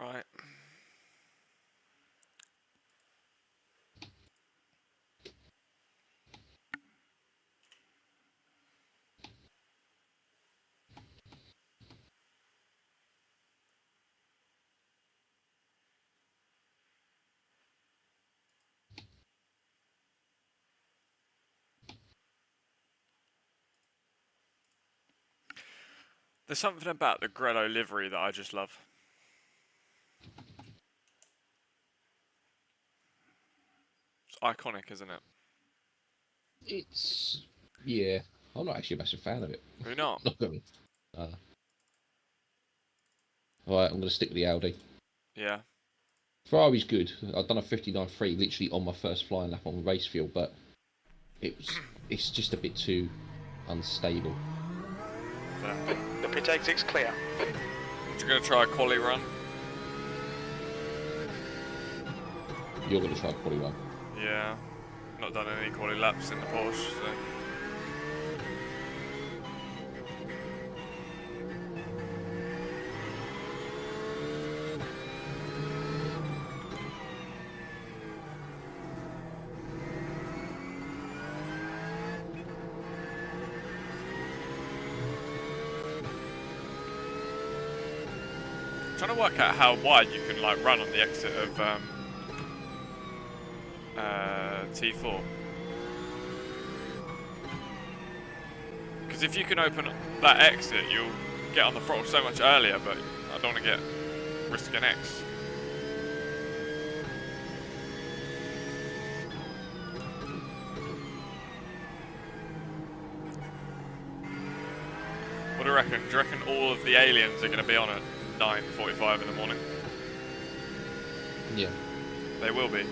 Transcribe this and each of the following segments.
Right. There's something about the Grello livery that I just love. It's iconic, isn't it? It's... yeah. I'm not actually a massive fan of it. Are you not? Not going. Right, I'm going to stick with the Audi. Yeah. Ferrari's good. I've done a 59.3 literally on my first flying lap on the race field, but it's just a bit too unstable. The pit exit's clear. You're going to try a quali run? You're going to try quali one. Yeah. Not done any quali laps in the Porsche, so... Trying to work out how wide you can like run on the exit of T4. Because if you can open that exit, you'll get on the throttle so much earlier. But I don't want to get risk an X. What do you reckon? Do you reckon all of the aliens are going to be on at 9:45 in the morning? Yeah. They will be.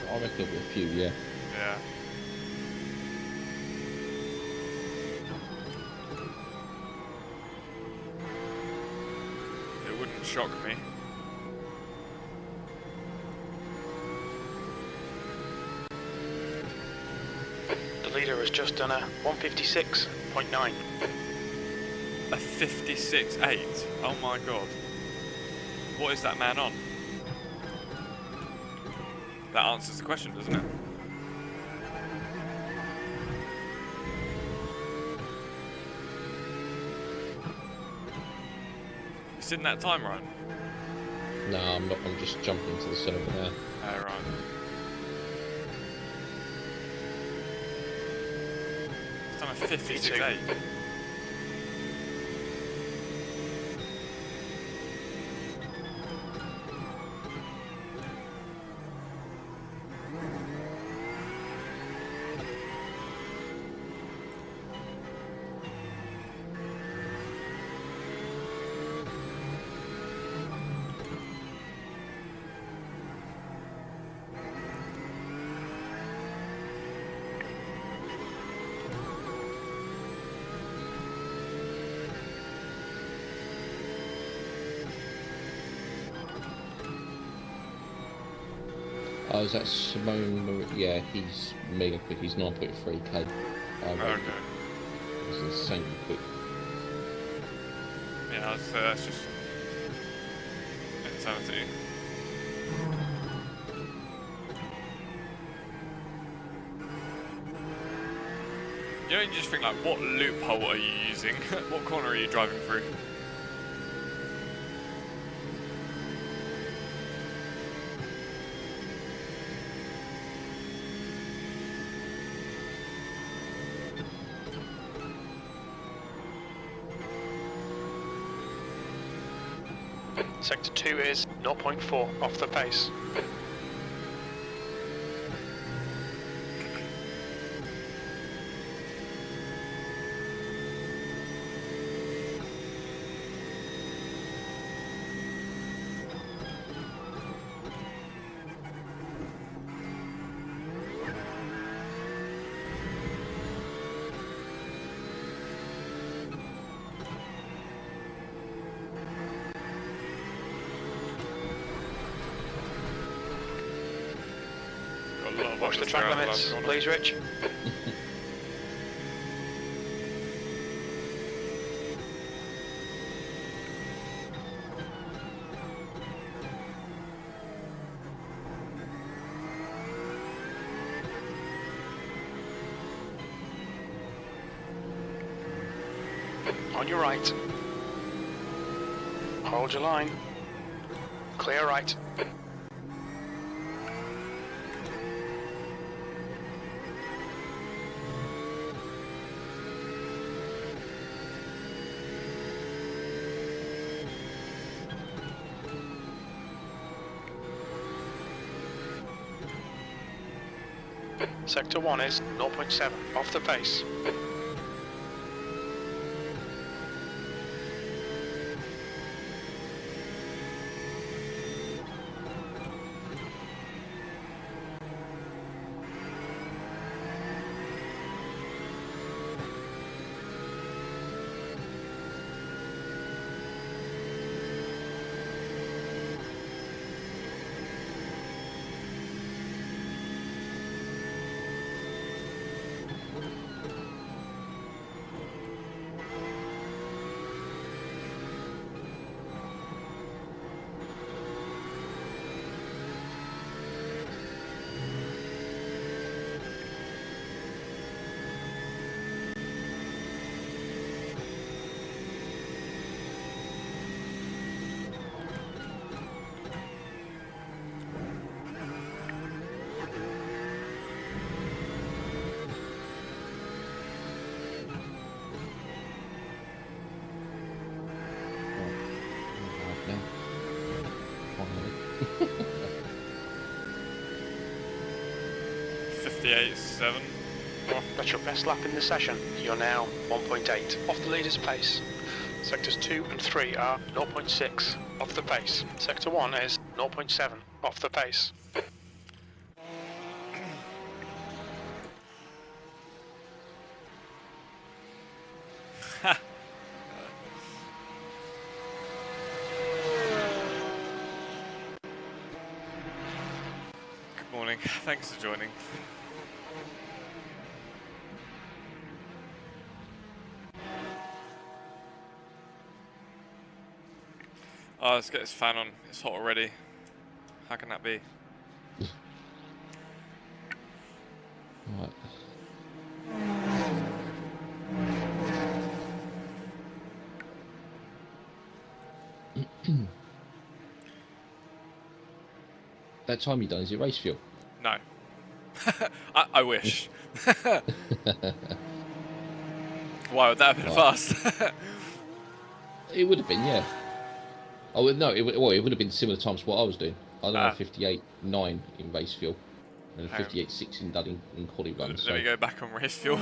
I reckon there'll be a few, yeah. Yeah. It wouldn't shock me. The leader has just done a 156.9. A 56.8? Oh my god. What is that man on? That answers the question, doesn't it? It's in that time, right? No, I'm not. I'm just jumping to the server now. Oh, right. It's done a 56.8. Oh, is that Simone? Yeah, he's mega quick. He's 9.3k. Okay. He's insane quick. Yeah, that's just insanity. You know, you just think like, what loophole are you using? What corner are you driving through? Sector 2 is 0.4 off the pace. Watch the track limits, please, Rich. on your right. Hold your line. Clear right. Sector 1 is 0.7 off the pace. Now. Finally. 58.7. Oh, that's your best lap in the session. You're now 1.8 off the leader's pace. Sectors 2 and 3 are 0.6 off the pace. Sector 1 is 0.7 off the pace. Good morning. Thanks for joining. Oh, let's get this fan on. It's hot already. How can that be? Right. That time you done, is it race fuel? No. I wish. Why would that have been Right. fast? It would have been, yeah. Oh no, it would have been similar times to what I was doing. I done a 58.9 in race fuel and a 58.6 in done in quali run. Let So me go back on race fuel.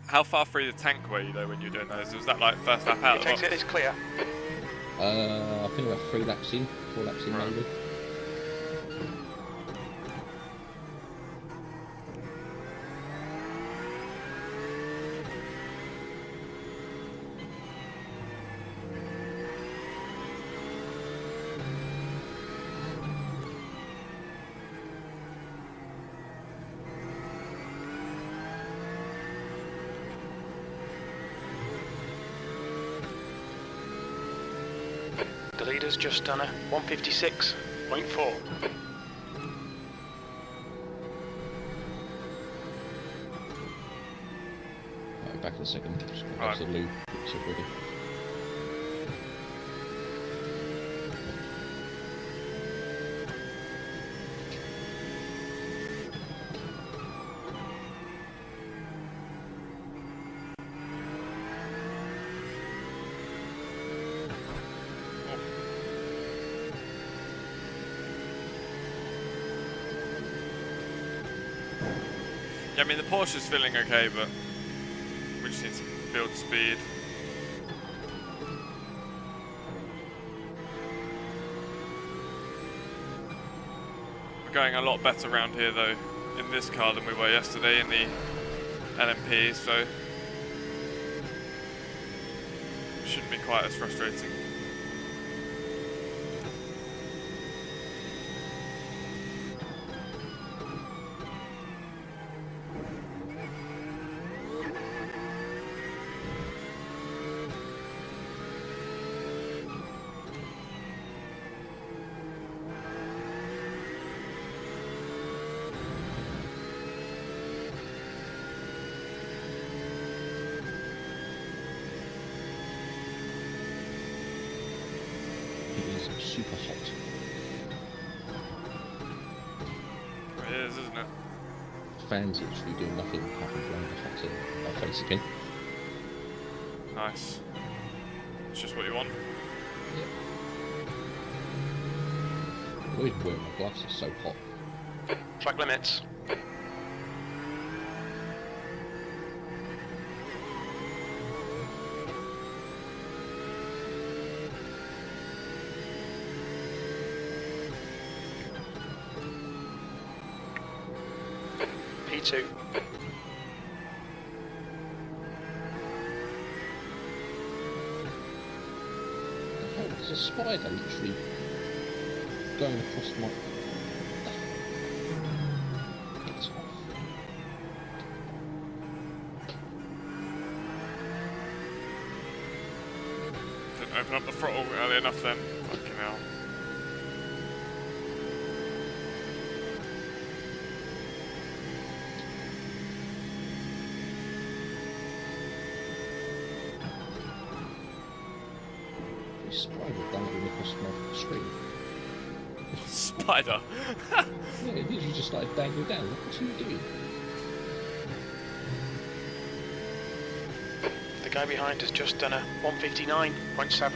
How far through the tank were you though when you were doing those? Was that like first lap out? It takes it is clear. I think about 3 laps in, 4 laps in Right. maybe. The leader's just done a 156.4. Right, back in a second. Just go back Right. to the loo. It's all ready. Yeah, I mean the Porsche's feeling okay, but we just need to build speed. We're going a lot better around here though in this car than we were yesterday in the LMP, so shouldn't be quite as frustrating. super hot. It is, isn't it? Fans literally doing nothing apart from blowing the hot in my face again. Nice. It's just what you want. Yeah. I'm not even wearing my gloves, it's so hot. Track limits. P2. Oh, there's a spider literally going across my... It's off. Didn't open up the throttle early enough then. Fucking hell. This spider dangling across my screen. Spider. Yeah, it literally just started dangling down. What are you doing? The guy behind has just done a 159.7.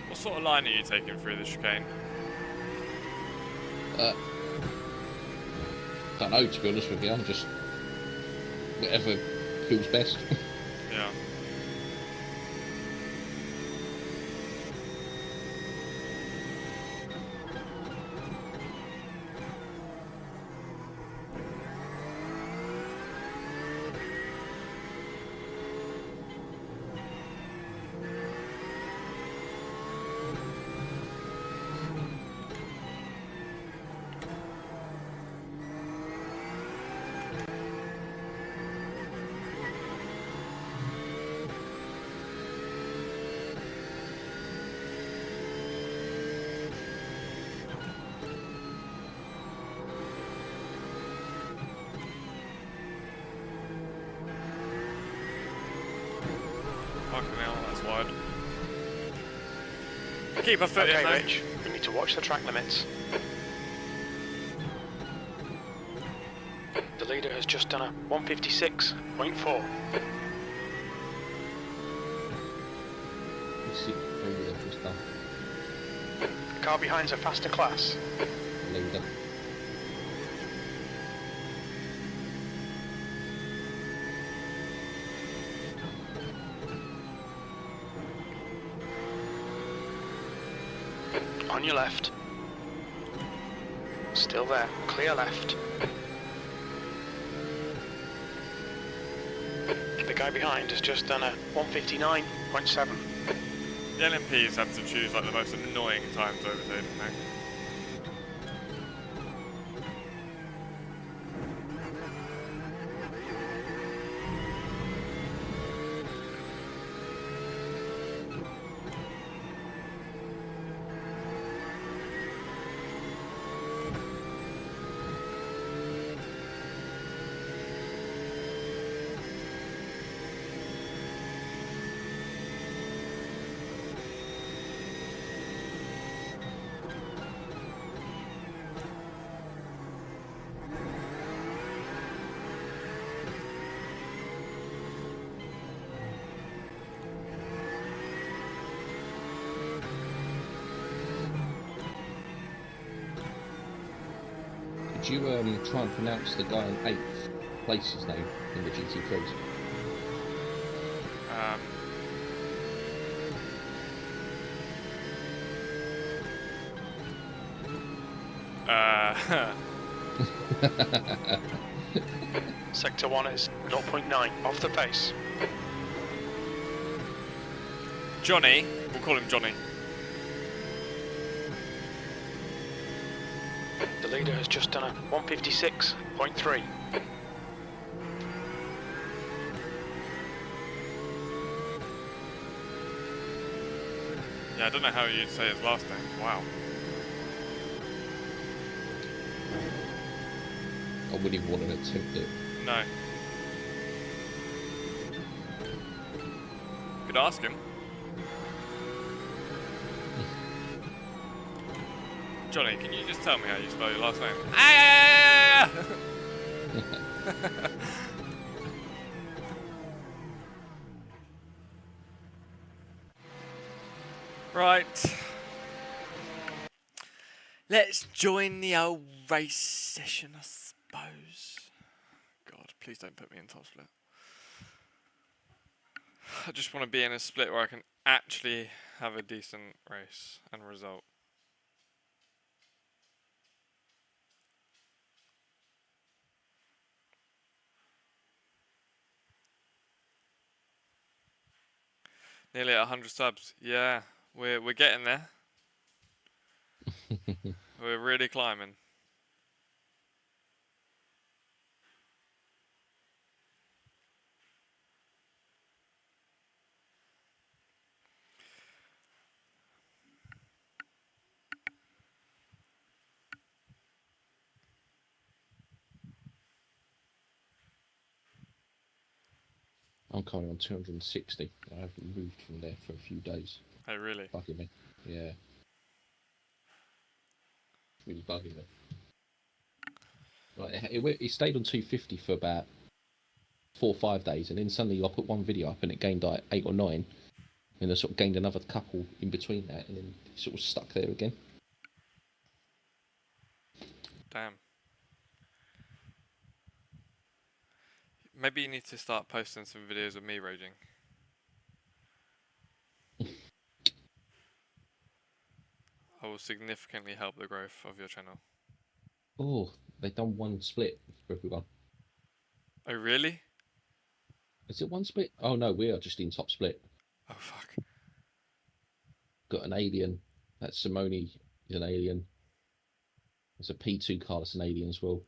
What sort of line are you taking through the chicane? Don't know, to be honest with you. I'm just whatever feels best. Yeah. Fucking hell, that's wide. Keep a foot Okay, in though. Rich, we need to watch the track limits. The leader has just done a 156.4. Let's see maybe they've just done. The car behind's a faster class. Leader. On your left. Still there. Clear left. The guy behind has just done a 159.7. The LMPs have to choose like the most annoying times overtaking thing. Could you try and pronounce the guy in 8th place's name in the GT3s? Sector 1 is 0.9 off the pace. Johnny, we'll call him Johnny. The leader has just done a 156.3. Yeah, I don't know how you'd say his last name. Wow. I wouldn't even want to attempt it. No. Could ask him. Johnny, can you just tell me how you spell your last name? Ah! Right. Let's join the old race session, I suppose. God, please don't put me in top split. I just want to be in a split where I can actually have a decent race and result. Nearly at 100 subs. Yeah, we're getting there. We're really climbing. I'm currently on 260. I haven't moved from there for a few days. Oh, really? Bugging me. Yeah. It's really bugging me. Like, it stayed on 250 for about 4 or 5 days, and then suddenly I put one video up and it gained like 8 or 9, and I sort of gained another couple in between that, and then it sort of stuck there again. Damn. Maybe you need to start posting some videos of me raging. I will significantly help the growth of your channel. Oh, they've done one split for everyone. Oh, really? Is it one split? Oh no, we are just in top split. Oh, fuck. Got an alien. That Simone is an alien. There's a P2 car that's an alien as well.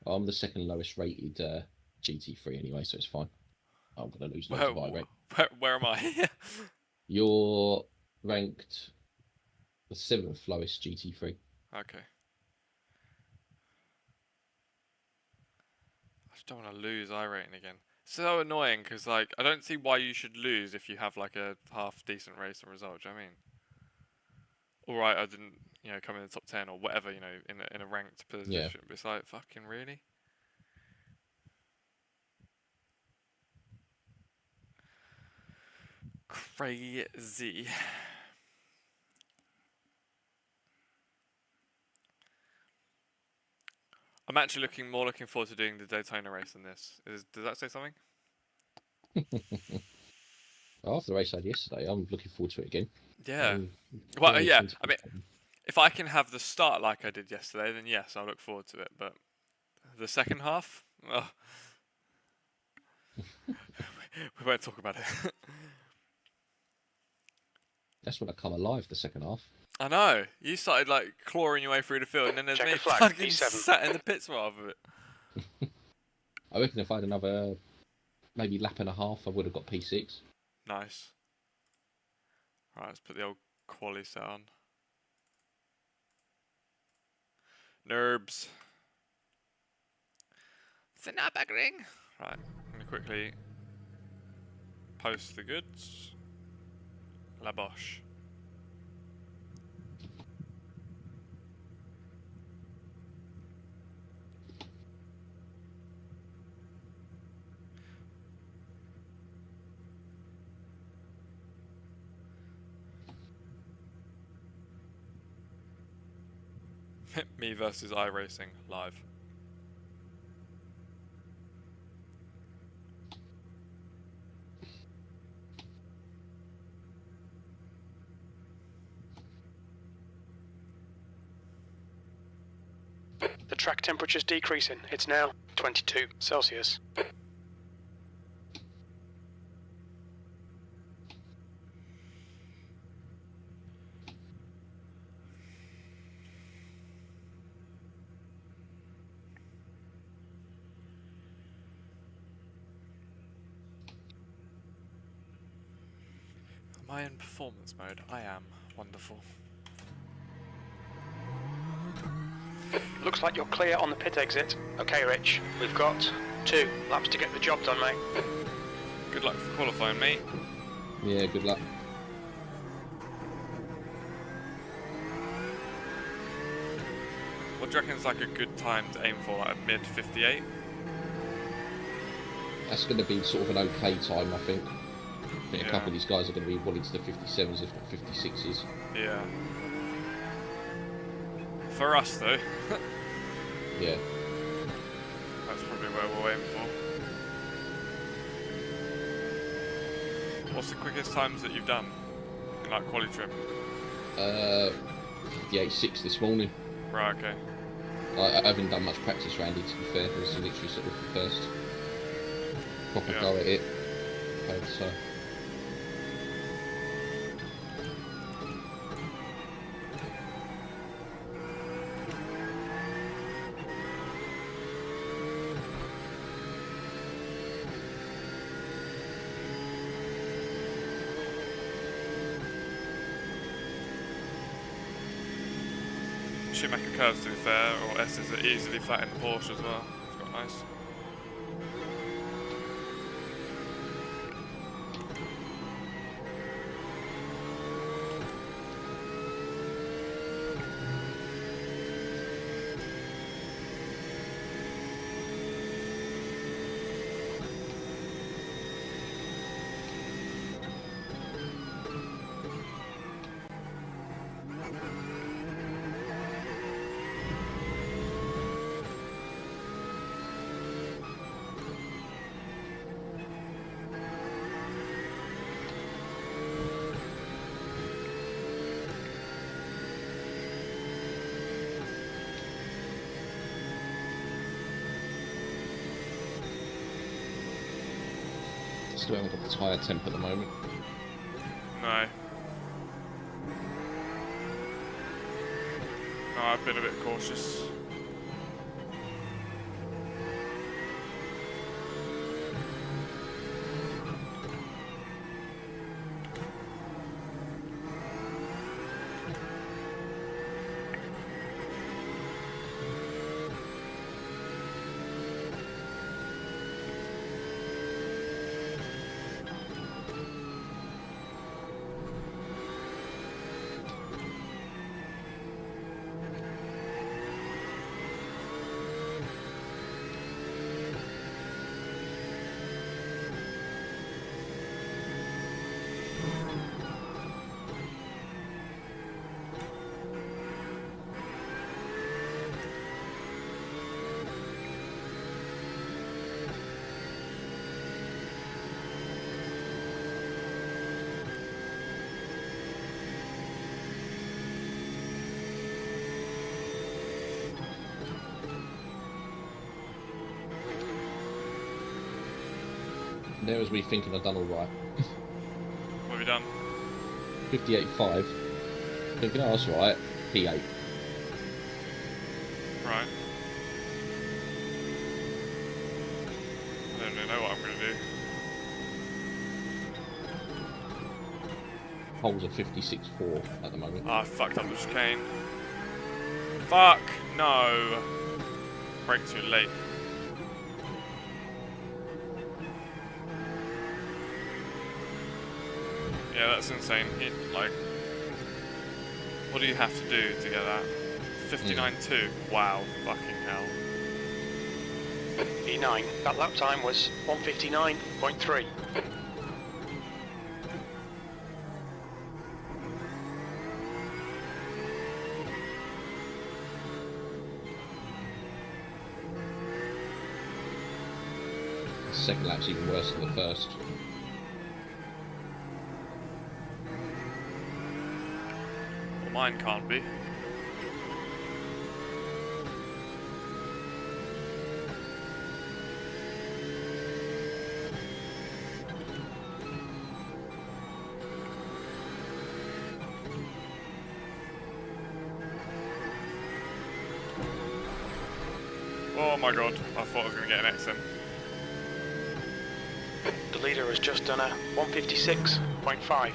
I'm the second lowest rated GT3 anyway, so it's fine. I'm going to lose loads of iRating. Where am I? You're ranked the 7th lowest GT3. Okay. I just don't want to lose iRating again. So annoying, because like I don't see why you should lose if you have like a half decent race and result. Do you know what I mean? Alright, I didn't, come in the top 10 or whatever, in a ranked position. Yeah. But it's like, fucking really? Crazy. I'm actually more looking forward to doing the Daytona race than this. Does that say something? After the race I had yesterday, I'm looking forward to it again. Yeah. Well, yeah. I mean, fun. if I can have the start like I did yesterday, then yes, I'll look forward to it. But the second half, we won't talk about it. That's when I come alive, the second half. I know. You started like clawing your way through the field, and then there's me flag, fucking P7. sat in the pits for half of it. I reckon if I had another maybe lap and a half, I would have got P6. Nice. Right, let's put the old quali set on. Nerbs. It's not ring. Right, I'm gonna quickly post the goods. La Bosch. Me versus iRacing live. The track temperature's decreasing. It's now 22 Celsius. Am I in performance mode? I am. Wonderful. Looks like you're clear on the pit exit. Okay, Rich, we've got 2 laps to get the job done, mate. Good luck for qualifying, mate. Yeah, good luck. What do you reckon is like a good time to aim for, like a mid 58? That's going to be sort of an okay time, I think. I think a couple of these guys are going to be well into the 57s, if not 56s. Yeah. For us, though, Yeah. that's probably where we'll aim for. What's the quickest times that you've done in like quali trim? 58.6 this morning. Right, okay. I haven't done much practice round it, to be fair. This is literally sort of the first proper go at it. Okay, so. Schumacher curves, to be fair, or S's are easily flat in the Porsche as well. It's got nice. Still haven't got the tyre temp at the moment. No. No, I've been a bit cautious. There was me thinking I'd done alright. What have you done? 58.5. Thinking, oh, that's alright. P8. Right. I don't really know what I'm going to do. Holes are 56.4 at the moment. Ah, I fucked up the chicane. Fuck! No! Brake too late. Yeah, that's insane. Like, what do you have to do to get that? 59.2? Wow, fucking hell. E9, that lap time was 1:59.3. The second lap's even worse than the first. Well, mine can't be. Oh my god, I thought I was going to get an XM. The leader has just done a 1:56.5.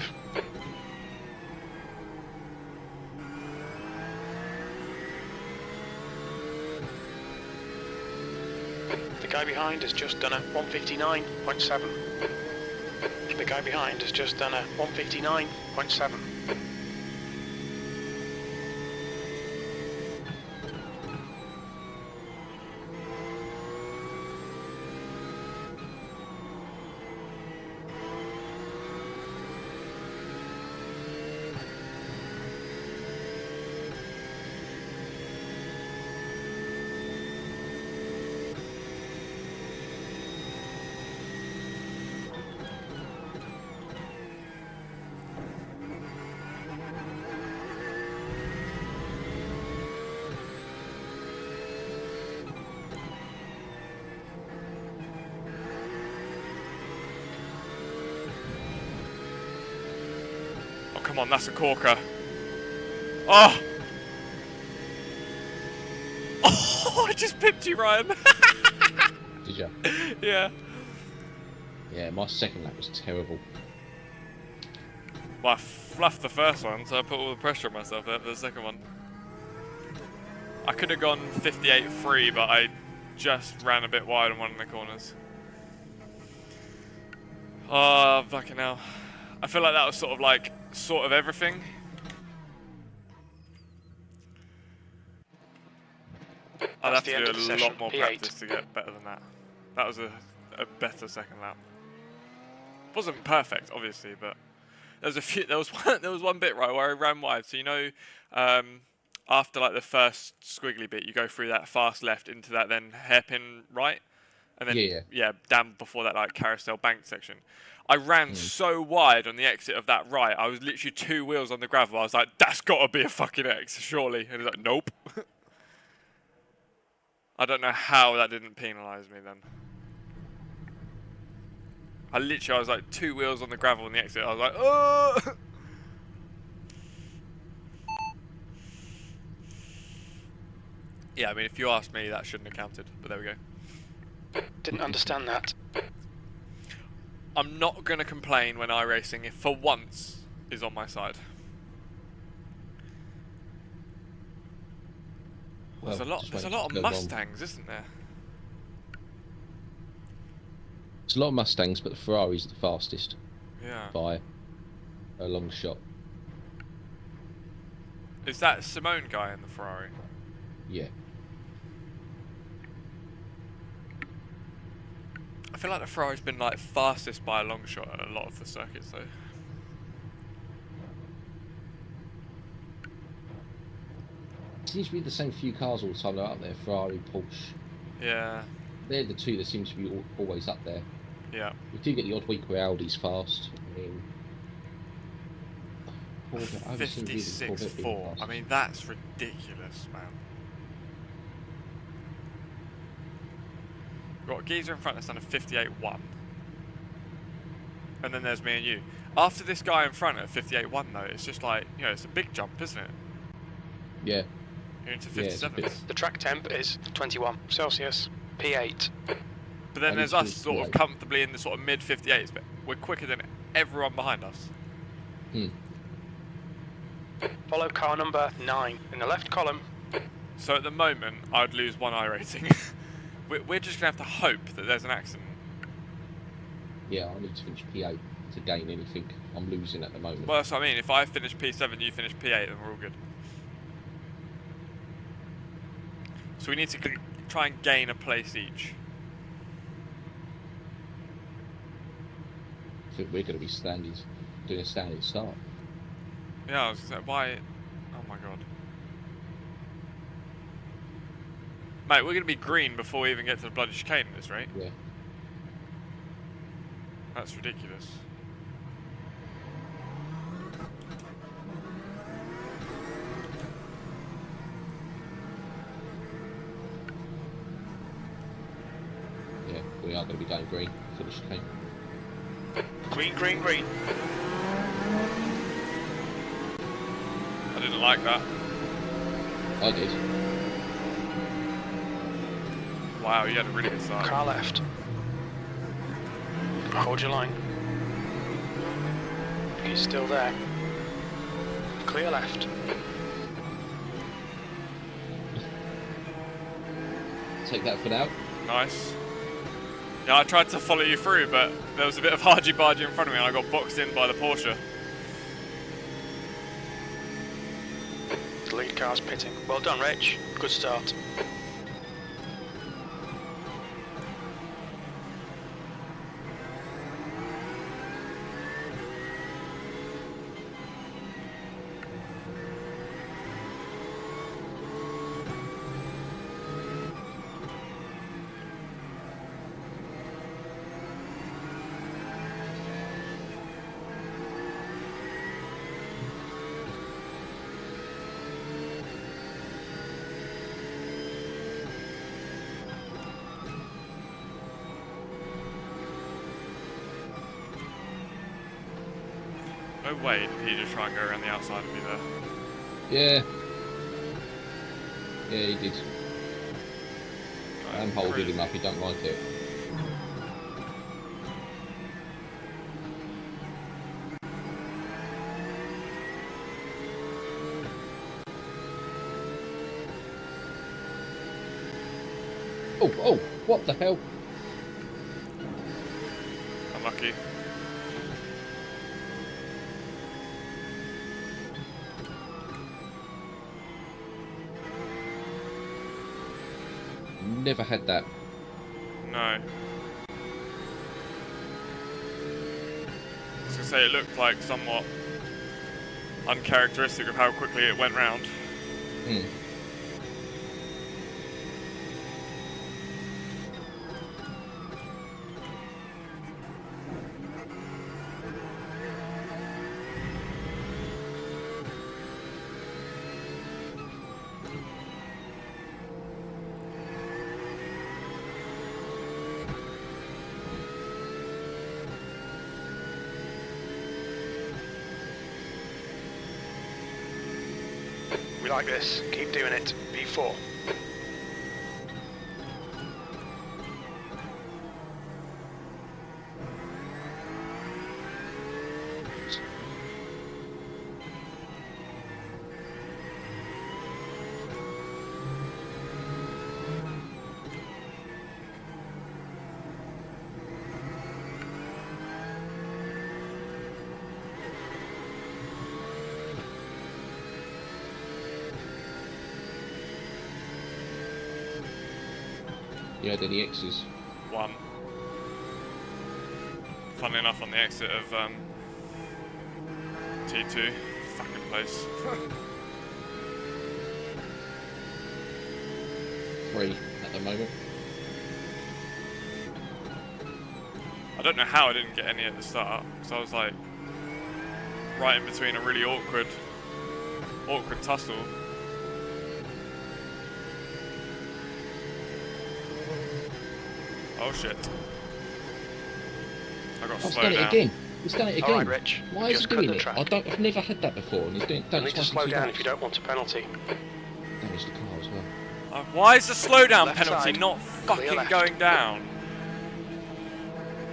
The guy behind has just done a 159.7. The guy behind has just done a 159.7. Oh, come on, that's a corker. Oh! Oh, I just pipped you, Ryan. Did you? Yeah. Yeah, my second lap was terrible. Well, I fluffed the first one, so I put all the pressure on myself there for the second one. I could have gone 58.3, but I just ran a bit wide on one of the corners. Oh, fucking hell. I feel like that was sort of everything. I'd have to do a lot more practice to get better than that. That was a better second lap. Wasn't perfect, obviously, but there was one bit right where I ran wide. So you know, after like the first squiggly bit, you go through that fast left into that then hairpin right, and then down before that like carousel bank section. I ran so wide on the exit of that right. I was literally 2 wheels on the gravel. I was like, that's got to be a fucking X, surely. And he's like, nope. I don't know how that didn't penalise me then. I was like 2 wheels on the gravel on the exit. I was like, oh! Yeah, I mean, if you ask me, that shouldn't have counted. But there we go. Didn't understand that. I'm not going to complain when iRacing, if for once, is on my side. Well, there's a lot of Mustangs, isn't there? There's a lot of Mustangs, but the Ferrari's the fastest. Yeah. By a long shot. Is that Simone guy in the Ferrari? Yeah. I feel like the Ferrari's been like fastest by a long shot at a lot of the circuits though. It seems to be the same few cars all the time that are up there. Ferrari, Porsche. Yeah. They're the two that seem to be always up there. Yeah. We do get the odd week where Audi's fast. I mean, 56.4. I mean, that's ridiculous, man. We've got a geezer in front that's done a 58.1. And then there's me and you. After this guy in front at 58.1 though, it's just like, you know, it's a big jump, isn't it? Yeah. You're into 57s. The track temp is 21 Celsius, P8. But then there's us sort of comfortably in the sort of mid 58s, but we're quicker than everyone behind us. Follow car number 9 in the left column. So at the moment, I'd lose 1 iRating. We're just going to have to hope that there's an accident. Yeah, I need to finish P8 to gain anything. I'm losing at the moment. Well, that's what I mean. If I finish P7, you finish P8, then we're all good. So we need to try and gain a place each. I think we're going to be doing a standing start. Yeah, I was going to say, why? Oh my god. Mate, we're going to be green before we even get to the bloody chicane at this rate. Yeah. That's ridiculous. Yeah, we are going to be going green for the chicane. Green, green, green. I didn't like that. I did. Wow, you had a really good start. Car left. Hold your line. He's still there. Clear left. Take that for now. Nice. Yeah, I tried to follow you through, but there was a bit of argy-bargy in front of me and I got boxed in by the Porsche. The lead car's pitting. Well done, Rich. Good start. No way did he just try and go around the outside of me there. Yeah. Yeah, he did. I'm holding Crazy. him up, he don't like it. Oh, what the hell? Unlucky. Never had that. No. I was gonna say it looked like somewhat uncharacteristic of how quickly it went round. Hmm. We like this. Keep doing it. B4. You had any X's? One. Funnily enough, on the exit of T2. Fucking place. 3 at the moment. I don't know how I didn't get any at the start, because I was like right in between a really awkward tussle. Oh shit. I got I've slowed done it down. again. He's done it again. Alright, Rich. Why is he Just cut doing the it? track. I've never had that before, and he's doing You done it need to twice in slow 2 down laps. if you don't want a penalty. Damage the car as well. Why is the slowdown Left penalty side. not Clear fucking left. going down?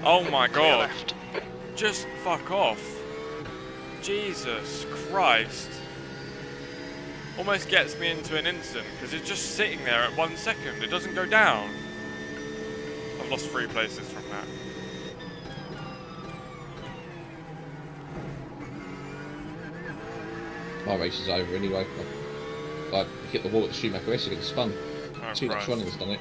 Oh my Clear god. left. Just fuck off. Jesus Christ. Almost gets me into an instant because it's just sitting there at 1 second. It doesn't go down. I've lost 3 places from that. My race is over anyway. I hit the wall at the Schumacher S and it spun. Oh, 2 laps Christ. running has done it.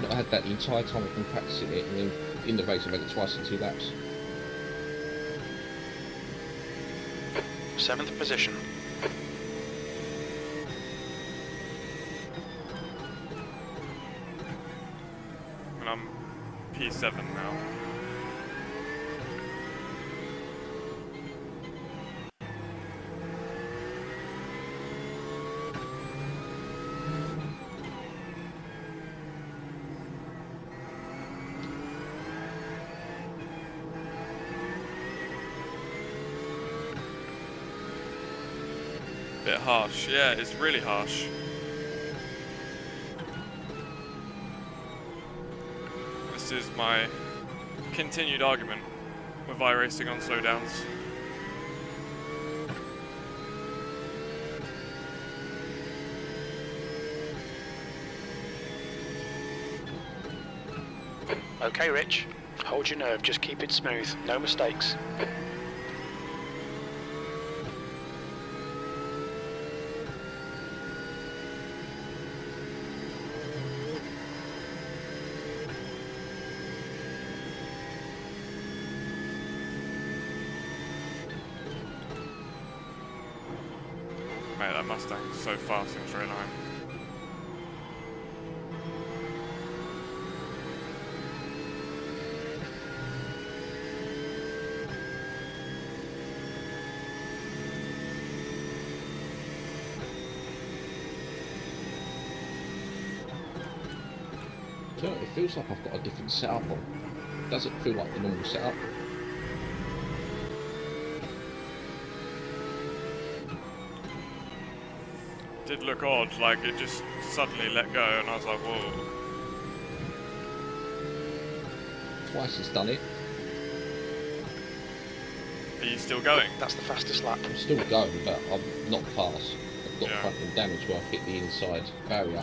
Not had that the entire time I've been practicing it, and then in the race I've had it twice in 2 laps. 7th position. And I'm P7 now. Bit harsh, yeah, it's really harsh. This is my continued argument with iRacing on slowdowns. Okay, Rich. Hold your nerve, just keep it smooth. No mistakes. Mate, that Mustang's so fast in straight line. So it feels like I've got a different setup on. Does it feel like the normal setup? Did look odd, like it just suddenly let go, and I was like, whoa. Twice it's done it. Are you still going? That's the fastest lap. I'm still going, but I'm not fast. I've got Yeah. front end damage where I've hit the inside barrier.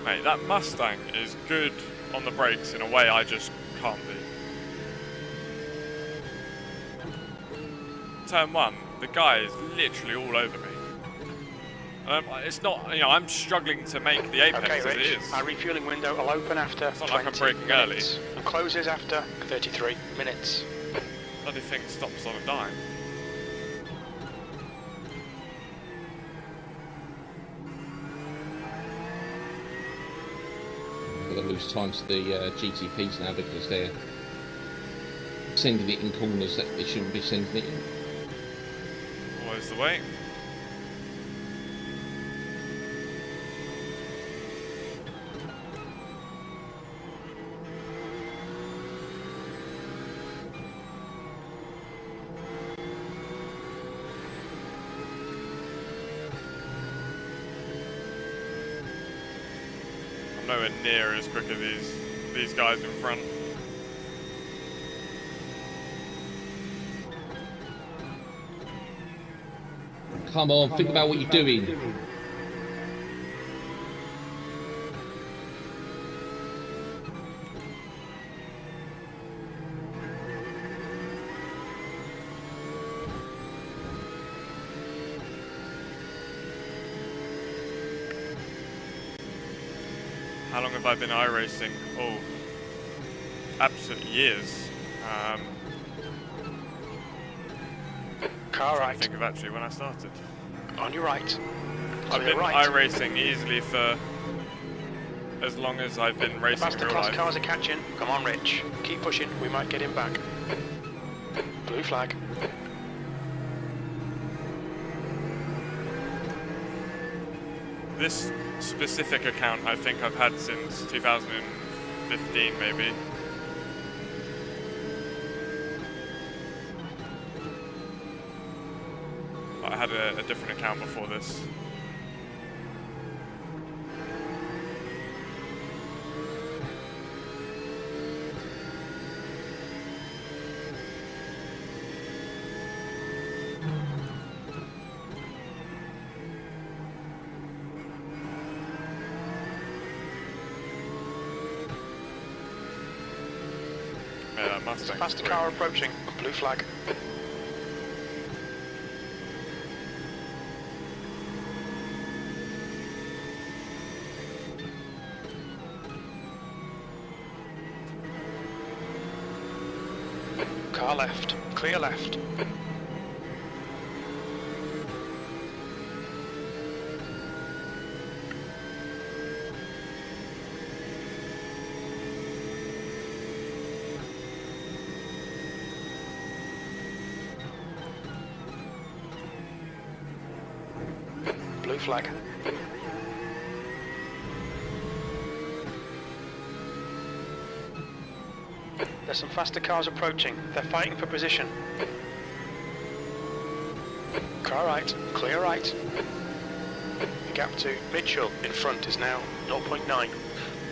Mate, that Mustang is good on the brakes in a way I just can't be. Turn 1, the guy is literally all over me. It's not, you know, I'm struggling to make the apex Okay, as it Rich. is. Our refueling window will open after It's not like I'm 20 braking minutes and closes after 33 minutes. Bloody thing stops on a dime. I'm going to lose time to the GTPs now because they're sending it in corners that they shouldn't be sending it in. Always the way. I'm nowhere near as quick as these guys in front. Come on, think about what you're doing. How long have I been iRacing? Oh, absolute years. Car I right. think of actually when I started. On your right. I've Clear been right. iRacing easily for as long as I've been racing Faster real class life. cars are catching. Come on, Rich. Keep pushing. We might get him back. Blue flag. This specific account I think I've had since 2015 maybe. I had a different account before this. Yeah, that Mustang. Faster car approaching. Blue flag. Car left. Clear left. Blue flag. There's some faster cars approaching. They're fighting for position. car right, clear right. The gap to Mitchell in front is now 0.9.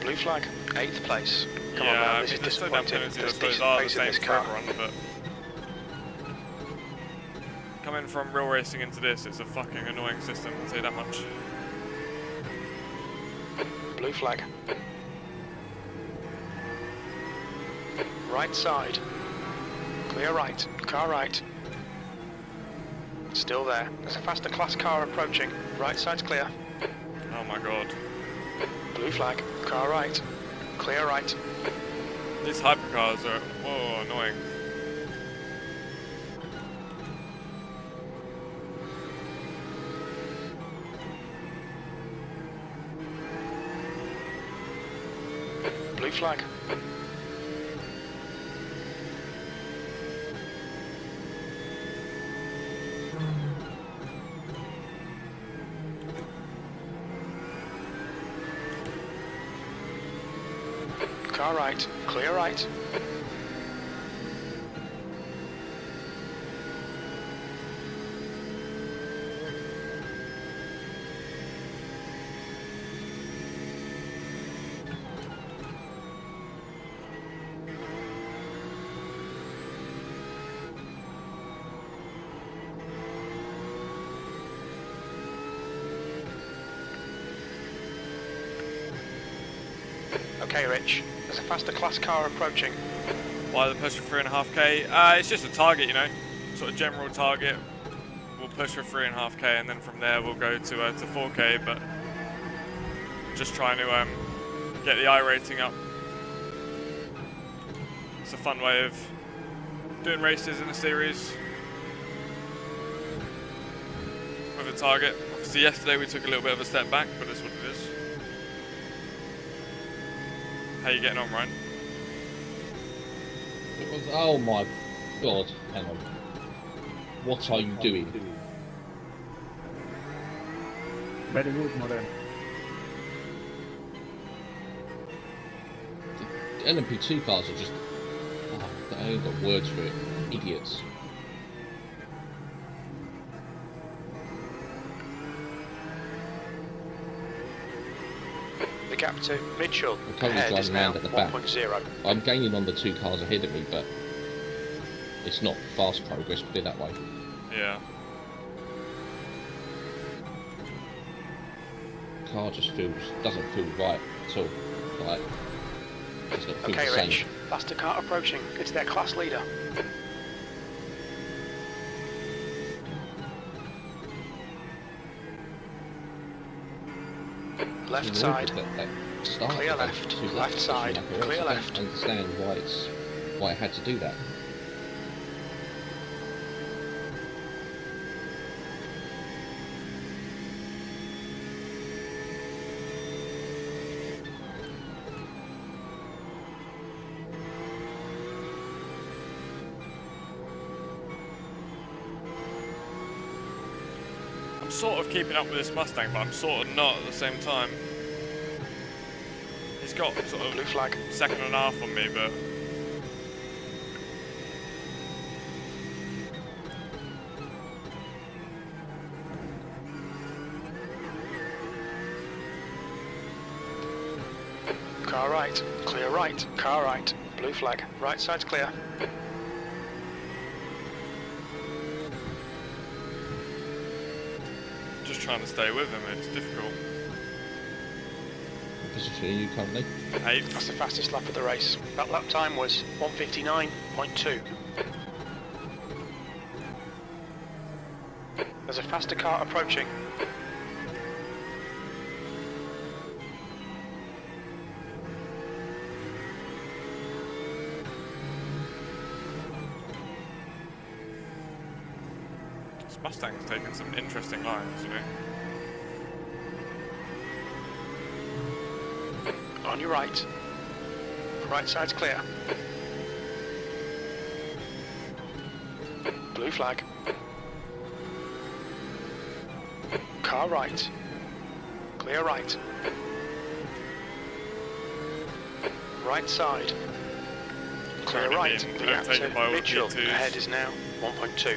Blue flag, 8th place. Come on, Yeah, man, I this mean, is the slowdown disappointing. penalties I There's suppose decent are the pace in same this for car. everyone, but coming from real racing into this, it's a fucking annoying system, I'll tell you that much. Blue flag. Right side. Clear right, car right. Still there. There's a faster class car approaching. Right side's clear. Oh my god. Blue flag, car right. Clear right. These hypercars are, whoa, annoying. Blue flag. Car right, clear right. Okay, Rich. There's a faster class car approaching. Why the push for 3.5k? It's just a target, you know, sort of general target. We'll push for 3.5k, and then from there we'll go to 4k. But just trying to get the iRating up. It's a fun way of doing races in a series with a target. Obviously, yesterday we took a little bit of a step back, but that's what it is. How you getting on, Ryan? It was, oh my god, hang on. What are you doing? Very good, Modern. The LMP2 cars are just... Oh, I ain't got words for it. Idiots. The gap to Mitchell I'm currently ahead is driving now round at the back. 1.0. I'm gaining on the two cars ahead of me, but it's not fast progress, put it that way. Yeah. Car just doesn't feel right at all. Like, it doesn't feel Okay, the same. Rich. Faster car approaching. It's their class leader. Left It's side. that start Clear of those left. two Left laps side. like I Clear don't left. understand why it had to do that. I'm sort of keeping up with this Mustang, but I'm sort of not at the same time. He's got sort of Blue flag. second and a half on me, but Car right. Clear right. Car right. Blue flag. Right side's clear. just trying to stay with him. It's difficult. What position are you currently? 8th. That's the fastest lap of the race. That lap time was 1:59.2. There's a faster car approaching. This Mustang's taken some interesting lines, you know. On your right. Right side's clear. Blue flag. Car right. Clear right. Right side. Clear Currently right. being The gap overtaken by to all the Mitchell P2s. ahead is now 1.2.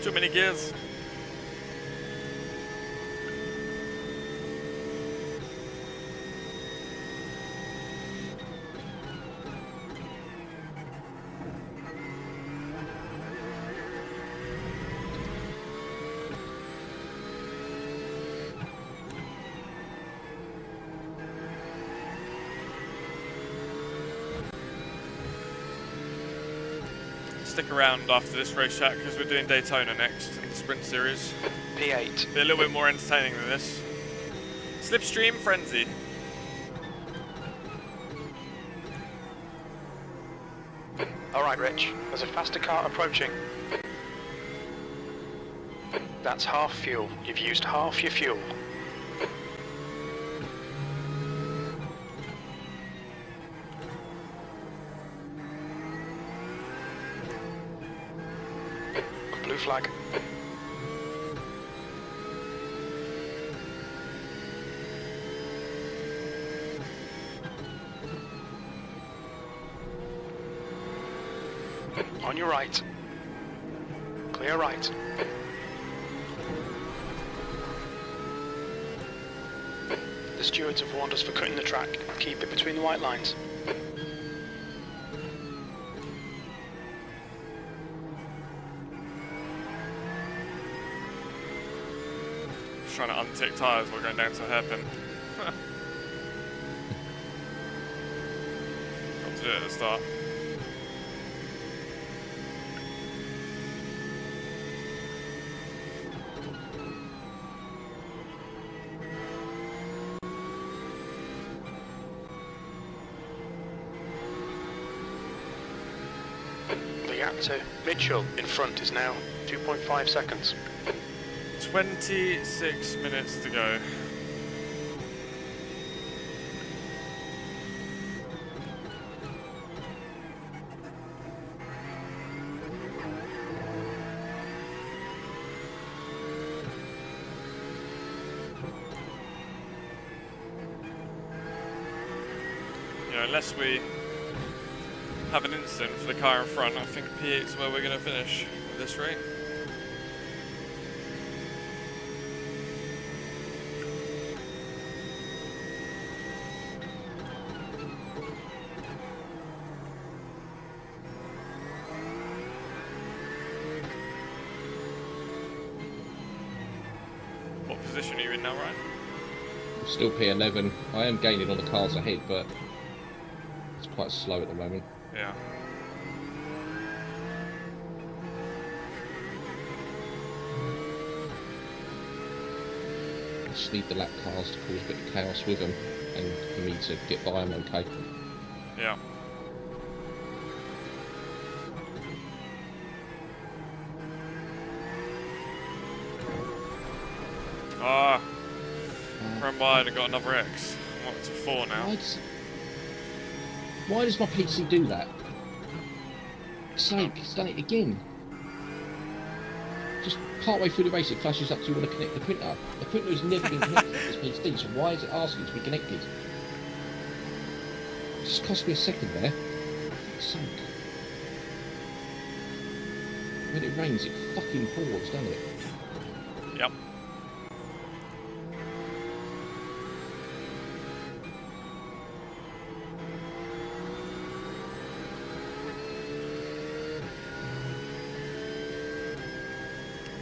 Too many gears. Stick around after this race chat because we're doing Daytona next in the sprint series. P8. Be a little bit more entertaining than this. Slipstream Frenzy. Alright, Rich. There's a faster car approaching. That's half fuel. You've used half your fuel. Blue flag. On your right. Clear right. The stewards have warned us for cutting the track. Keep it between the white lines. Just trying to untick tyres while going down to a hairpin. Got to do it at the start. The gap to Mitchell in front is now 2.5 seconds. 26 minutes to go. You know, unless we have an incident for the car in front, I think P8 is where we're going to finish at this rate. What position are you in now, Ryan? Still P11. I am gaining on the cars ahead, but it's quite slow at the moment. Yeah. I just need the lap cars to cause a bit of chaos with them, and for me to get by them okay. Yeah. Ah, run wide and got another X. I'm up to 4 now. Why does my PC do that? For sake, it's done it again. Just partway through the race it flashes up to you want to connect the printer. The printer has never been connected to this PC, so why is it asking to be connected? It just cost me a second there. For sake. When it rains it fucking pours, doesn't it? Yep.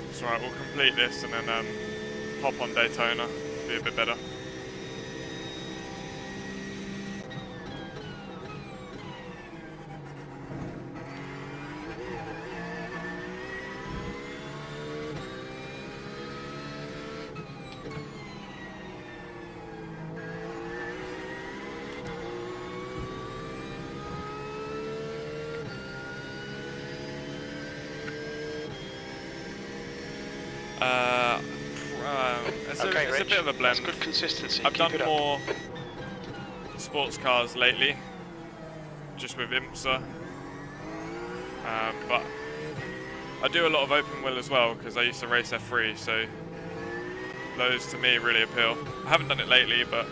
It's alright, we'll complete this and then hop on Daytona. Be a bit better. It's a bit of a blend. That's good consistency. I've Keep done it up. more sports cars lately, just with IMSA, but I do a lot of open wheel as well because I used to race F3, so those to me really appeal. I haven't done it lately, but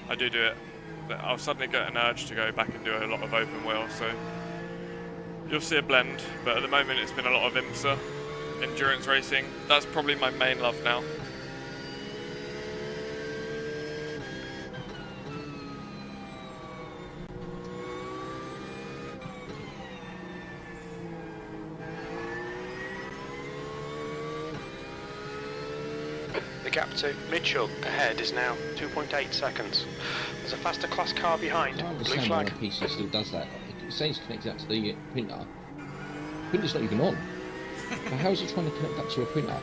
I do it. I'll suddenly get an urge to go back and do a lot of open wheel, so you'll see a blend, but at the moment it's been a lot of IMSA. endurance racing. That's probably my main love now. The gap to Mitchell ahead is now 2.8 seconds. There's a faster class car behind. I don't Blue understand why flag. PC still does that. It says connected up to the printer. Printer's not even on. So how is it trying to connect up to a printer?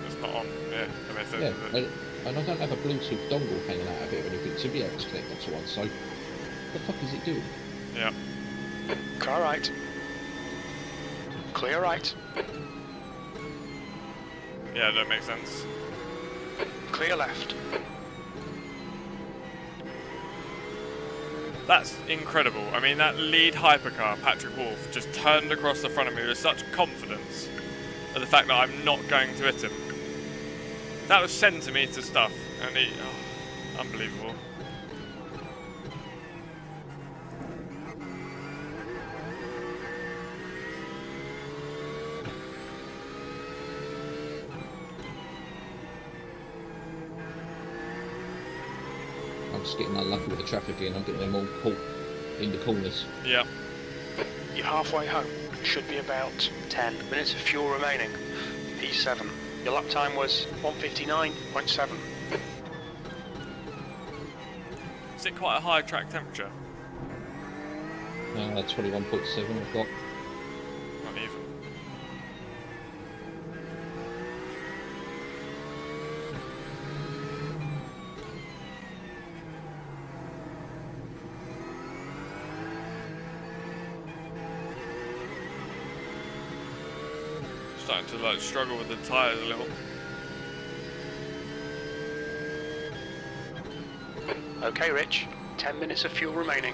It's not on. Yeah, that makes sense. Yeah, Doesn't it? and I don't have a Bluetooth dongle hanging out of it or anything to be able to connect up to one, so what the fuck is it doing? Yeah. Car right. Clear right. Yeah, that makes sense. Clear left. That's incredible. I mean, that lead hypercar, Patrick Wolf, just turned across the front of me with such confidence at the fact that I'm not going to hit him. That was centimetre stuff, and he... Oh, unbelievable. I'm just getting unlucky with the traffic again. I'm getting them all caught in the corners. Yeah. You're halfway home. Should be about 10 minutes of fuel remaining. P7. Your lap time was 1:59.7. Is it quite a high track temperature? 21.7 I've got. Not even. Starting to like struggle with the tyres a little. Okay, Rich. 10 minutes of fuel remaining.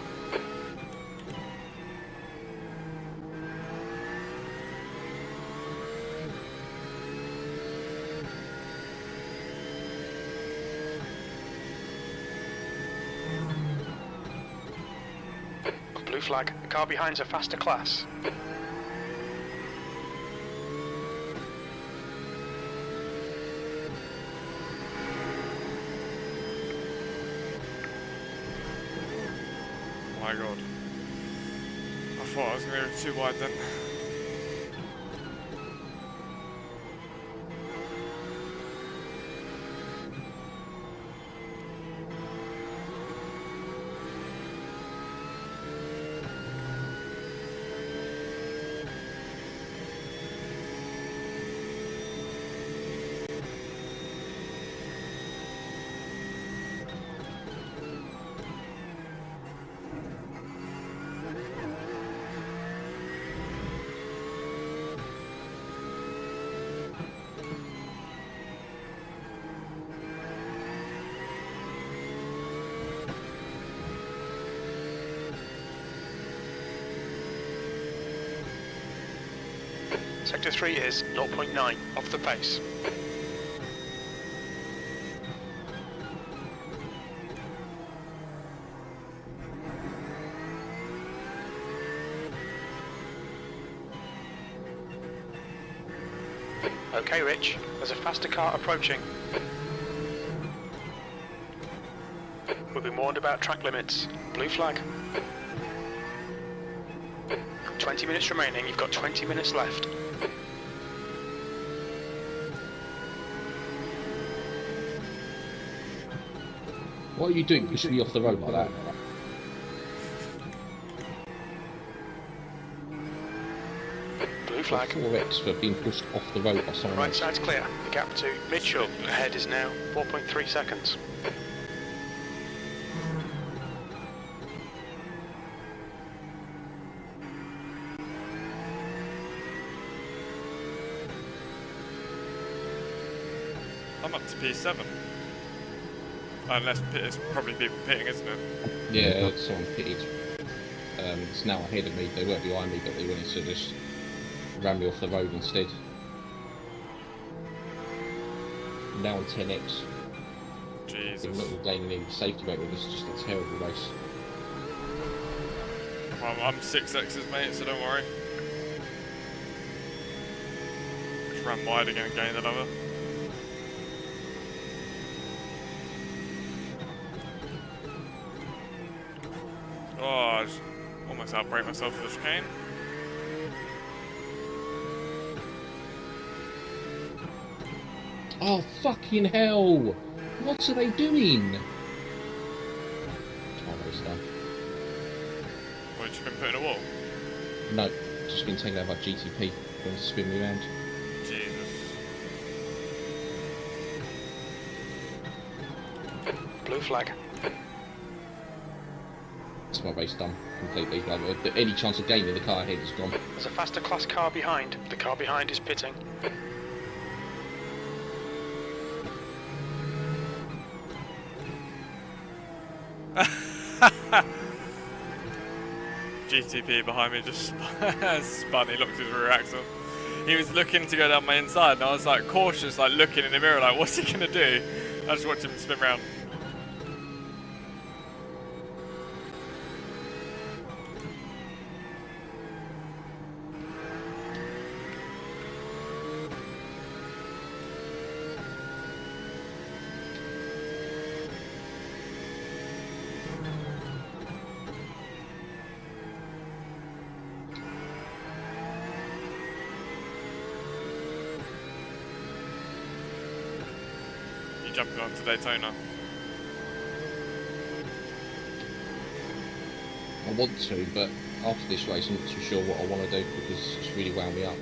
Blue flag. The car behind's a faster class. Oh my god. I thought I was going to go too wide then. Sector 3 is 0.9 off the pace. Okay, Rich. There's a faster car approaching. We'll be warned about track limits. Blue flag. 20 minutes remaining. You've got 20 minutes left. What are you doing pushing me off the road like that? Blue flag. 4x for being pushed off the road by someone Right else. side's clear. The gap to Mitchell ahead is now 4.3 seconds. I'm up to P7. Unless it's probably people pitting, isn't it? Yeah, someone pitted. It's now ahead of me. They weren't behind me, but they wanted to just ram me off the road instead. Now on 10x. Jesus. I'm not gaining any safety rate with this. It's just a terrible race. Well, I'm 6X's, mate, so don't worry. ran wide again and gained another. Oh, I just almost outbrake myself for the chicane. Oh, fucking hell! What are they doing? Tyro's done. Or just been put in a wall. No, just been taken out by GTP. Going to spin me around. Jesus. Blue flag. That's my race done completely. Like, any chance of gaining the car ahead is gone. There's a faster class car behind. The car behind is pitting. GTP behind me just spun, he looked his rear axle. He was looking to go down my inside and I was like cautious, like looking in the mirror like what's he gonna do? I just watched him spin round. Jumping on to Daytona. I want to, but after this race I'm not too sure what I want to do because it's really wound me up.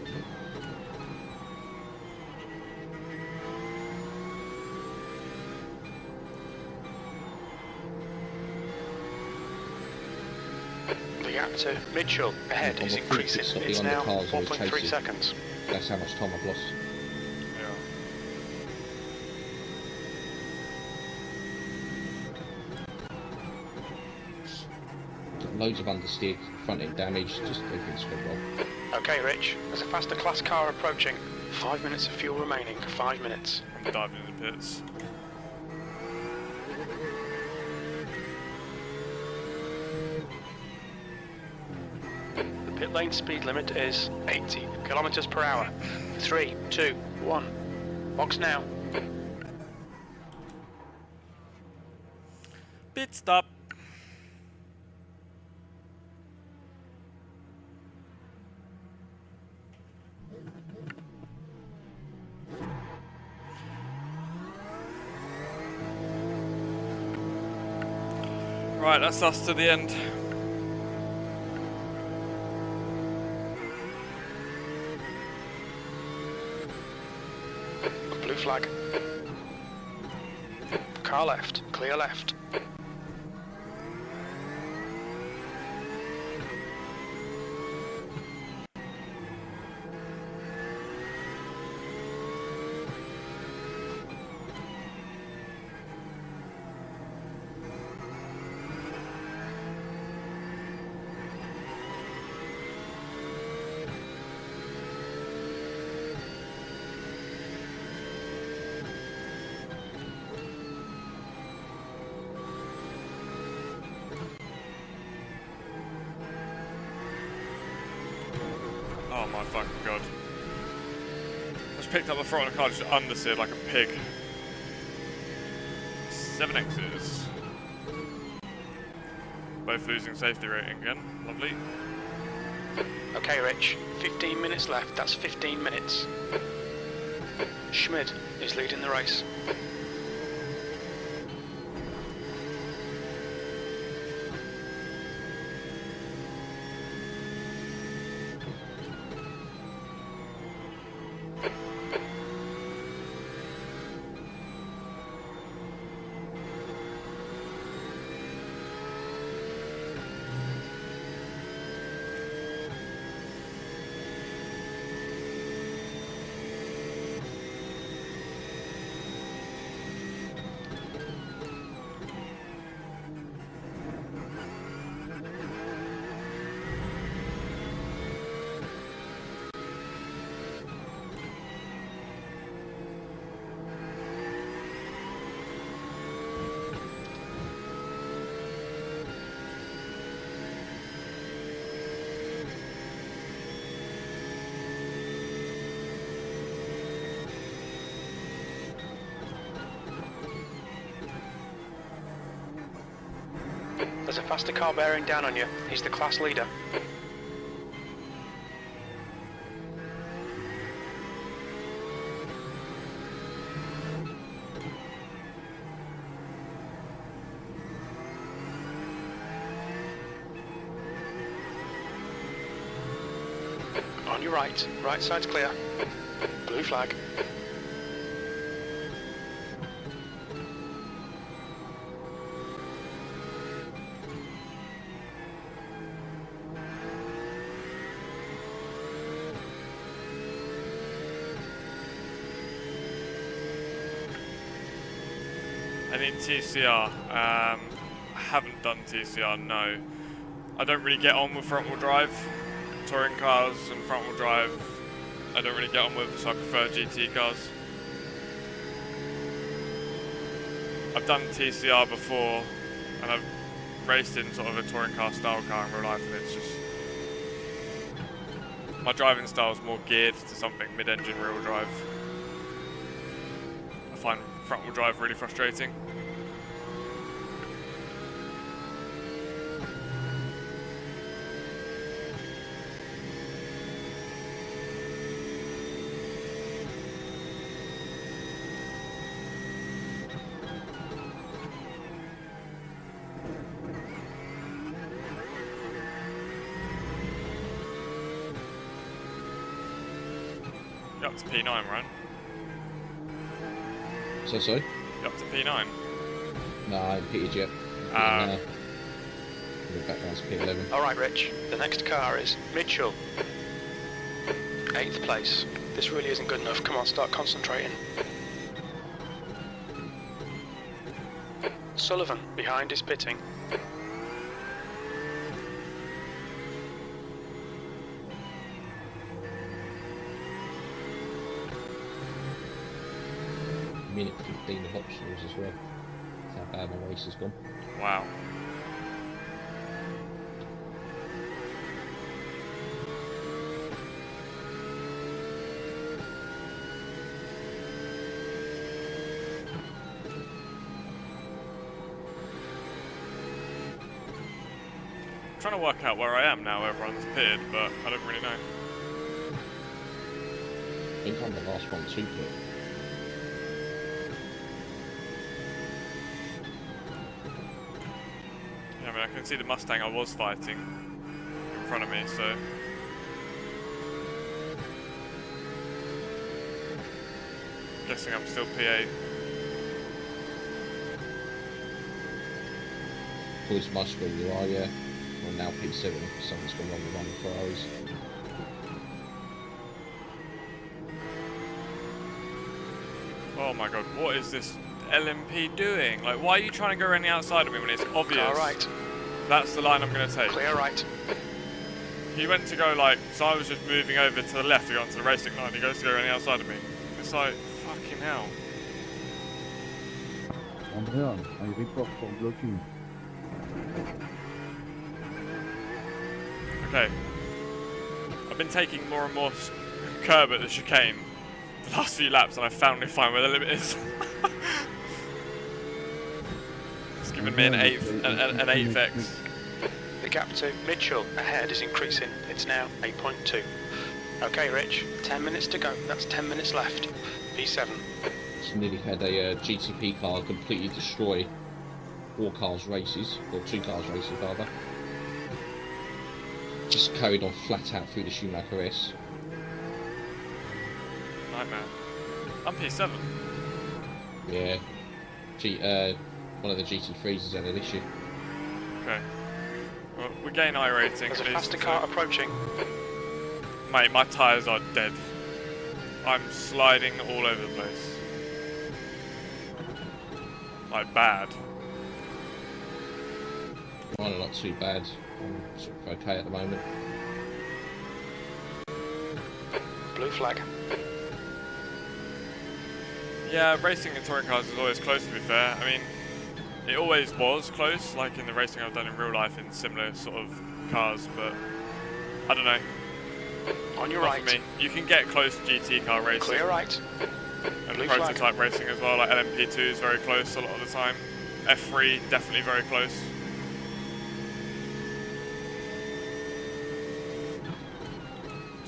The gap to Mitchell ahead is increasing. It's now 1.3 seconds. That's how much time I've lost. Loads of understeer, front end damage, just everything's gone wrong. Okay, Rich, there's a faster class car approaching. 5 minutes of fuel remaining. 5 minutes. I'm diving in the pits. The pit lane speed limit is 80 kilometers per hour. 3, 2, 1. Box now. Pit stop. Right, that's us to the end. Blue flag. Car left. Clear left. Oh my fucking god. Just picked up the front of the car, just understeered like a pig. 7Xs. Both losing safety rating again. Lovely. Okay, Rich. 15 minutes left. That's 15 minutes. Schmid is leading the race. There's a faster car bearing down on you. He's the class leader. On your right. Right side's clear. Blue flag. I need TCR. I haven't done TCR, no. I don't really get on with front wheel drive. Touring cars and front wheel drive I don't really get on with, so I prefer GT cars. I've done TCR before and I've raced in sort of a touring car style car in real life, and it's just my driving style is more geared to something mid-engine rear wheel drive. I find front wheel drive really frustrating. You're up to P9, right? So sorry? You're up to P9. No, I haven't pitted yet. We're back down to P11. Alright, Rich. The next car is Mitchell. 8th place. This really isn't good enough. Come on, start concentrating. Sullivan, behind, is pitting. Minute 15 of optionals as well. That's how bad my race has gone. Wow. I'm trying to work out where I am now. Everyone's pitted, but I don't really know. I think I'm the last one to pit. Yeah, I mean, I can see the Mustang I was fighting in front of me, so. Guessing I'm still P8. According to my screen, you are, yeah. Well, now P7, something's gone wrong with one of the Ferraris. Oh my god, what is this LMP doing? Like, why are you trying to go around the outside of me when it's obvious? Car right. That's the line I'm going to take. Clear right. He went to go like, so I was just moving over to the left to go onto the racing line. He goes to go around the outside of me. It's like, fucking hell. Andrea, I report for blocking. Okay. I've been taking more and more curb at the chicane the last few laps, and I finally find where the limit is. It's given me an 8x. The gap to Mitchell ahead is increasing. It's now 8.2. Okay, Rich, 10 minutes to go. That's 10 minutes left. P7. Just nearly had a GTP car completely destroy 4 cars races, or 2 cars races rather. Just carried on flat out through the Schumacher S. Nightmare. I'm P7. Yeah. One of the GT3s has had an issue. Okay. Well, we gain iRating. There's a faster car approaching. Mate, my tyres are dead. I'm sliding all over the place. Like, bad. Mine are not too bad. I'm sort of okay at the moment. Blue flag. Yeah, racing in touring cars is always close, to be fair. I mean, it always was close, like in the racing I've done in real life in similar sort of cars, but I don't know. On your Not right. for me. You can get close to GT car racing. Clear right. And Blue prototype flag. racing as well, like LMP2 is very close a lot of the time. F3, definitely very close.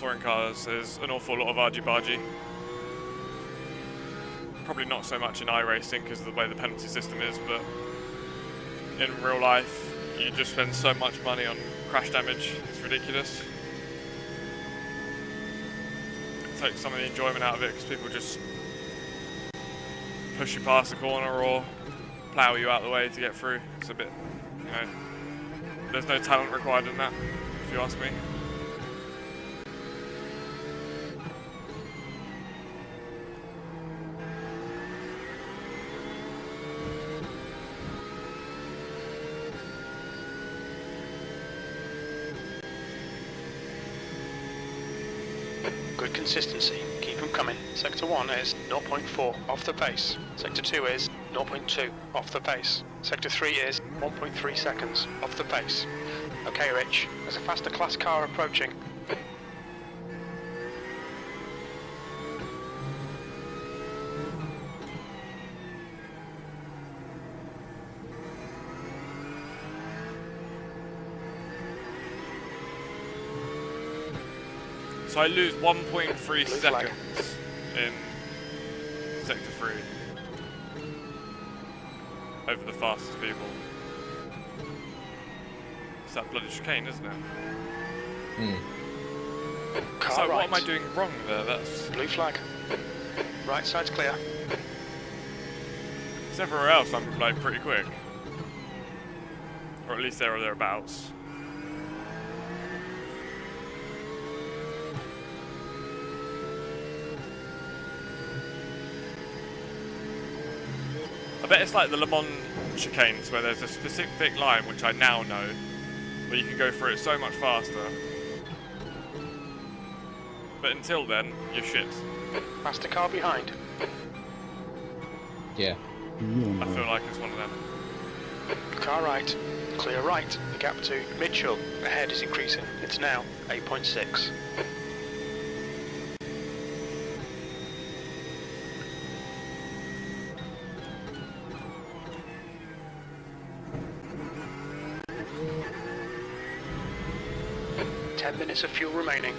touring cars, there's an awful lot of argy-bargy. Probably not so much in iRacing because of the way the penalty system is, but in real life, you just spend so much money on crash damage, it's ridiculous. It takes some of the enjoyment out of it because people just push you past the corner or plough you out of the way to get through. It's a bit, you know, there's no talent required in that, if you ask me. Good consistency. Keep them coming. Sector 1 is 0.4 off the pace. Sector 2 is 0.2 off the pace. Sector 3 is 1.3 seconds off the pace. Okay, Rich. There's a faster class car approaching. So I lose 1.3 flag. seconds in Sector 3 over the fastest people. It's that bloody chicane, isn't it? Car So right. what am I doing wrong there? That's... Blue flag. Right side's clear. Because everywhere else I'm like pretty quick. Or at least there or thereabouts. I bet it's like the Le Mans chicanes where there's a specific line which I now know where you can go through it so much faster. But until then, you're shit. Faster car behind. Yeah. I feel like it's one of them. Car right. Clear right. The gap to Mitchell ahead is increasing. It's now 8.6. Minutes of fuel remaining.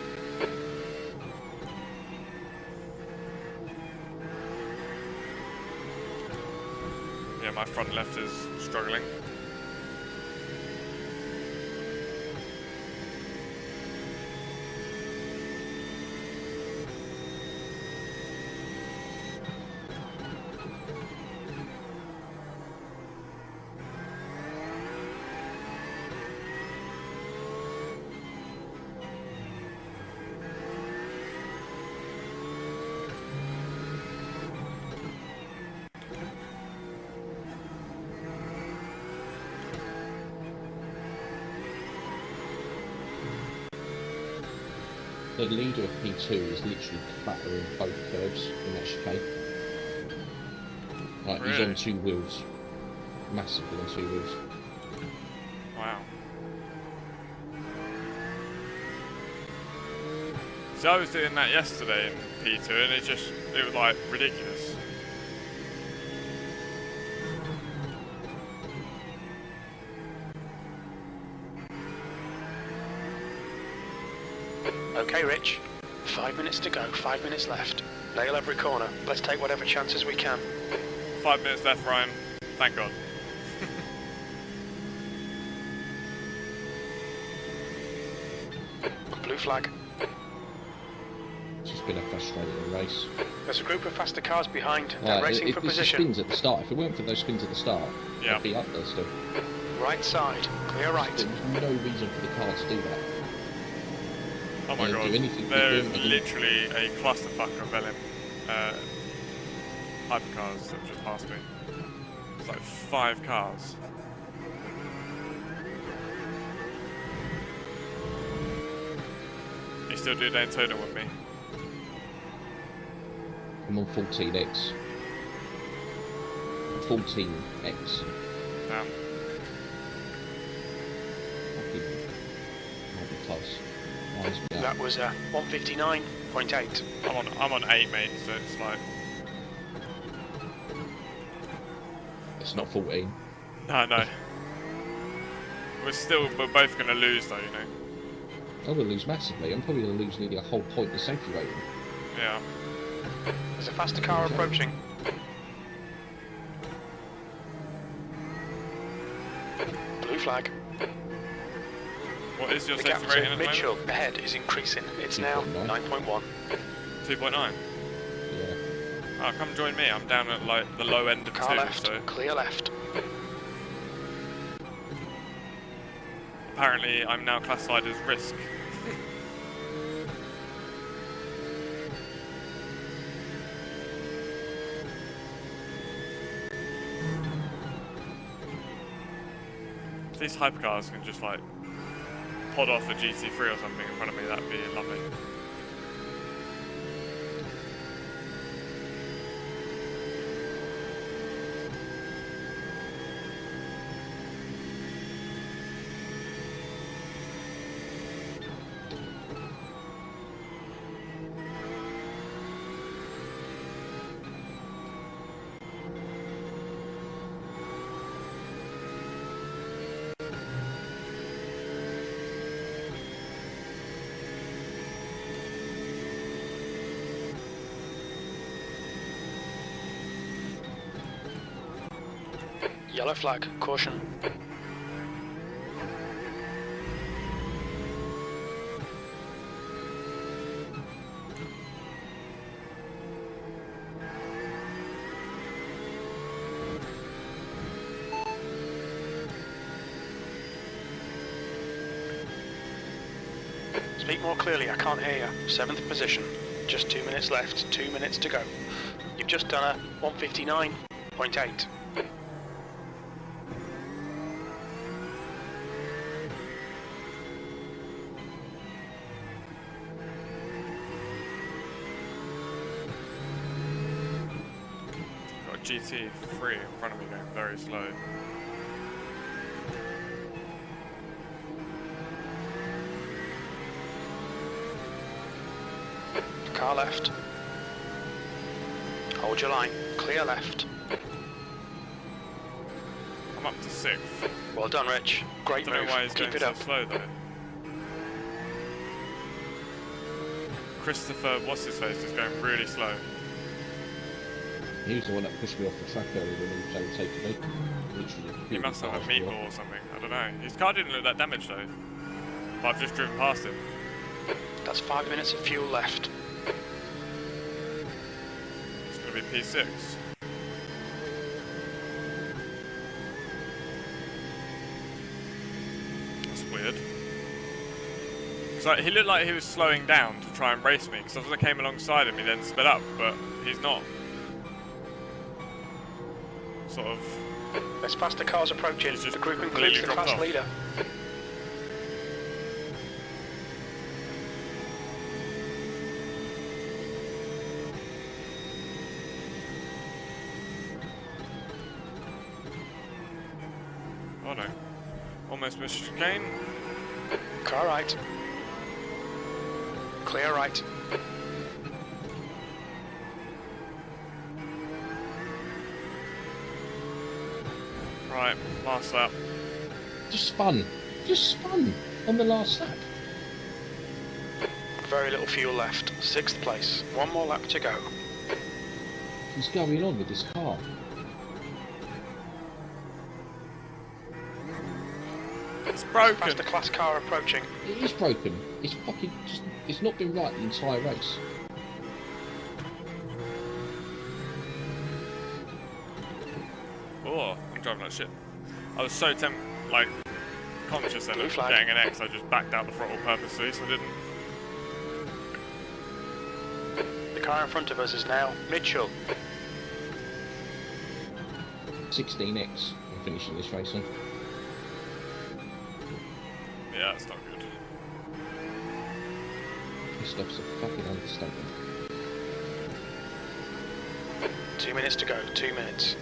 Yeah, my front left is struggling. The leader of P2 is literally clattering both curves in that chicane. Right, Really? he's on 2 wheels. Massively on 2 wheels. Wow. So I was doing that yesterday in P2 and it was like ridiculous. Okay, Rich. 5 minutes to go, 5 minutes left. Nail every corner. Let's take whatever chances we can. 5 minutes left, Ryan. Thank God. Blue flag. It's just been a frustrating race. There's a group of faster cars behind. They're racing for It's the position. spins at the start. If it weren't for those spins at the start, Yeah. I'd be up there still. Right side. Clear right. There was no reason for the car to do that. Oh my Do God. anything There is with them. literally a clusterfuck of hypercars that just passed me. It's like 5 cars. You still do Daytona with me? I'm on 14x. 14x. Damn. Might be close. Mine's down. That was 159.8. I'm on 8, mate, so it's like... It's not 14. No. We're both going to lose though, you know. I will lose massively. I'm probably going to lose nearly a whole point in safety rating. Yeah. There's a faster car approaching. Blue flag. What is your The safety gap rating to at the Mitchell moment? ahead is increasing. It's now 9.1. 2.9. Yeah. Oh, come join me. I'm down at like the low end of Car 2, left, so clear left. apparently I'm now classified as risk. If these hypercars can just like pod off a GT3 or something in front of me, that'd be lovely. Yellow flag, caution. Speak more clearly, I can't hear you. 7th position. Just 2 minutes left, 2 minutes to go. You've just done a 159.8. Got a GT3 in front of me going very slow. Car left. Hold your line. Clear left. I'm up to 6th. Well done, Rich. Great Don't know move. why he's Keep going it so up. slow though. Christopher, what's his face, is going really slow. He was the one that pushed me off the track earlier when he was overtaking me. Literally. He must have a passed me off. meatball or something. I don't know. His car didn't look that damaged though. But I've just driven past him. That's 5 minutes of fuel left. It's going to be P6. That's weird. Like, he looked like he was slowing down to try and race me, because as I came alongside him he then sped up, but he's not. Sort of. There's faster cars approaching. He's just The group completely includes the dropped class off. leader. Oh no. Almost missed chicane. Car right. Clear right. Right, last lap. Just spun on the last lap. Very little fuel left. 6th place. 1 more lap to go. What's going on with this car? It's broken. Faster class car approaching. It is broken. It's fucking just. It's not been right the entire race. Oh, I'm driving like shit. I was so conscious then Blue of flag. getting an X, I just backed out the throttle purposely, so I didn't. The car in front of us is now Mitchell. 16x. I'm finishing this race on. Yeah, that's not good. This stuff's a fucking understatement. 2 minutes to go. 2 minutes.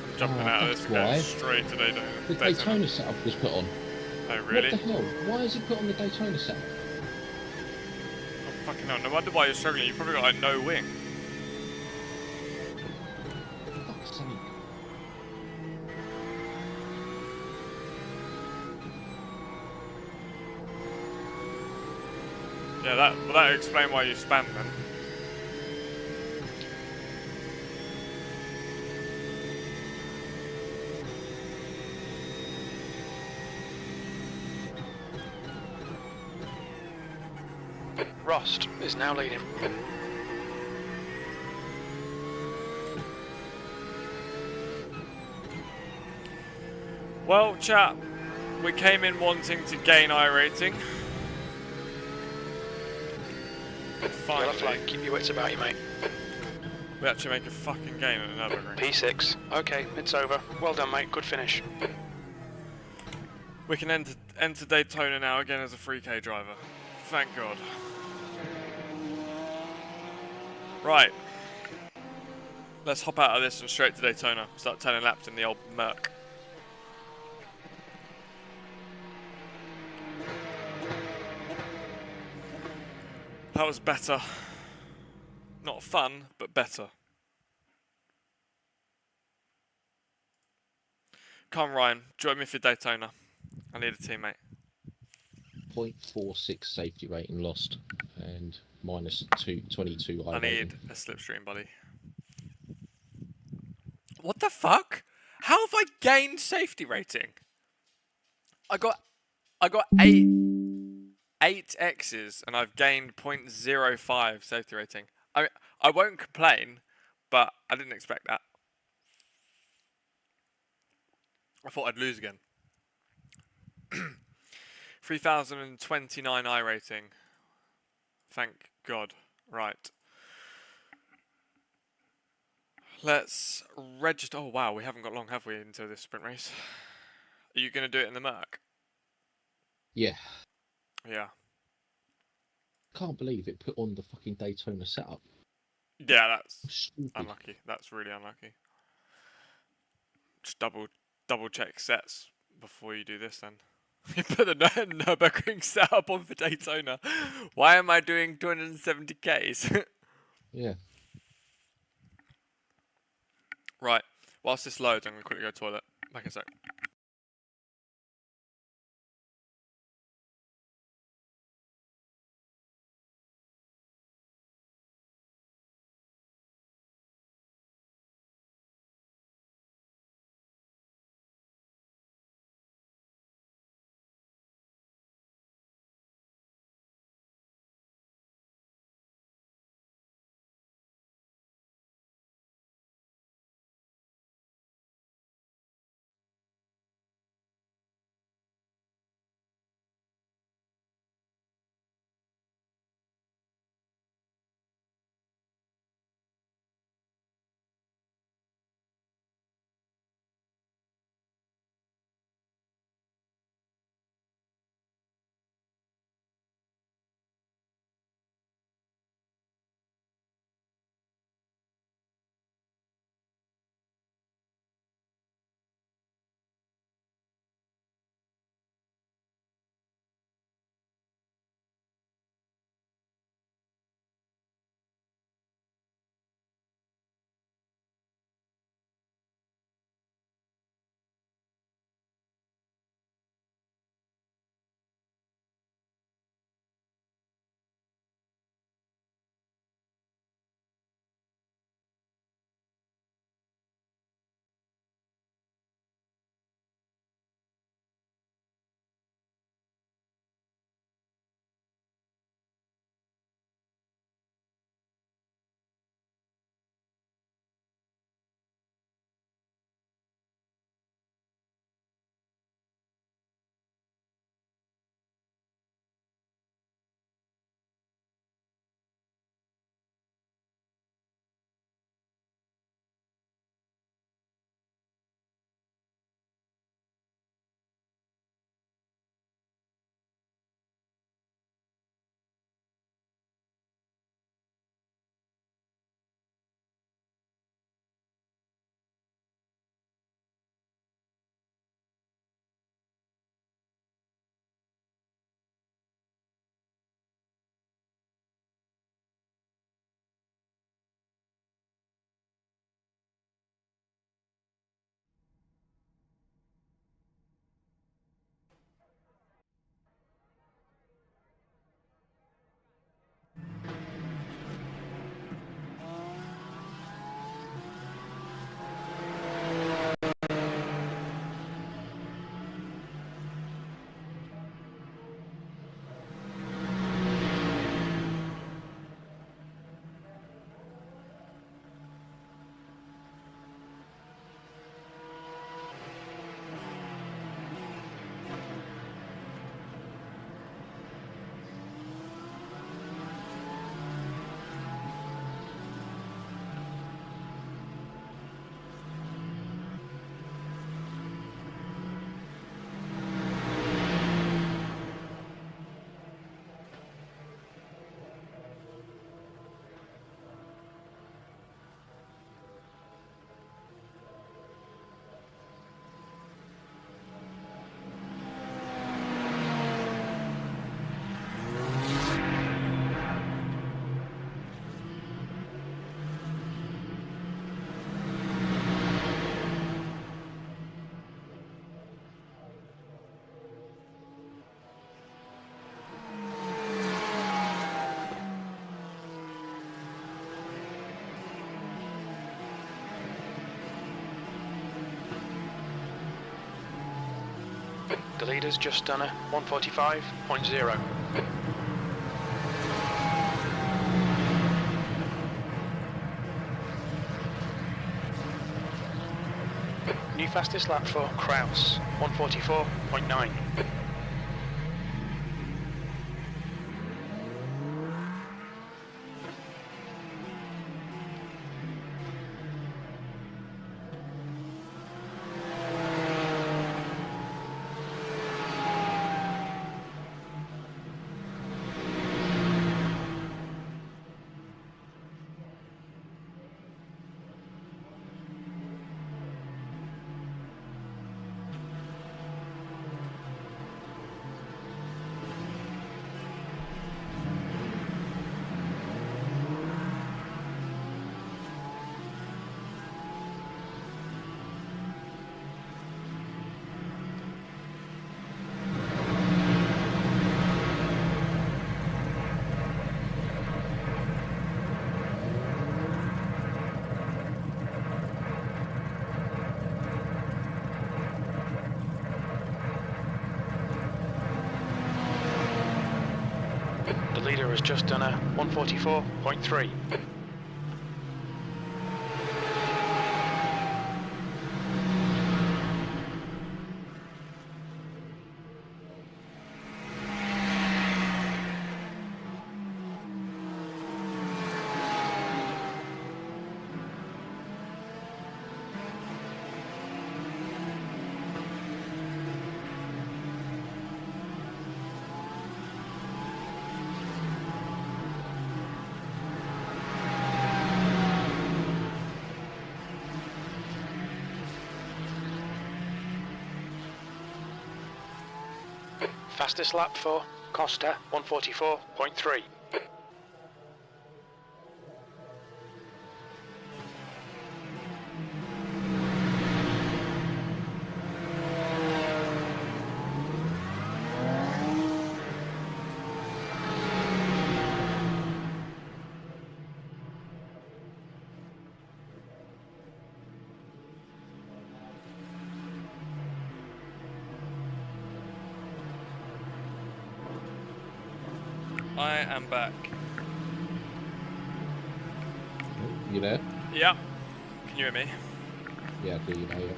I'm jumping out of this that's and going why. straight to Daytona. The Daytona setup was put on. Oh, really? What the hell? Why is it put on the Daytona setup? Oh, fucking hell. No wonder why you're struggling. You've probably got like no wing. Yeah, that explain why you spam then. Rost is now leading. Well, chat, we came in wanting to gain iRating. You'll have to Finally, like keep your wits about you, mate. we actually make a fucking gain at another ring. P6. Okay, it's over. Well done, mate. Good finish. We can enter Daytona now again as a 3K driver. Thank God. Right. Let's hop out of this and straight to Daytona. Start turning laps in the old Merc. That was better. Not fun, but better. Come on, Ryan. Join me for Daytona. I need a teammate. 0.46 safety rating lost and minus 22 I iRating. need a slipstream, buddy. What the fuck? How have I gained safety rating? I got eight X's and I've gained 0.05 safety rating. I won't complain, but I didn't expect that. I thought I'd lose again. 3029 iRating. Thank God. Right. Let's register. Oh wow, we haven't got long, have we, into this sprint race? Are you going to do it in the Merc? Yeah. Yeah. Can't believe it put on the fucking Daytona setup. Yeah, that's Stupid. unlucky. That's really unlucky. Just double check sets before you do this then. You put the Nürburgring setup on for Daytona. Why am I doing 270Ks? Yeah. Right. Whilst this loads, I'm going to quickly go to the toilet. Back in a sec. The leader's just done a 145.0. New fastest lap for Kraus, 144.9. The leader has just done a 144.3. Fastest lap for Costa, 144.3. I am back. You there? Yeah. Can you hear me? Yeah, I do. You know. Yeah.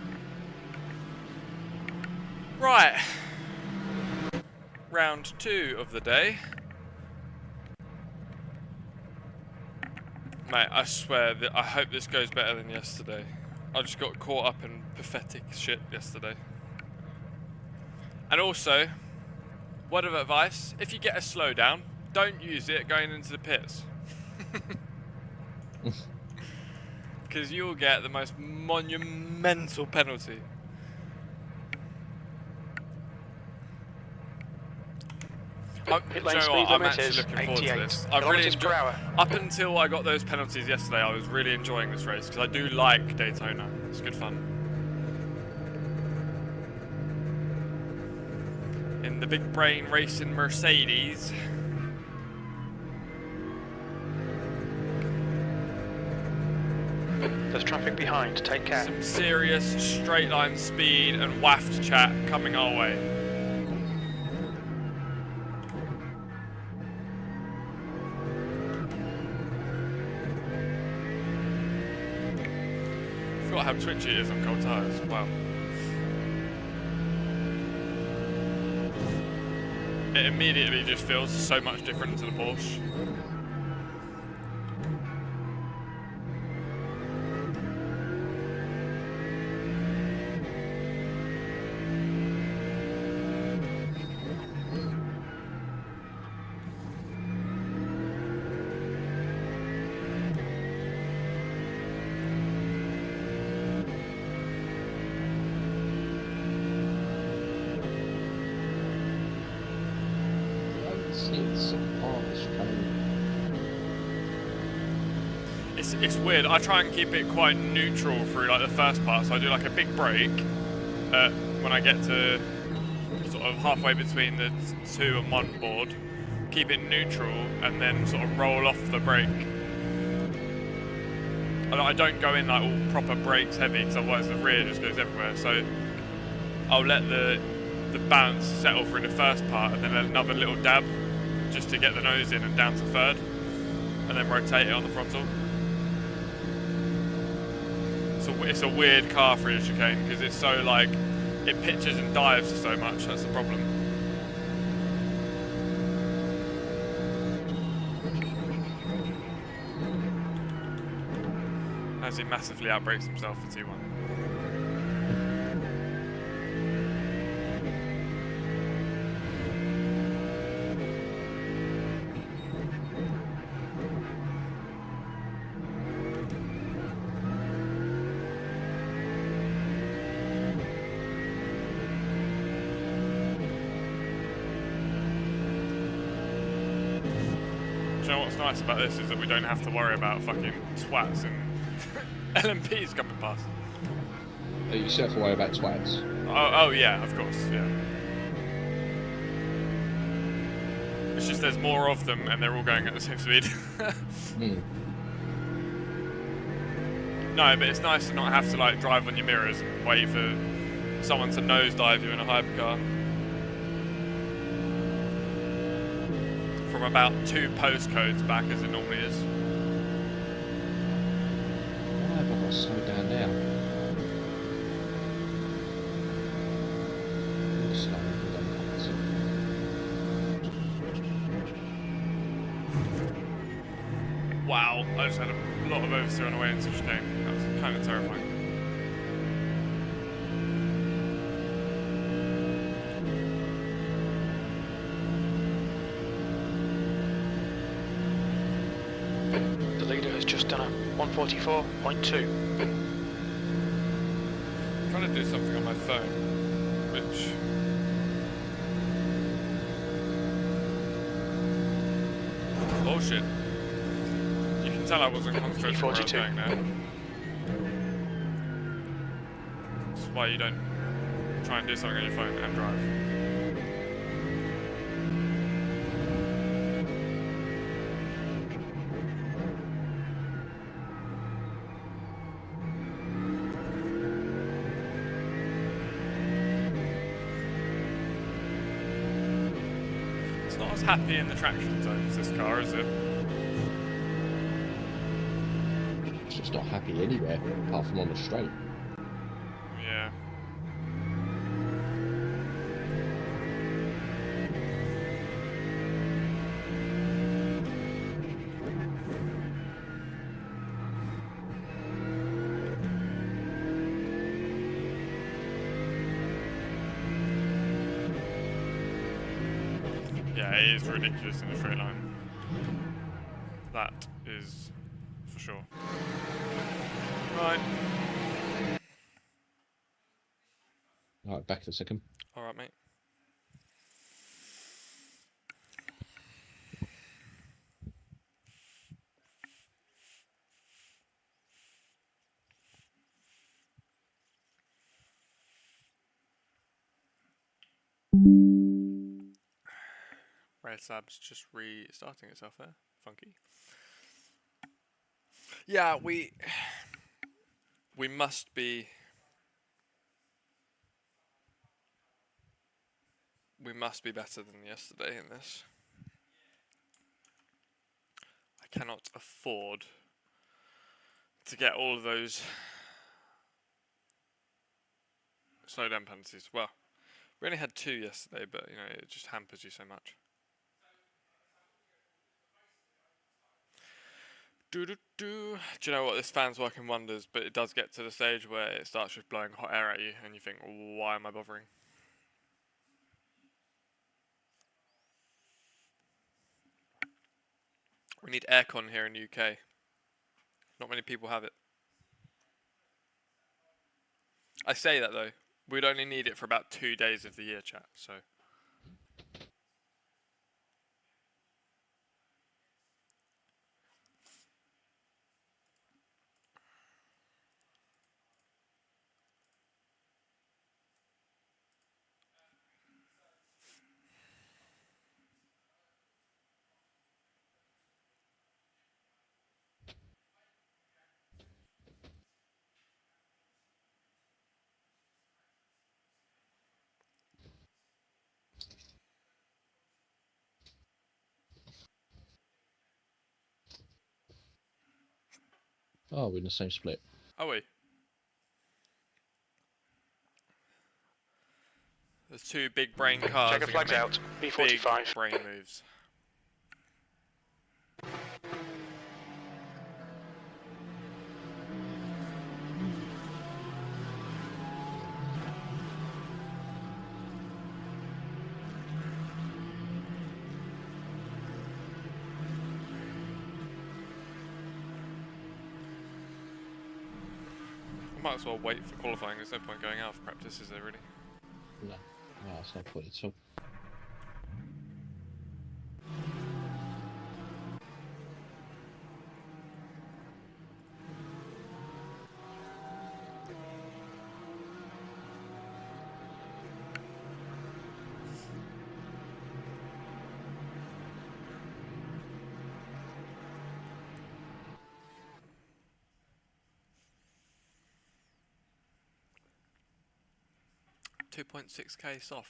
Right. Round 2 of the day. Mate, I swear that I hope this goes better than yesterday. I just got caught up in pathetic shit yesterday. And also, word of advice, if you get a slowdown, don't use it going into the pits. Because you'll get the most monumental penalty. Pit lane you know speed what? I'm limit actually is looking forward to 88 this. I really kilometers per hour. up until I got those penalties yesterday, I was really enjoying this race because I do like Daytona. It's good fun. In the big brain racing Mercedes. There's traffic behind, take care. Some serious straight line speed and waft chat coming our way. I forgot how twitchy it is on cold tyres. Wow. It immediately just feels so much different to the Porsche. It's weird. I try and keep it quite neutral through like the first part. So I do like a big break when I get to sort of halfway between the 2 and 1 board. Keep it neutral and then sort of roll off the brake. I don't go in like all proper brakes heavy because otherwise the rear just goes everywhere. So I'll let the the balance settle through the first part, and then another little dab just to get the nose in and down to third, and then rotate it on the throttle. So it's a weird car for a chicane because it's so like it pitches and dives so much. That's the problem. As he massively outbrakes himself for T1. Do you know what's nice about this is that we don't have to worry about fucking twats and LMPs coming past. You still have to worry about twats. Oh yeah, of course, yeah. It's just there's more of them and they're all going at the same speed. No, but it's nice to not have to like drive on your mirrors and wait for someone to nosedive you in a hypercar. From about 2 postcodes back as it normally is. Why have I got to slow down now? Really slow, Wow, I just had a lot of oversteer on the way into the chicane. That was kind of terrifying. The leader has just done a 144.2. I'm trying to do something on my phone, which... Oh shit. You can tell I wasn't concentrating on where I was going now. That's why you don't try and do something on your phone and drive. It's not as happy in the traction zones, this car, is it? It's just not happy anywhere, apart from on the straight. Yeah. Yeah, it is ridiculous in a straight line. That is for sure. Right. Alright, back in a second. Alright, mate. Race Lab's just restarting itself there. Funky. Yeah, we must be better than yesterday in this. I cannot afford to get all of those slow down penalties. Well, we only had 2 yesterday, but you know it just hampers you so much. Do you know what? This fan's working wonders, but it does get to the stage where it starts just blowing hot air at you, and you think, why am I bothering? We need aircon here in the UK. Not many people have it. I say that though. We'd only need it for about 2 days of the year, chat, so... Oh, we're in the same split. Are we? There's two big brain cars. Checker that are gonna flags make out. big B45. brain moves. Might as well wait for qualifying. There's no point going out for practice, is there really? No, no, that's no point at all. $2.6k soft.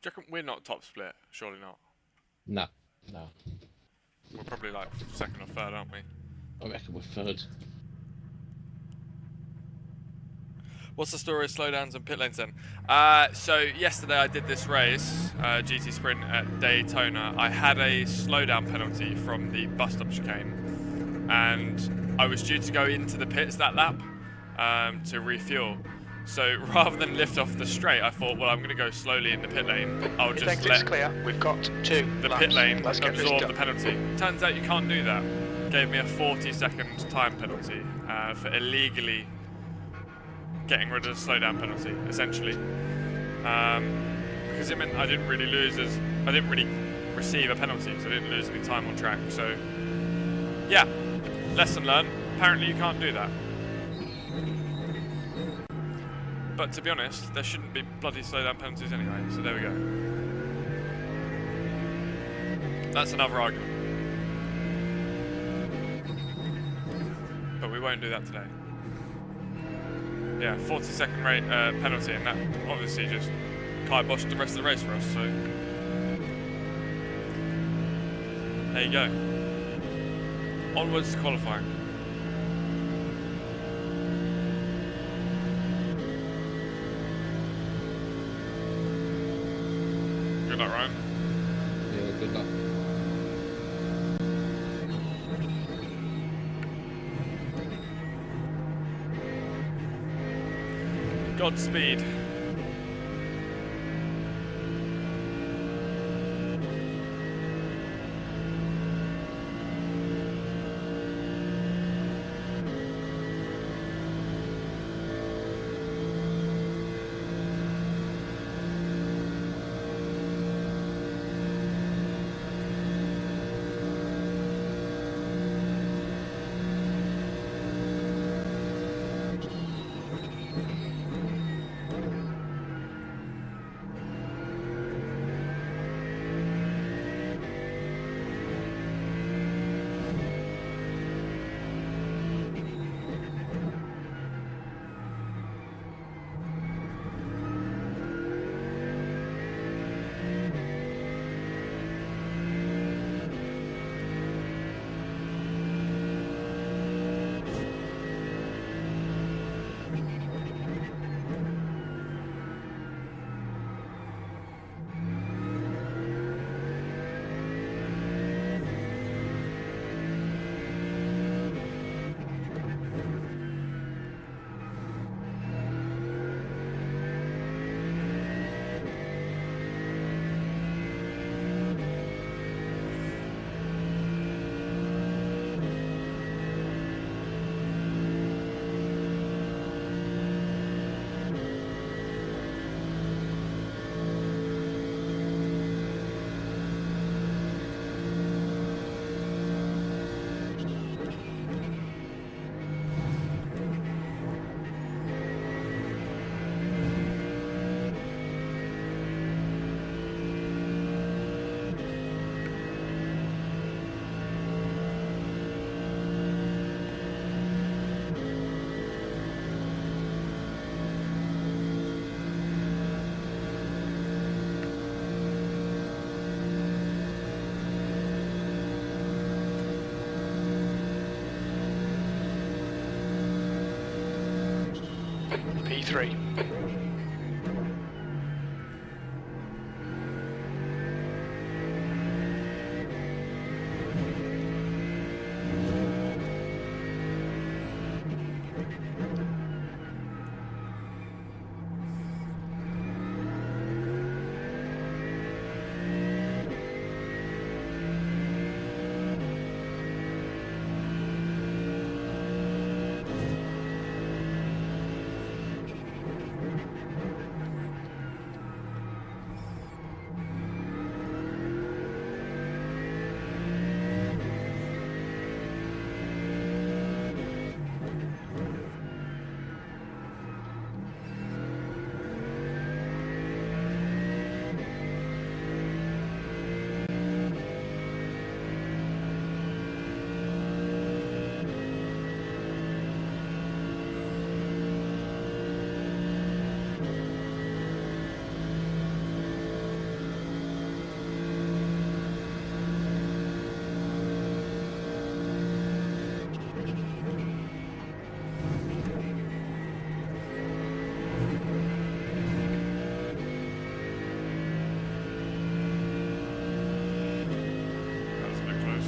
Do you reckon we're not top split? Surely not. No, no. We're probably like second or third, aren't we? I reckon we're third. What's the story of slowdowns and pit lanes then? So yesterday I did this race, GT Sprint at Daytona. I had a slowdown penalty from the bus stop chicane, and I was due to go into the pits that lap to refuel. So rather than lift off the straight, I thought, well, I'm going to go slowly in the pit lane. I'll just let clear. We've got 2 the laps. pit lane Let's get this absorb the done. penalty. Turns out you can't do that. Gave me a 40-second time penalty for illegally getting rid of the slowdown penalty, essentially. Because it meant I didn't really receive a penalty, so I didn't lose any time on track. So, yeah, lesson learned. Apparently you can't do that. But to be honest, there shouldn't be bloody slowdown penalties anyway, so there we go. That's another argument. But we won't do that today. Yeah, 40-second penalty, and that obviously just kiboshed the rest of the race for us, so there you go. Onwards to qualifying. Good luck, Ryan. Yeah, good luck. Godspeed. P3. That was a bit close.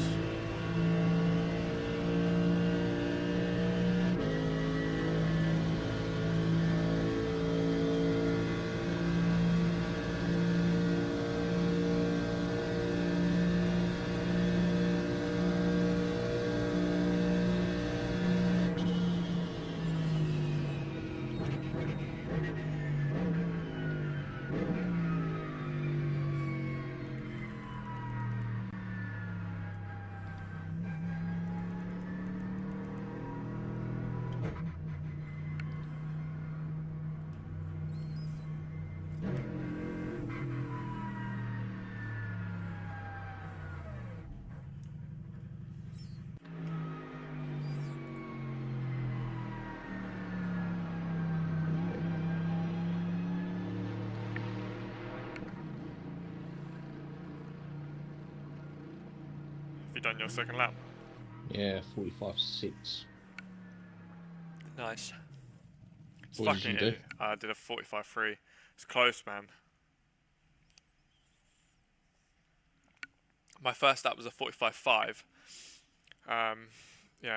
Have you done your second lap? Yeah, 45.6. Nice. It's What did you do? I did a 45.3. It's close, man. My first lap was a 45.5. Yeah,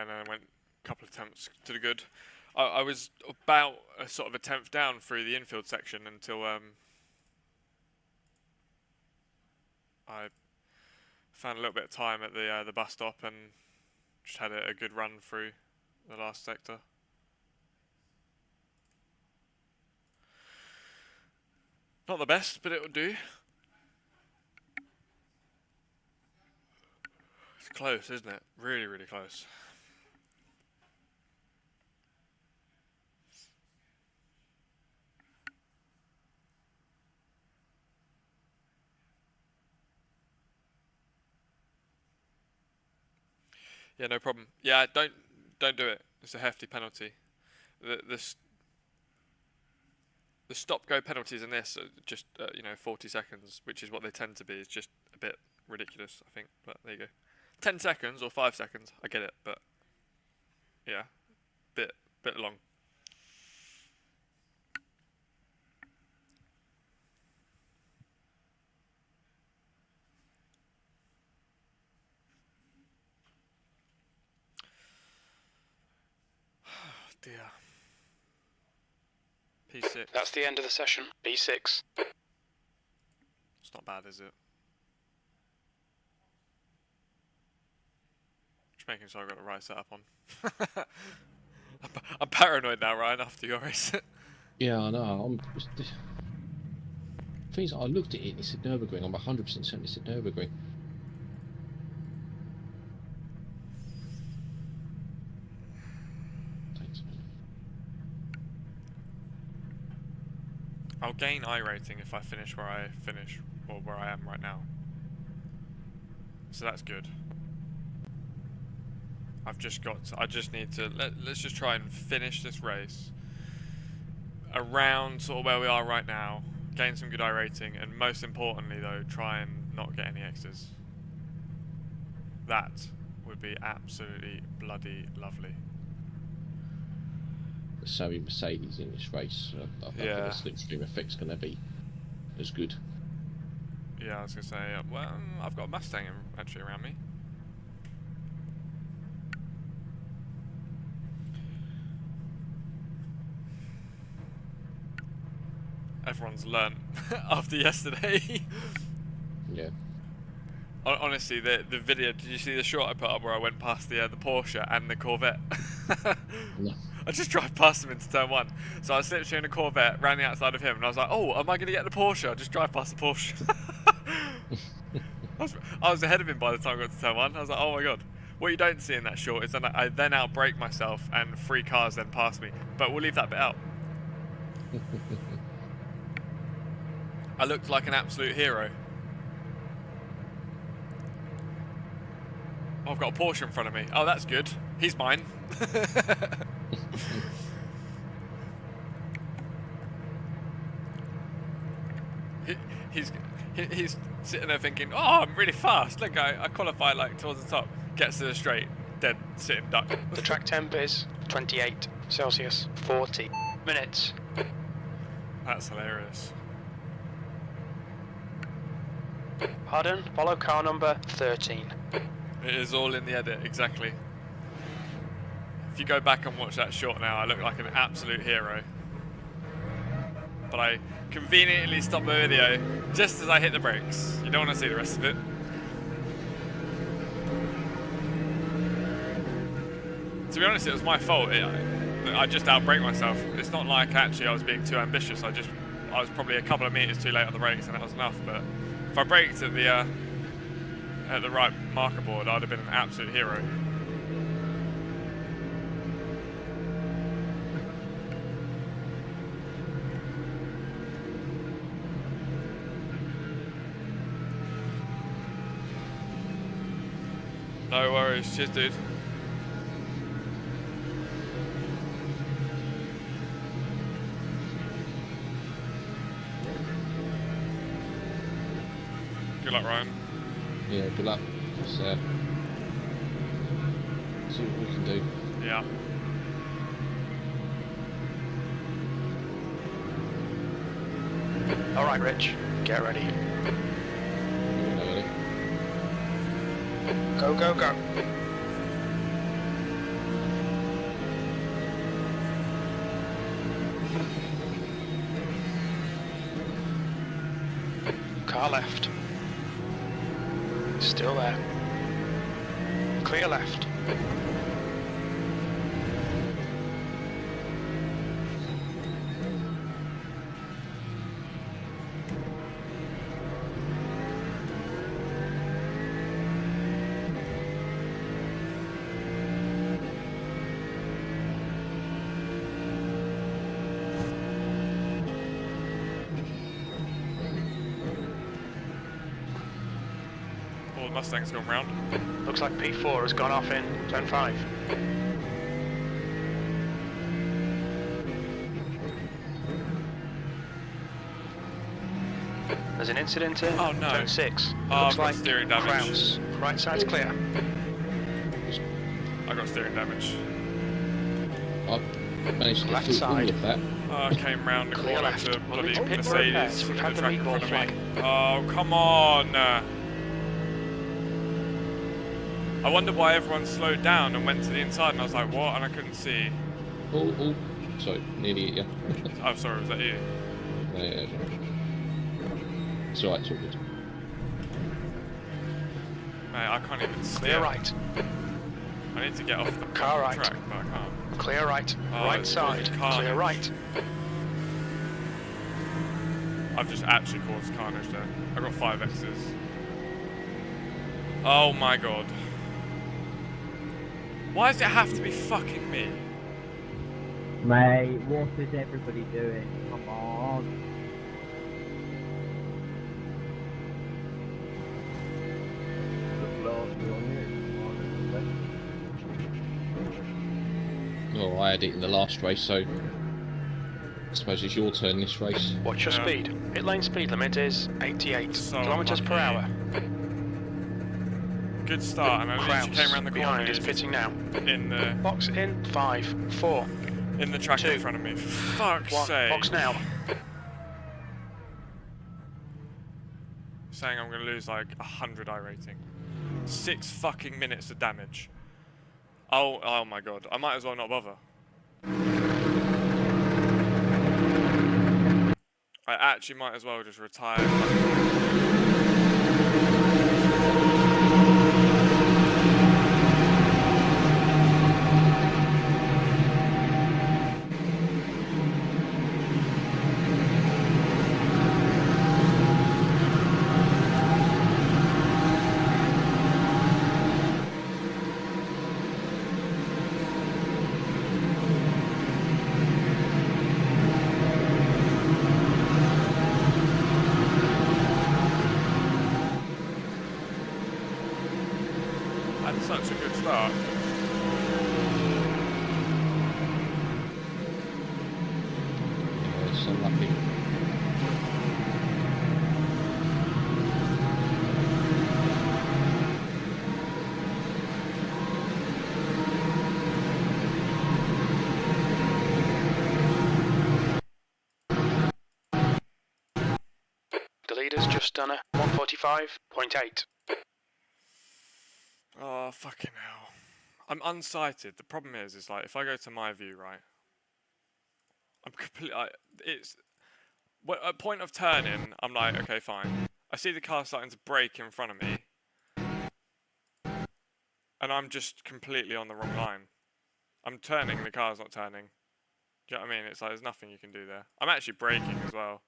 and then I went a couple of attempts to the good. I was about a sort of a tenth down through the infield section until I found a little bit of time at the bus stop and just had a good run through the last sector. Not the best, but it'll do. It's close, isn't it? Really, really close. Yeah, no problem. Yeah, don't do it. It's a hefty penalty. The stop-go penalties in this are just 40 seconds, which is what they tend to be. Is just a bit ridiculous, I think. But there you go. 10 seconds or 5 seconds, I get it, but yeah, bit long. Dear. P6. That's the end of the session. P6. It's not bad, is it? Just making sure I got the right setup on. I'm paranoid now, Ryan, after your race. Yeah, I know. Things I looked at it and it said Nürburgring. I'm 100% certain it said Nürburgring. Thanks, man. I'll gain iRating if I finish where I finish, or where I am right now. So that's good. I just need to, let's just try and finish this race around sort of where we are right now, gain some good iRating, and most importantly though, try and not get any X's. That would be absolutely bloody lovely. so in Mercedes in this race. I don't think the slipstream effect's going to be as good. Yeah, I was going to say, well, I've got a Mustang actually around me. Everyone's learnt after yesterday. Yeah. Honestly, the video, did you see the shot I put up where I went past the Porsche and the Corvette? No. I just drive past him into turn 1. So I was literally in a Corvette, ran the outside of him, and I was like, oh, am I going to get the Porsche? I just drive past the Porsche. I was ahead of him by the time I got to turn 1. I was like, oh my god. What you don't see in that shot is that I then outbrake myself and 3 cars then passed me. But we'll leave that bit out. I looked like an absolute hero. Oh, I've got a Porsche in front of me. Oh, that's good. He's mine. He's sitting there thinking, oh, I'm really fast. Look, I qualify like towards the top. Gets to the straight, dead, sitting duck. The track temp is 28 Celsius, 40 minutes. That's hilarious. Pardon? Follow car number 13. It is all in the edit, exactly. If you go back and watch that shot now, I look like an absolute hero. But I conveniently stopped the video just as I hit the brakes. You don't want to see the rest of it. To be honest, it was my fault. I just outbraked myself. It's not like actually I was being too ambitious. I was probably a couple of meters too late on the brakes, and that was enough. But if I braked at the right marker board, I'd have been an absolute hero. No worries, cheers dude. Good luck, Ryan. Yeah, good luck. Let's see what we can do. Yeah. Alright, Rich, get ready. Go, go, go. Car left. Still there. Clear left. All the Mustangs gone round. Looks like P4 has gone off in turn 5. There's an incident in Oh, no. turn 6. Oh, Looks I've got like steering damage. Kraus. Right side's clear. I got steering damage. I managed to Left get through all side. of that. I came round the Clear corner left. to We'll bloody need pit Mercedes repairs. We've in had the the track in recall front of me. flag. Oh, come on! I wonder why everyone slowed down and went to the inside, and I was like, what? And I couldn't see. Oh, sorry, nearly hit you. Oh, sorry, was that you? No, yeah, it's alright, it's all good. Mate, I can't even steer. Clear right. I need to get off the Car right. track, but I can't. Clear right. Oh, Right it's side. causing carnage. Clear right. I've just actually caused carnage there. I got 5 X's. Oh my god. Why does it have to be fucking me? Mate, what is everybody doing? Come on. Well, I had it in the last race, so I suppose it's your turn this race. Watch your speed. Pit lane speed limit is 88 So kilometers per unlucky. hour. Good start, and I literally Kraus came around the corner behind is pitting now. in the... Box in 5, 4, In the track 2, in front of me. For fuck's 1, sake. box now. Saying I'm gonna lose like 100 iRating. 6 fucking minutes of damage. Oh my god. I might as well not bother. I actually might as well just retire. Had such a good start. So lucky. The leader's just done a 145.8. Oh, fucking hell. I'm unsighted. The problem is like, if I go to my view, right, I'm completely, it's, at point of turning, I'm like, okay, fine. I see the car starting to brake in front of me, and I'm just completely on the wrong line. I'm turning, the car's not turning. Do you know what I mean? It's like, there's nothing you can do there. I'm actually braking as well.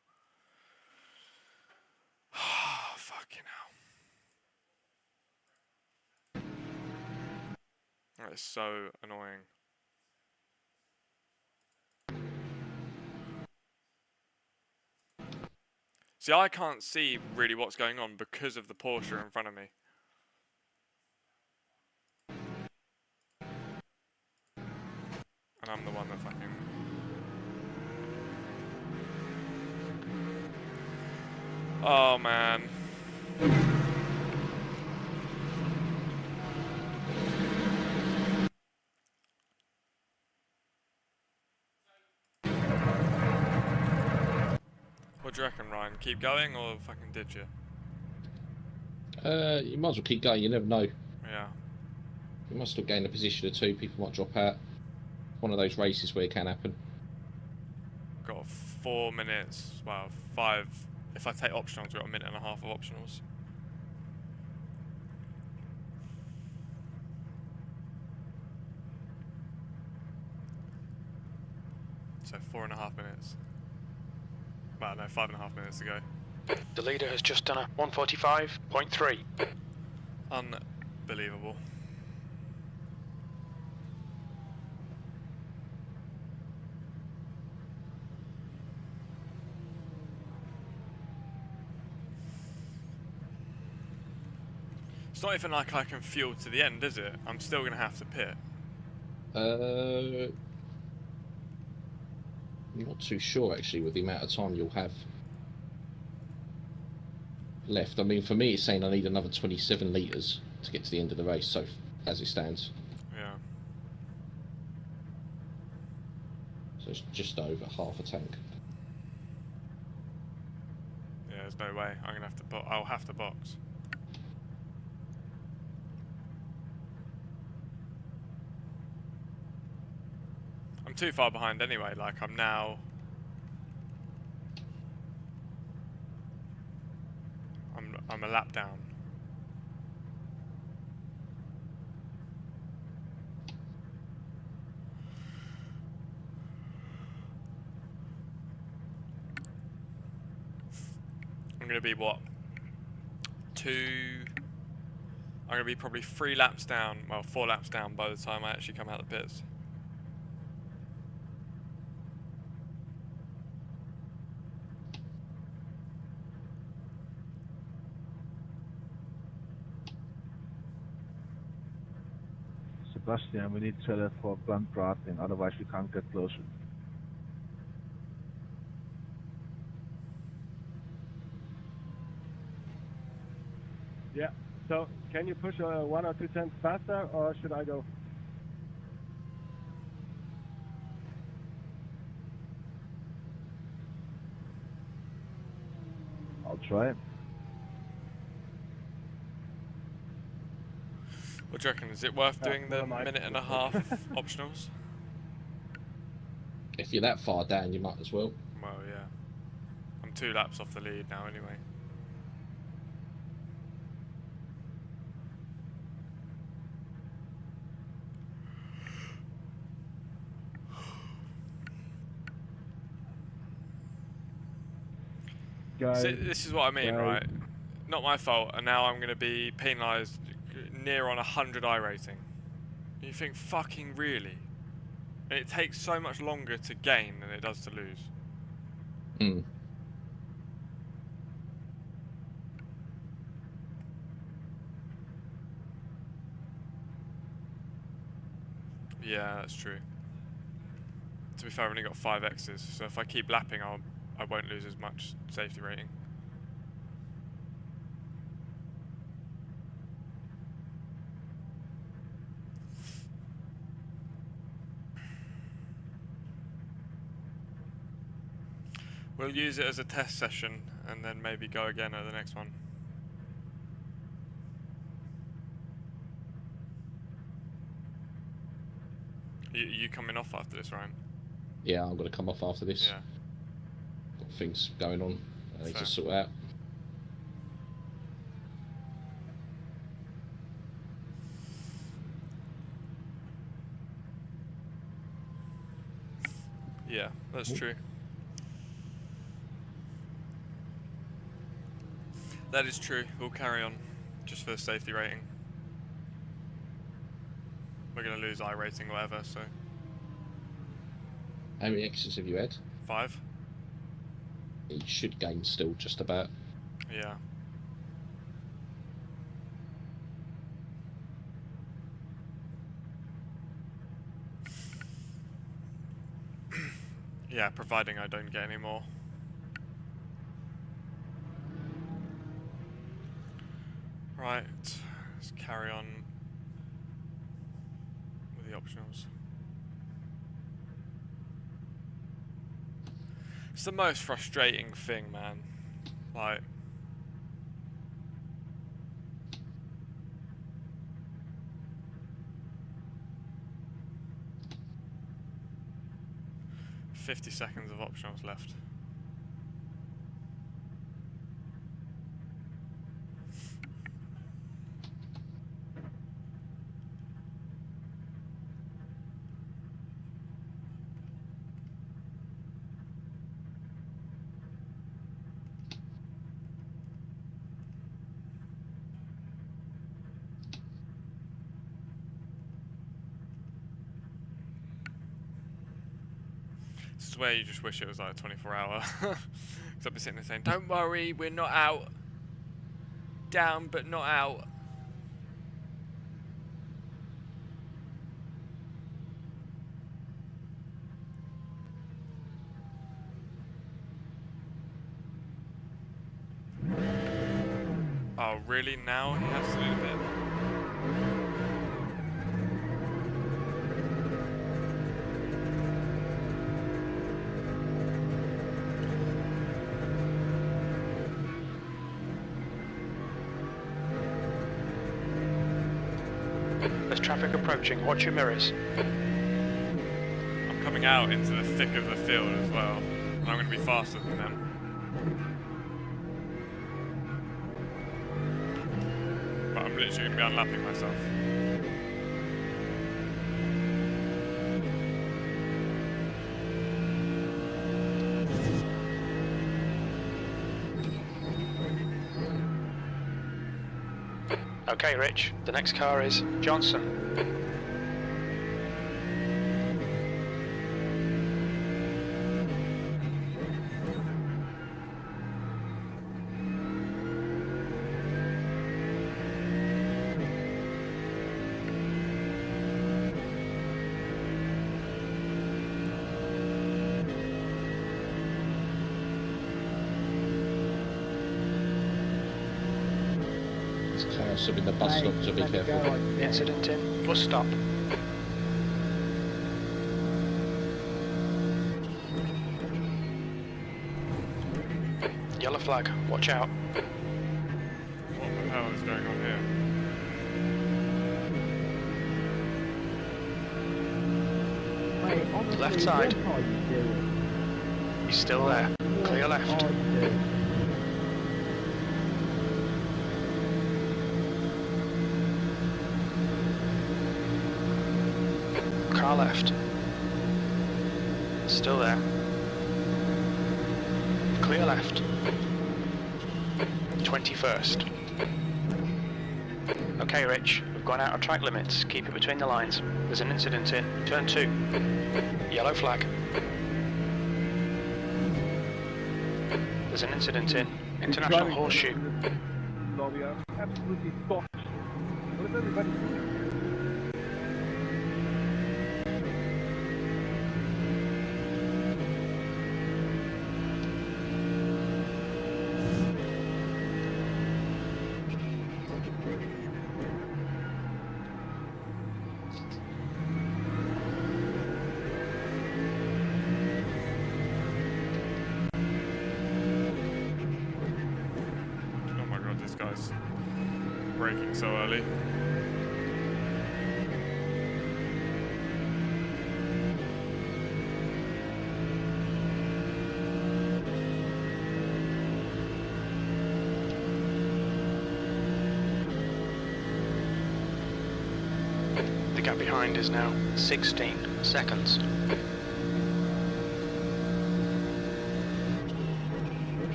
Fucking hell. That is so annoying. See, I can't see really what's going on because of the Porsche in front of me. And I'm the one that fucking... Oh, man. What do you reckon, Ryan? Keep going or fucking did you? You might as well keep going, you never know. Yeah. You might still gain a position or two, people might drop out. One of those races where it can happen. Got 4 minutes, well, 5. If I take optionals, we've got a minute and a half of optionals. So 4.5 minutes. Well, no, 5.5 minutes to go. The leader has just done a 145.3. Unbelievable. It's not even like I can fuel to the end, is it? I'm still going to have to pit. I'm not too sure actually with the amount of time you'll have left. I mean, for me, it's saying I need another 27 litres to get to the end of the race, so as it stands. Yeah. So it's just over half a tank. Yeah, there's no way. I'm going to have to I'll have to box. I'm too far behind anyway, like I'm now... I'm a lap down. I'm going to be what? I'm going to be probably 3 laps down, well 4 laps down by the time I actually come out of the pits. Sebastian, we need to let for blunt drafting, otherwise we can't get closer. Yeah. So can you push 1 or 2 cents faster, or should I go? right? What do you reckon? Is it worth Yeah, doing the never mind. minute and a half optionals? If you're that far down, you might as well. Well, yeah. I'm 2 laps off the lead now, anyway. Guys, See, this is what I mean, guys. right? Not my fault, and now I'm going to be penalised near on 100 iRating. You think, fucking really? And it takes so much longer to gain than it does to lose. Hmm. Yeah, that's true. To be fair, I've only got 5 X's, so if I keep lapping, I won't lose as much safety rating. We'll use it as a test session and then maybe go again at the next one. You coming off after this, Ryan? Yeah, I'm going to come off after this. Yeah. Got things going on I need Fair. to sort out. Yeah, that's true. That is true. We'll carry on just for the safety rating. We're going to lose iRating, whatever, so How many X's have you had? 5. You should gain still, just about. Yeah. Yeah, providing I don't get any more. Right, let's carry on with the optionals. It's the most frustrating thing, man. Like, "50 seconds of optionals left." This is where you just wish it was like a 24-hour. Because I've been sitting there saying, "Don't worry, we're not out. Down, but not out." Oh, really? Now he has to do the bit? There's traffic approaching. Watch your mirrors. I'm coming out into the thick of the field as well. And I'm going to be faster than them. But I'm literally going to be unlapping myself. Okay, Rich. The next car is Johnson. There's chaos in the bus Hey, stop, so be let me careful. go, I Incident in bus stop. Yellow flag. Watch out. What the hell is going on here? Mate, honestly, Left side. what are you doing? He's still there. Clear left. What are you doing? Car left. Still there. Clear left. 21st. Okay, Rich, we've gone out of track limits. Keep it between the lines. There's an incident in turn 2. Yellow flag. There's an incident in International Driving Horseshoe. So we are absolutely stopped. What is everybody doing? Oh my god, this guy's braking so early. The gap behind is now 16 seconds.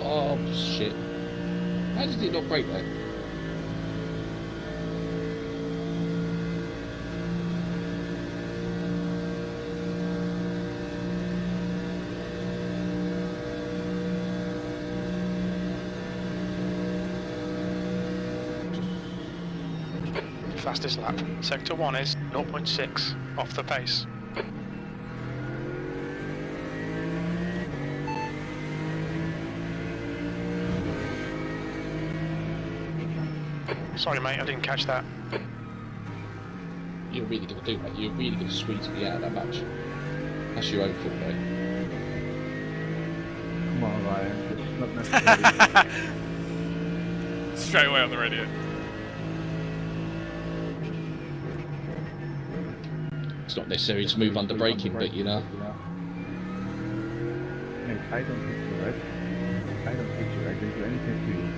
Oh shit! How did it not break there? Fastest lap. Sector 1 is 0.6 off the pace. Sorry mate, I didn't catch that. You're really going to do that. You're really going to squeeze me out that much. That's your own fault, mate. Come on, Ryan. This is not necessary. Straight away on the radio. It's not necessary to move under braking, but you know. Mate, I don't hit you, right? I don't hit you. I didn't do anything to you.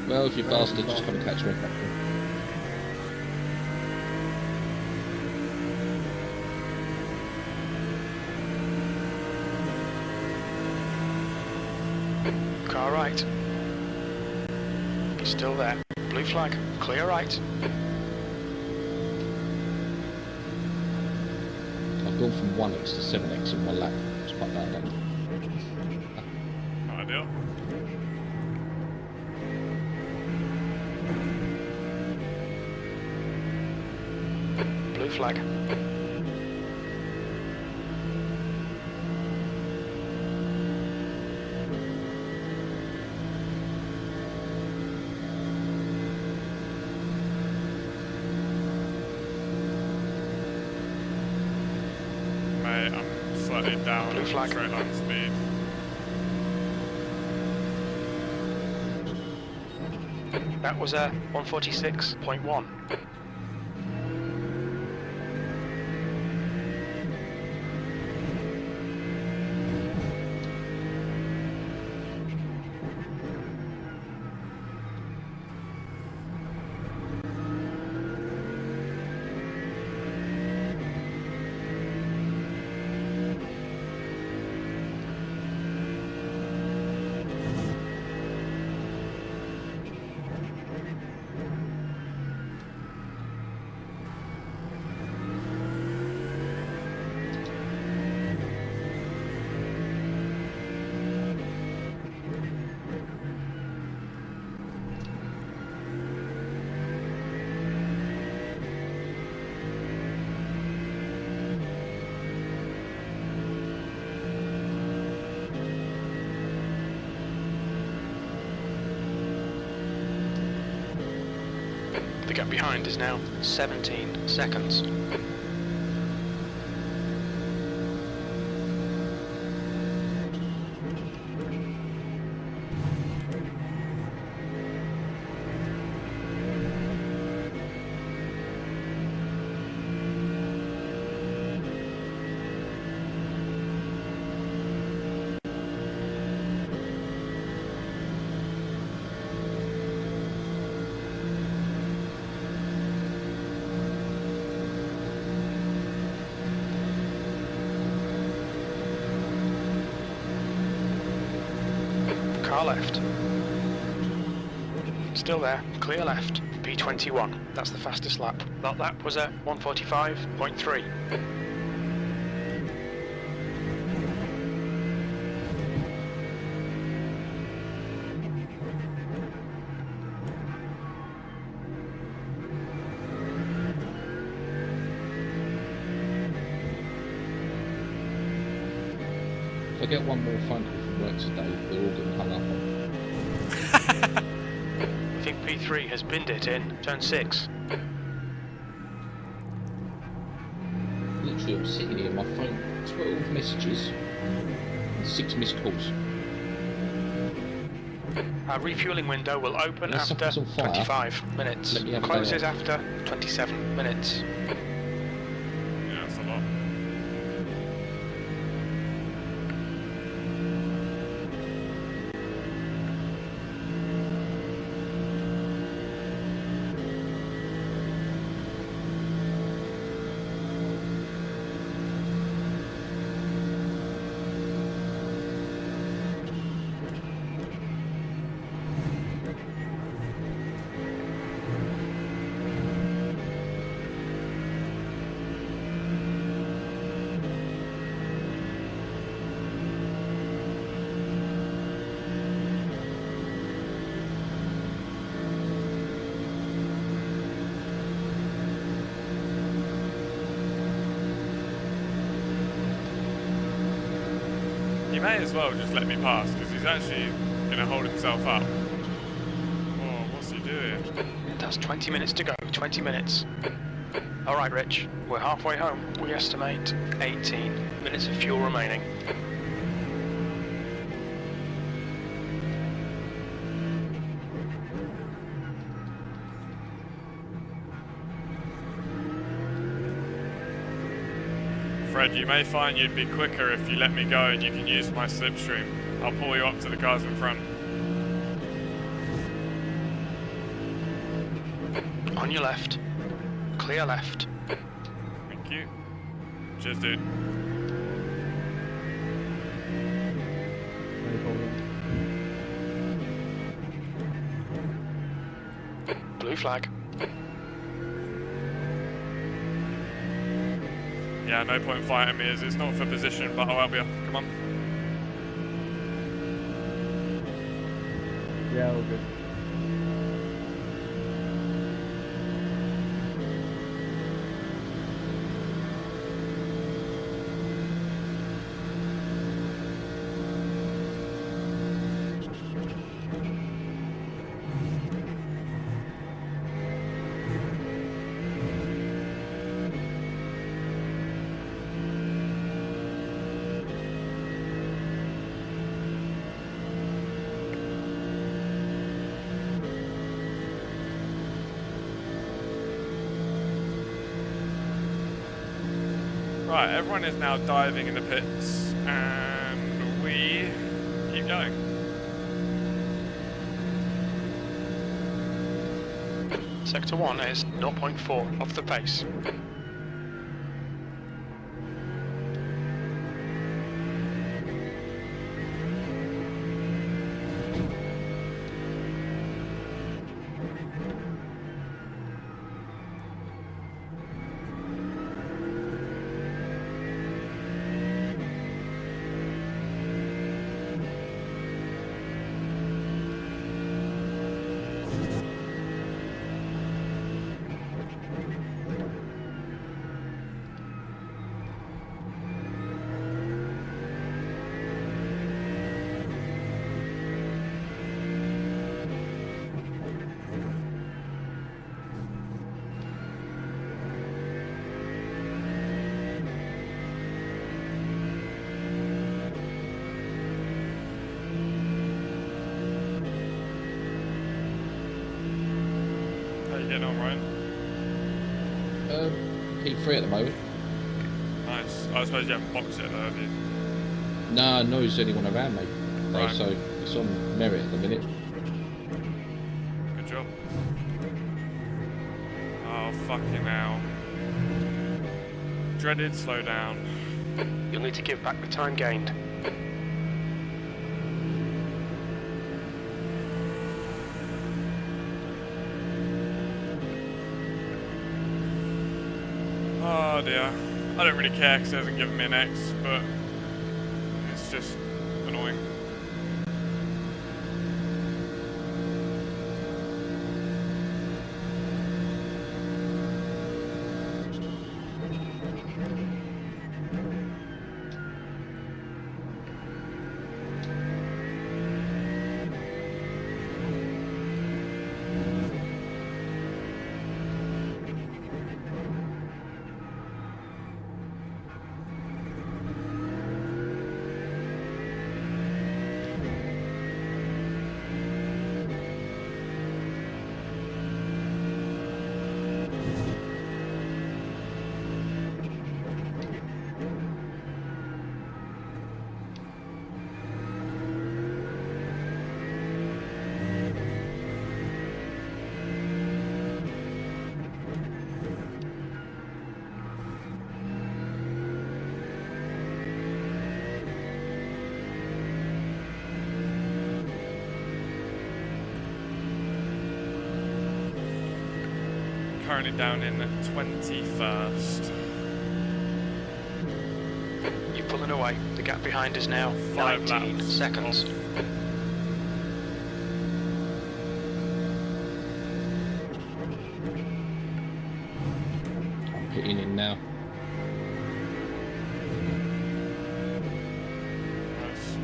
Well, if you're faster, just come and catch me. Car right. He's still there. Blue flag. Clear right. I've gone from 1x to 7x in one lap. It's quite bad, don't Not ideal. Blue flag. Mate, I'm slightly down Blue on flag. straight line speed. That was a 146.1. The gap behind is now 17 seconds. Car left. Still there, clear left. P21, that's the fastest lap. That lap was at 1:45.3. If I get one more phone call from work today, they're all getting hung up on. I think P3 has binned it in turn 6. Literally, I'm sitting here, my phone, 12 messages, and 6 missed calls. Our refueling window will open Unless after something's on fire, 25 minutes. let me have a day Closes off. after 27 minutes. Yeah, that's a lot. He may as well just let me pass, because he's actually going to hold himself up. Oh, what's he doing? That's 20 minutes to go, 20 minutes. Alright Rich, we're halfway home. We estimate 18 minutes of fuel remaining. Fred, you may find you'd be quicker if you let me go and you can use my slipstream. I'll pull you up to the cars in front. On your left. Clear left. Thank you. Cheers, dude. No problem. Blue flag. Yeah, no point fighting me as it's not for position, but I'll help you. Come on. Yeah, all good. Right, everyone is now diving in the pits, and we keep going. Sector 1 is 0.4 off the pace. you getting on, Ryan? P3 at the moment. Nice. I suppose you haven't boxed it though, have you? Nah, knows anyone around, mate. Right. So it's on merit at the minute. Good job. Oh, fucking hell. Dreaded slowdown. You'll need to give back the time gained. Oh dear. I don't really care because it hasn't given me an X, but it's just annoying. Currently down in 21st. You're pulling away. The gap behind is now 5 19 laps seconds. off. I'm pitting in now. Nice.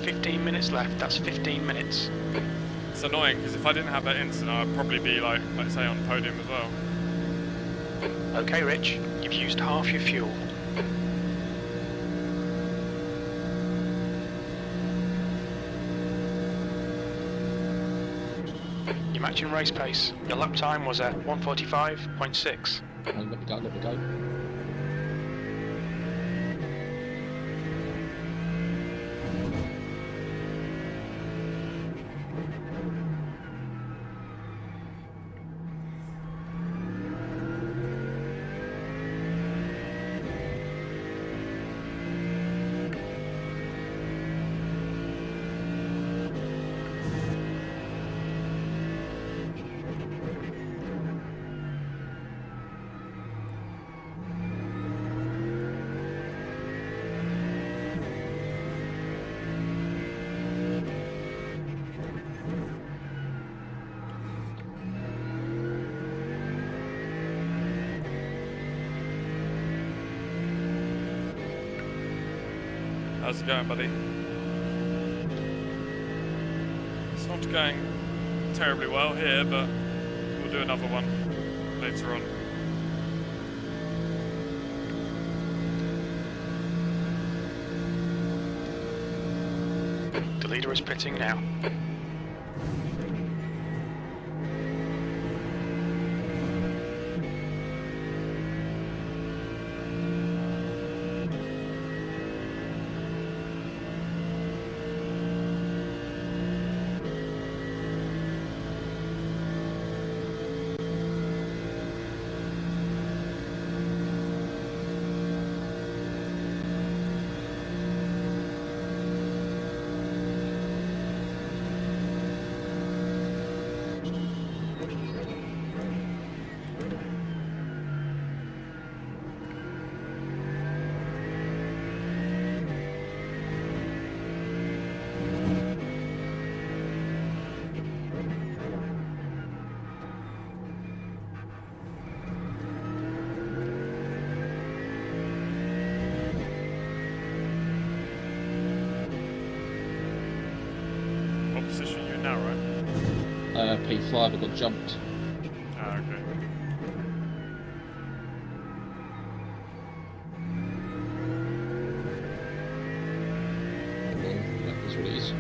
Fifteen minutes left. That's 15 minutes. It's annoying because if I didn't have that incident, I'd probably be like, let's say, on podium as well. Okay, Rich. You've used half your fuel. You're matching race pace. Your lap time was at 1:45.6. Oh, let me go, let me go. How's it going, buddy? It's not going terribly well here, but we'll do another one later on. The leader is pitting now. What position are you in now, right? P5, I got jumped. Ah, okay. And then that was what it is.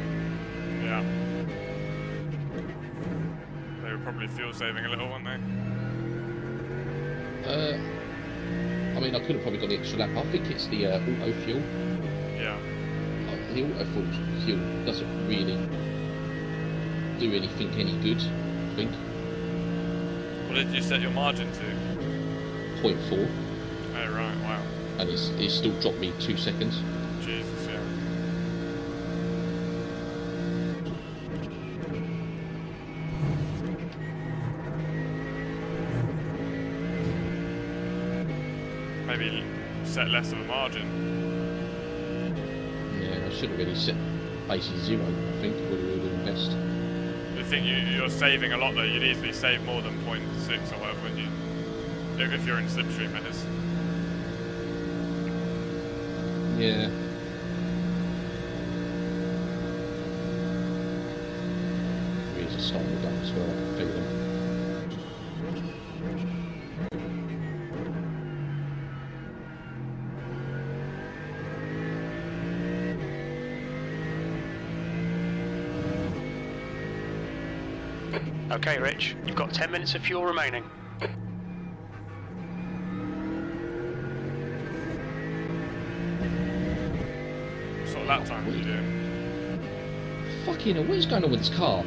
Yeah. They were probably fuel saving a little, weren't they? I mean, I could have probably got the extra lap. I think it's the auto fuel. Yeah. The auto fuel doesn't really do anything any good, I think. What did you set your margin to? 0.4, Oh, right, wow. and it's still dropped me 2 seconds. Jesus, yeah. Maybe set less of a margin. Yeah, I should have really set basically 0, I think, would have been best. I think you're saving a lot though. You'd easily save more than 0.6 or whatever, wouldn't you? If you're in slipstream, that is. Yeah. Wheels are starting to go as well, I can feel them. Okay, Rich, you've got 10 minutes of fuel remaining. What sort of lap time are you doing? Fucking hell, what is going on with this car?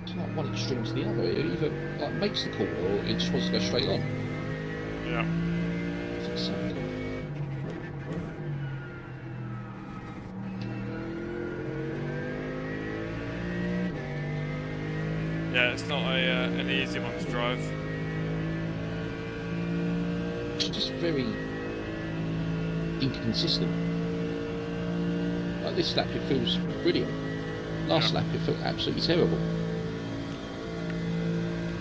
It's like one extreme to the other. It either like makes the corner or it just wants to go straight on. Yeah. Fuck's sake. Yeah, it's not an easy one to drive. It's just very inconsistent. Like this lap it feels brilliant. Last lap it felt absolutely terrible.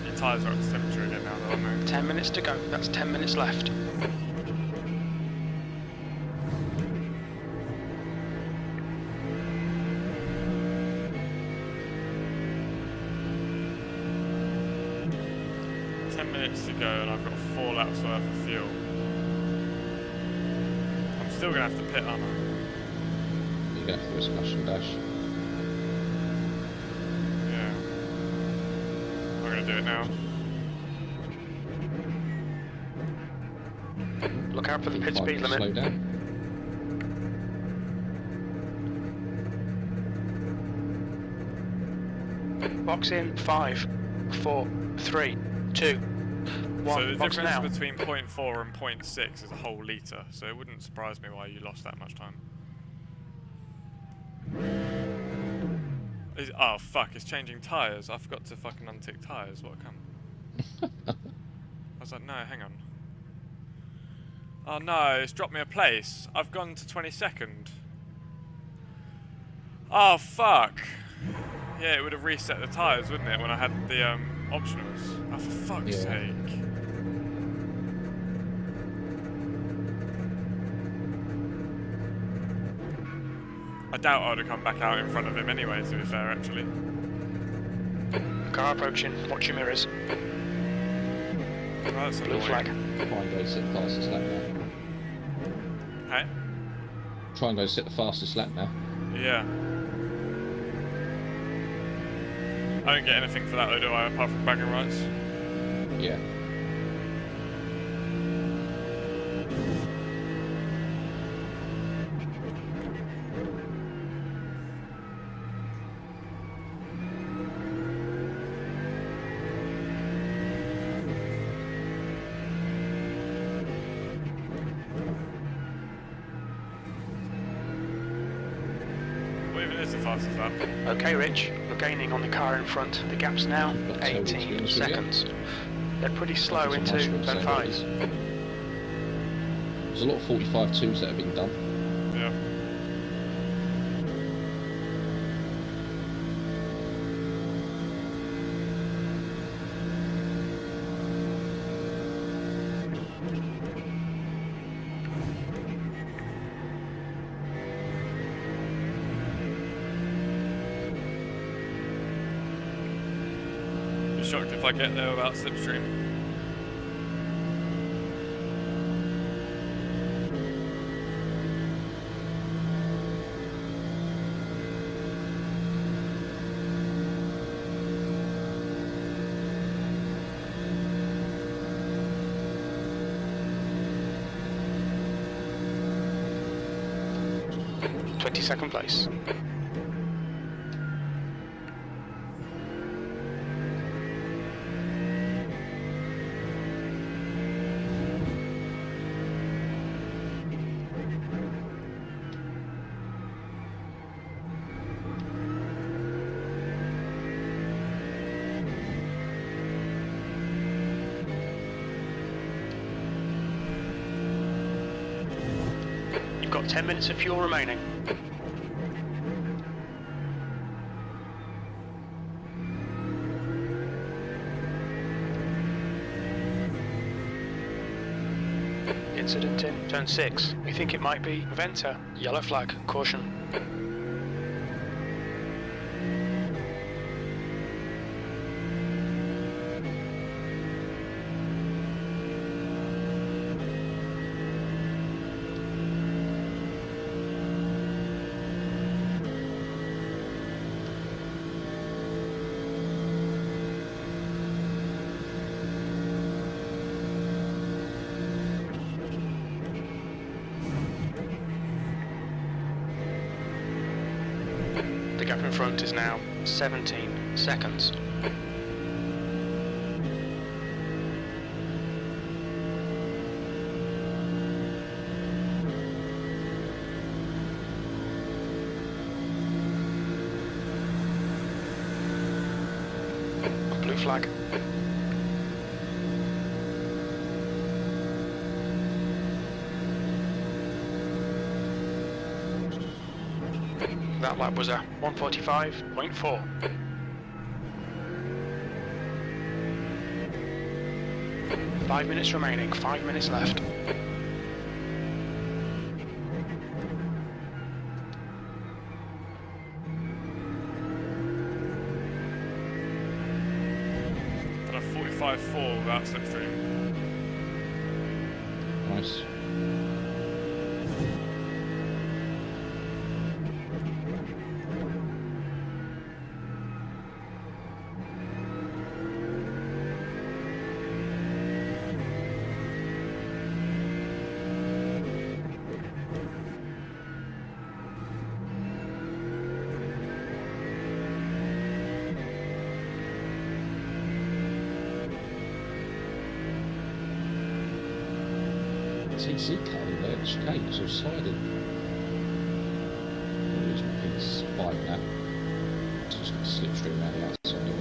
Your tyres are up to temperature again now though, aren't they? 10 minutes to go. That's 10 minutes left. To go and I've got 4 laps worth of fuel. I'm still going to have to pit, aren't I? You're going to have to do a smash and dash. Yeah. I'm going to do it now. Look out for the pit speed Slow limit. down. Box in 5, 4, 3, 2, 1. So the Box difference now. between 0.4 and 0.6 is a whole litre, so it wouldn't surprise me why you lost that much time. Oh fuck, it's changing tyres. I forgot to fucking untick tyres. What a cunt. I was like, no, hang on. Oh no, it's dropped me a place. I've gone to 22nd. Oh fuck. Yeah, it would have reset the tyres, wouldn't it, when I had the optionals? Oh, for fuck's sake. I doubt I would have come back out in front of him anyway, to be fair, actually. Car approaching. Watch your mirrors. Oh, that's Blue annoying. flag. Try and go set the fastest lap now. Hey? Try and go set the fastest lap now. Yeah. I don't get anything for that though, do I, apart from bragging rights? Yeah. What even is the fastest lap? Okay, Rich, you're gaining on the car in front. The gap's now Got told to be 18 honest with you. seconds. They're pretty slow into It's a mushroom, turn so what it 5. is. There's a lot of 45.2s that have been done. Yeah. Be shocked if I get there without slipstream. 22nd place. You've got 10 minutes of fuel remaining. Incident in turn 6. We think it might be Venter. Yellow flag. Caution. The gap in front is now 17 seconds. Blue flag. That lap was a 1:45.4. Five minutes remaining, 5 minutes left. Done a 45.4 without slipstream. Nice. TC cutting there, it's okay, it's all sliding. It's 5 now. It's just going to slipstream around the outside of it.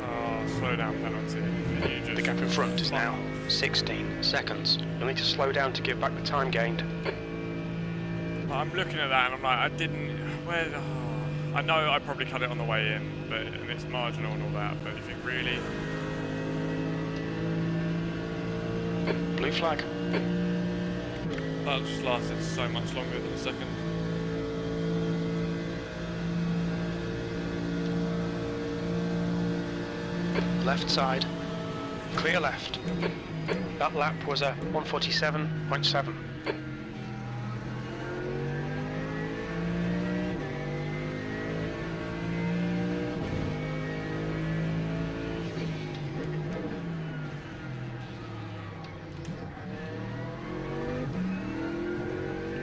Oh, slow down penalty. Can you just The gap in front is fuck now off? 16 seconds. You'll need to slow down to give back the time gained. I'm looking at that and I'm like, I didn't. Where? Oh, I know I probably cut it on the way in, but and it's marginal and all that. But you think really? Blue flag. That just lasted so much longer than a second. Left side. Clear left. That lap was a 1:47.7.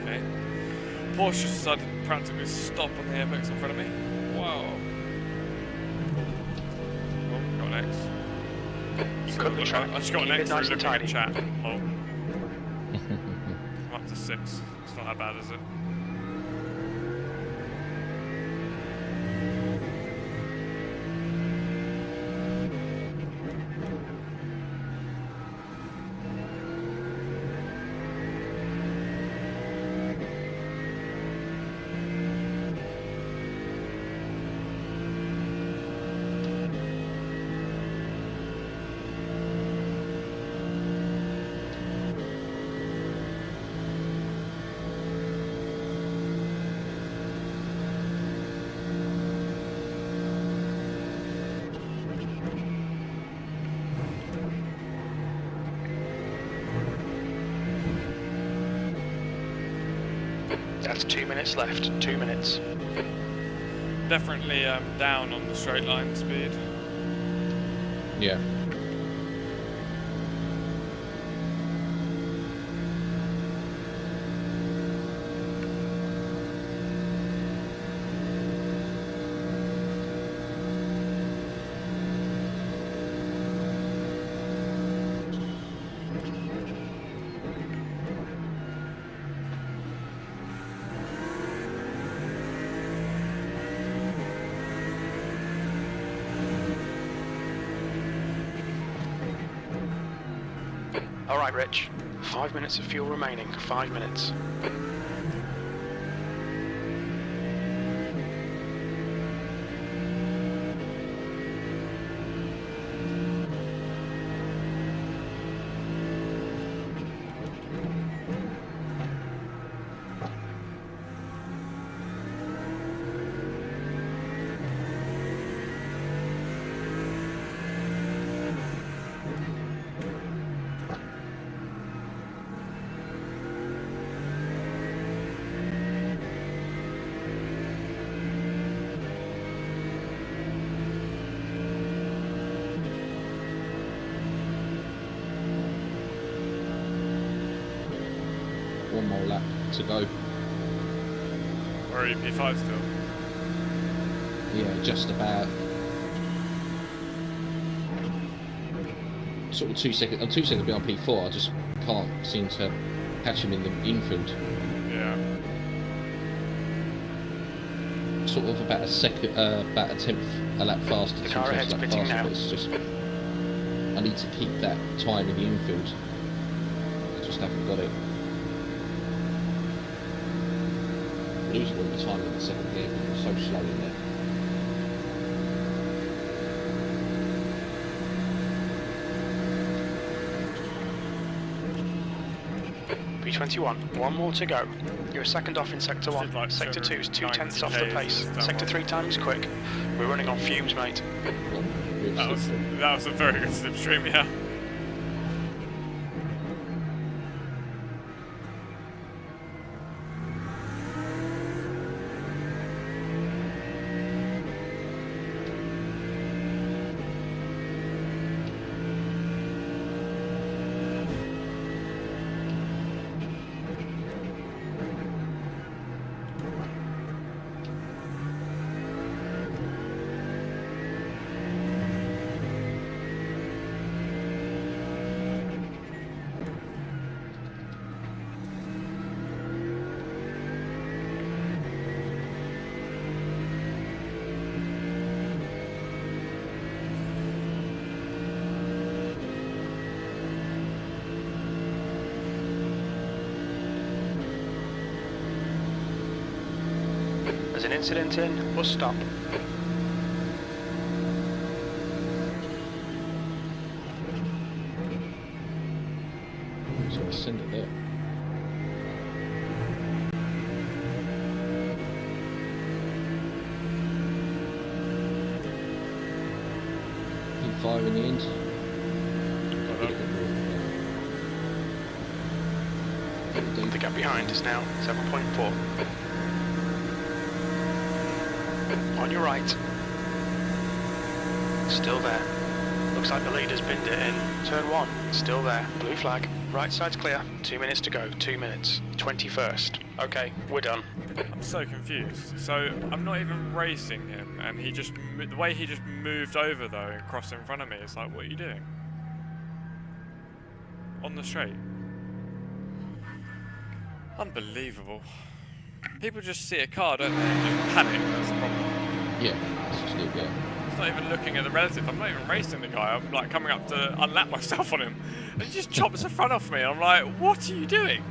Okay. Porsche decided to practically stop on the airbags in front of me. Wow. Oh, got an X. You cut the track. I just got an Keep it X nice through and looking at tidy. chat. Oh. I'm up to 6. It's not that bad, is it? That's 2 minutes left. 2 minutes. Definitely down on the straight line speed. Yeah. Alright, Rich. 5 minutes of fuel remaining. 5 minutes. One more lap to go. Or are you P5 still? Yeah, just about. Sort of 2 seconds. I'm 2 seconds behind P4. I just can't seem to catch him in the infield. Yeah. Sort of about a second, about a tenth a lap faster. The car 2/10 ahead's lap pitting faster, now. but it's just I need to keep that time in the infield. I just haven't got it. Losing all the time in the second gear because I'm so slow in there. P21, one more to go. You're a second off in Sector 1. Should like Sector 2 is 2/10 off the 290 pace. Ks, Sector 3 time is quick. We're running on fumes, mate. Well, with That was a very good slipstream, yeah. There's an incident in. Bus stop. So I send it there. P5 in the end. The gap behind is now 7.4. On your right. Still there. Looks like the leader's binned it in. Turn 1. Still there. Blue flag. Right side's clear. 2 minutes to go. 2 minutes. 21st. Okay, we're done. I'm so confused. So I'm not even racing him, and he just the way he just moved over though and crossed in front of me. It's like, what are you doing? On the straight. Unbelievable. People just see a car, don't they? And just panic. That's the problem. Yeah, that's just it, yeah. It's not even looking at the relative. I'm not even racing the guy. I'm like coming up to unlap myself on him, and he just chops the front off me. I'm like, what are you doing?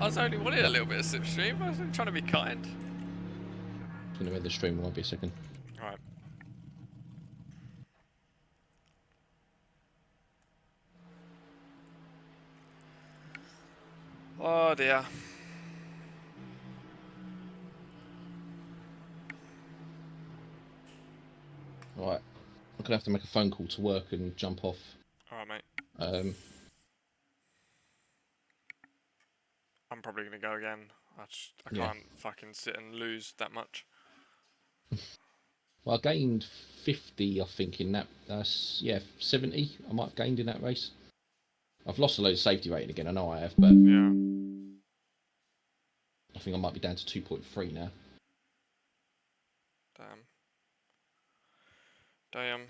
I was only wanting a little bit of slipstream. I was trying to be kind. I'm gonna end the stream, won't be a second. Right. Oh dear. Right. I'm gonna have to make a phone call to work and jump off. Alright, mate. I'm probably going to go again. I Yeah. can't fucking sit and lose that much. Well, I gained 50, I think, in that. Yeah, 70 I might have gained in that race. I've lost a load of safety rating again, I know I have, but Yeah. I think I might be down to 2.3 now. Damn. Damn.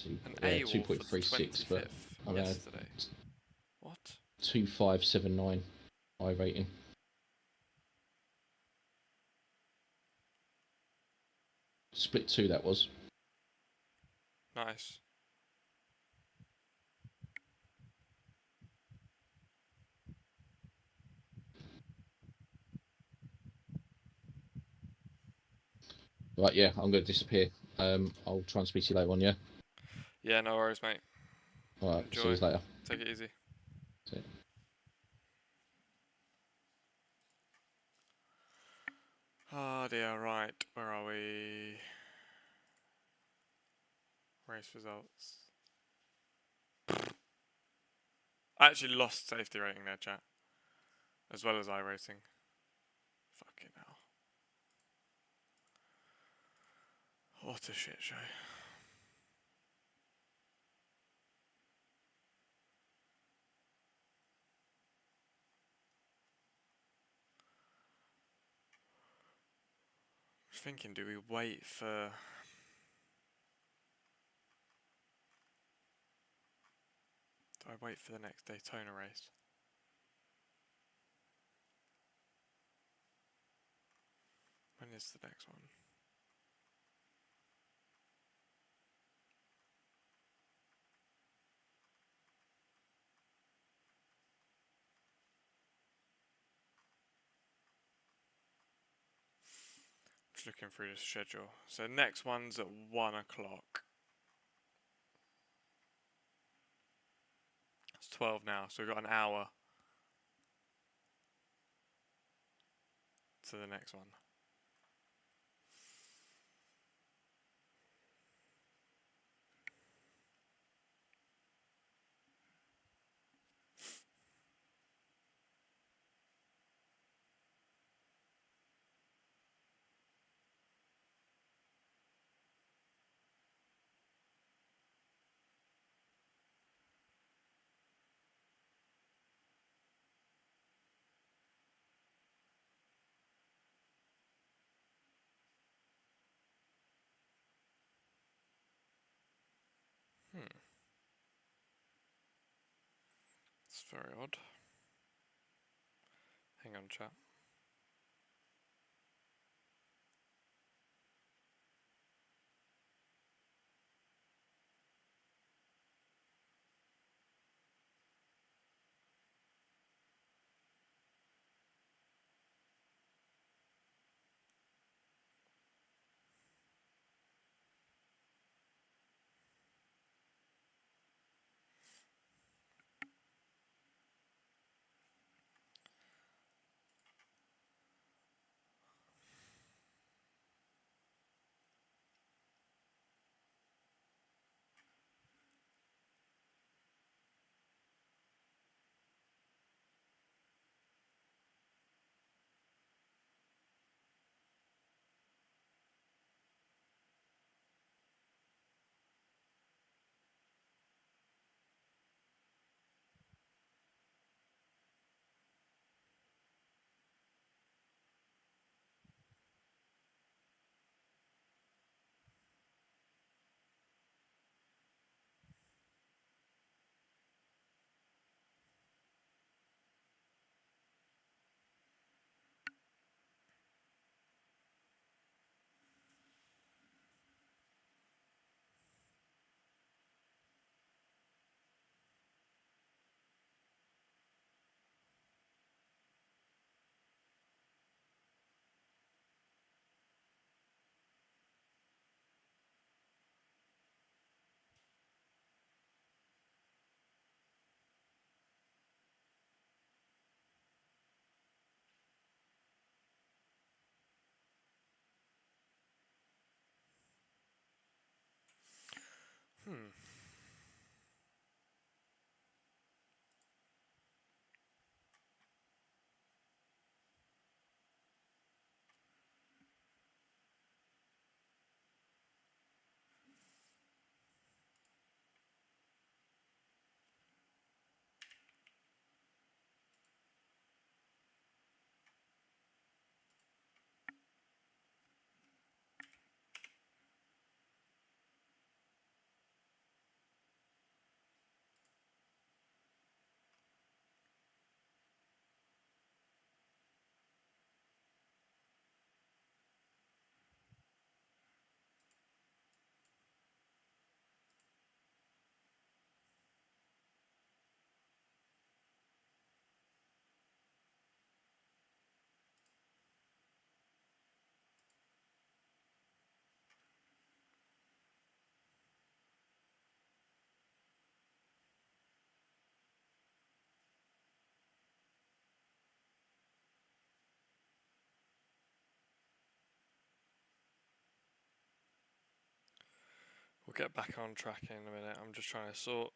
An Yeah, AWOL for the 2.36, but 25th I'm now yesterday. What? 2579 iRating. Split 2 that was. Nice. Right, yeah, I'm going to disappear. I'll try and speak to you later on, yeah? Yeah, no worries, mate. Alright, see Enjoy. you later. Take it easy. See ya. Oh dear, right. Where are we? Race results. I actually lost safety rating there, chat. As well as iRacing. Fucking hell. What a shit show. I was thinking, do we wait for... Do I wait for the next Daytona race? When is the next one? Just looking through the schedule. So next one's at 1 o'clock. It's 12 now, so we've got an hour to the next one. It's very odd. Hang on, chat. Hmm. get back on track in a minute. I'm just trying to sort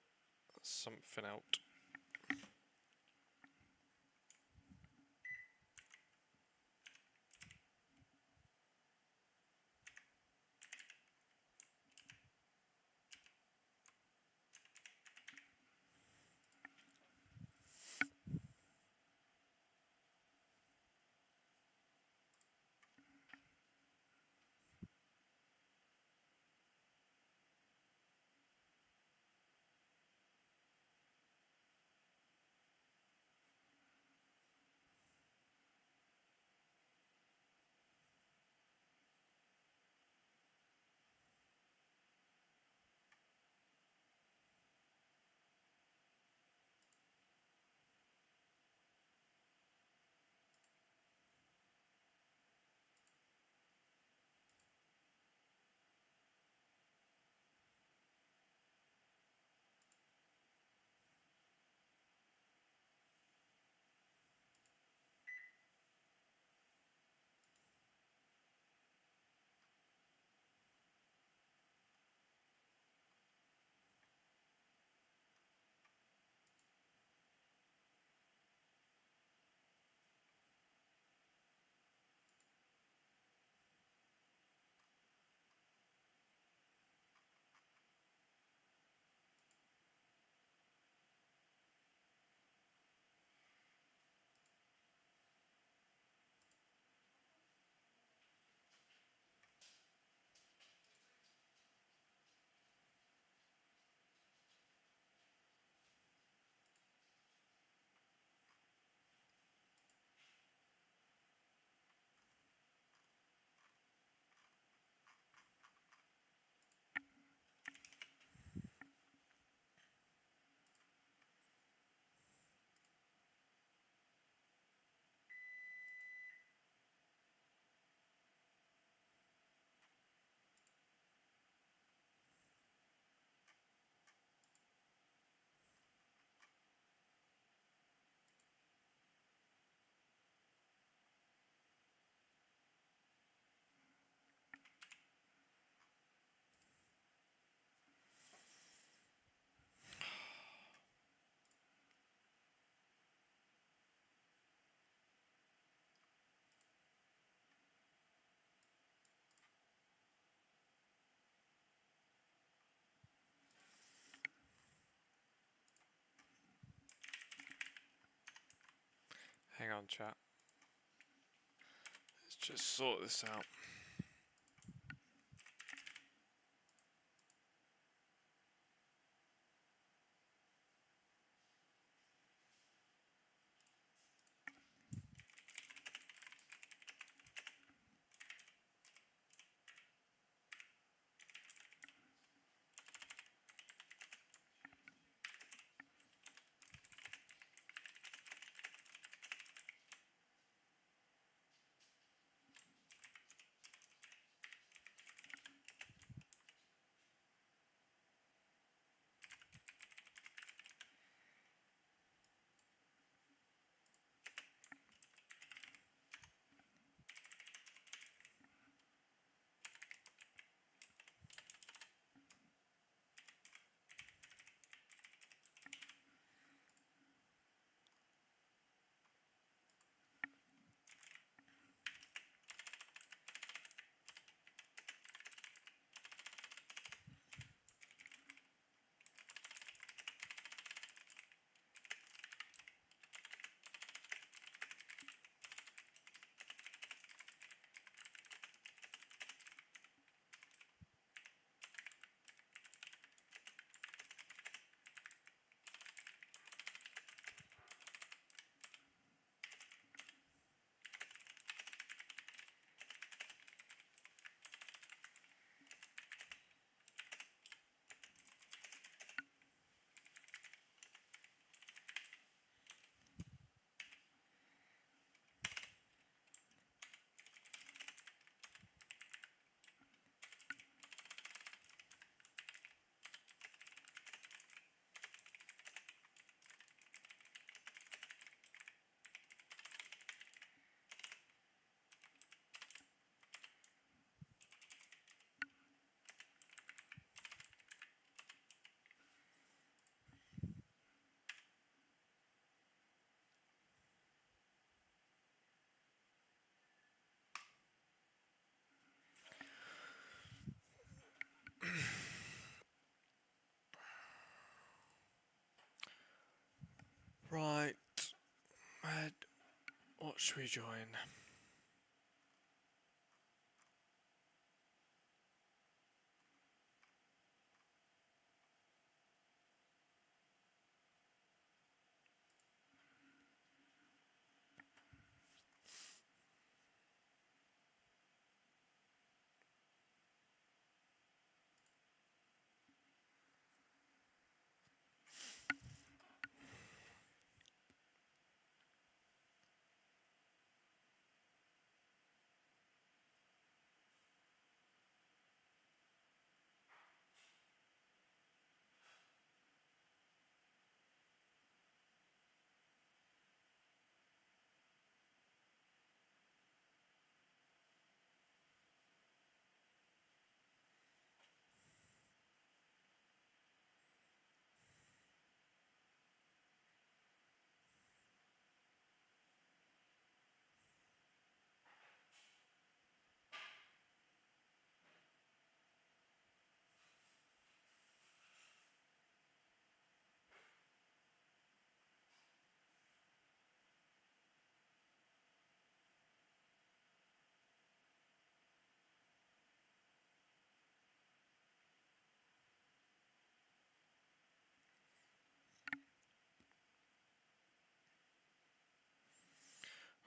something out. Hang on, chat. Let's just sort this out. Right. What should we join?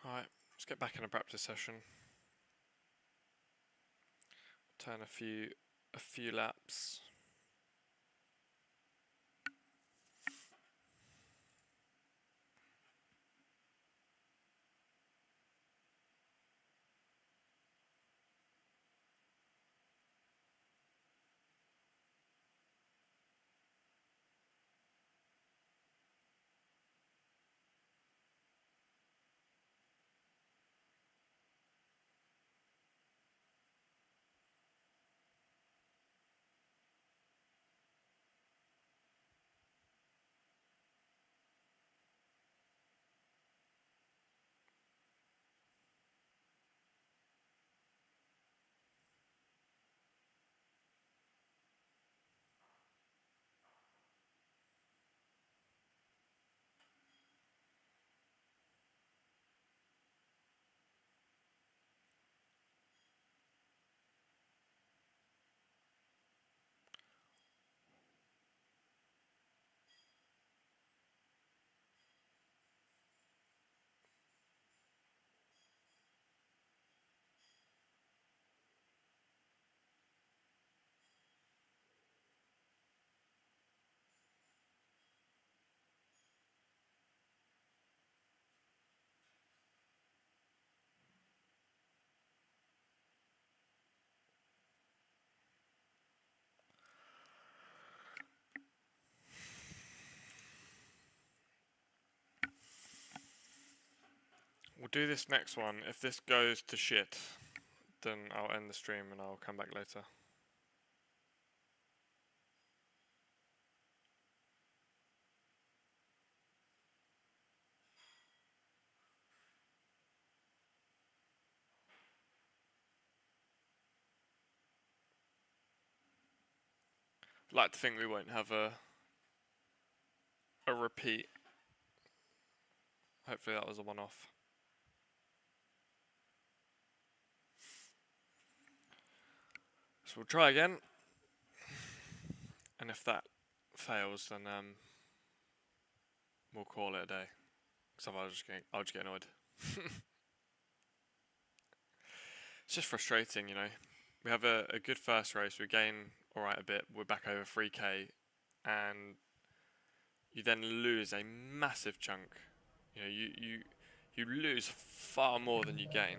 Right, let's get back in a practice session. Turn a few laps. We'll do this next one. If this goes to shit, then I'll end the stream and I'll come back later. I'd like to think we won't have a repeat. Hopefully that was a one-off. So we'll try again, and if that fails, then we'll call it a day. Because otherwise I'll just get annoyed. It's just frustrating, you know. We have a good first race, we gain alright a bit, we're back over 3k, and you then lose a massive chunk. You know, you lose far more than you gain.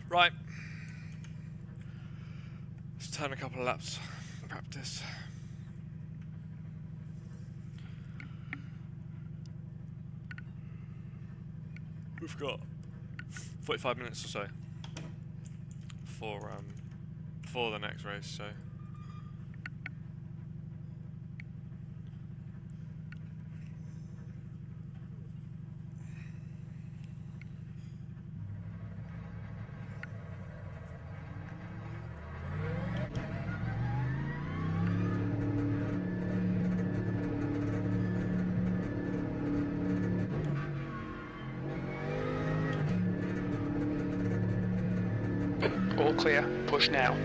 Right. Let's turn a couple of laps. Practice. We've got 45 minutes or so for the next race, so All clear. Push now.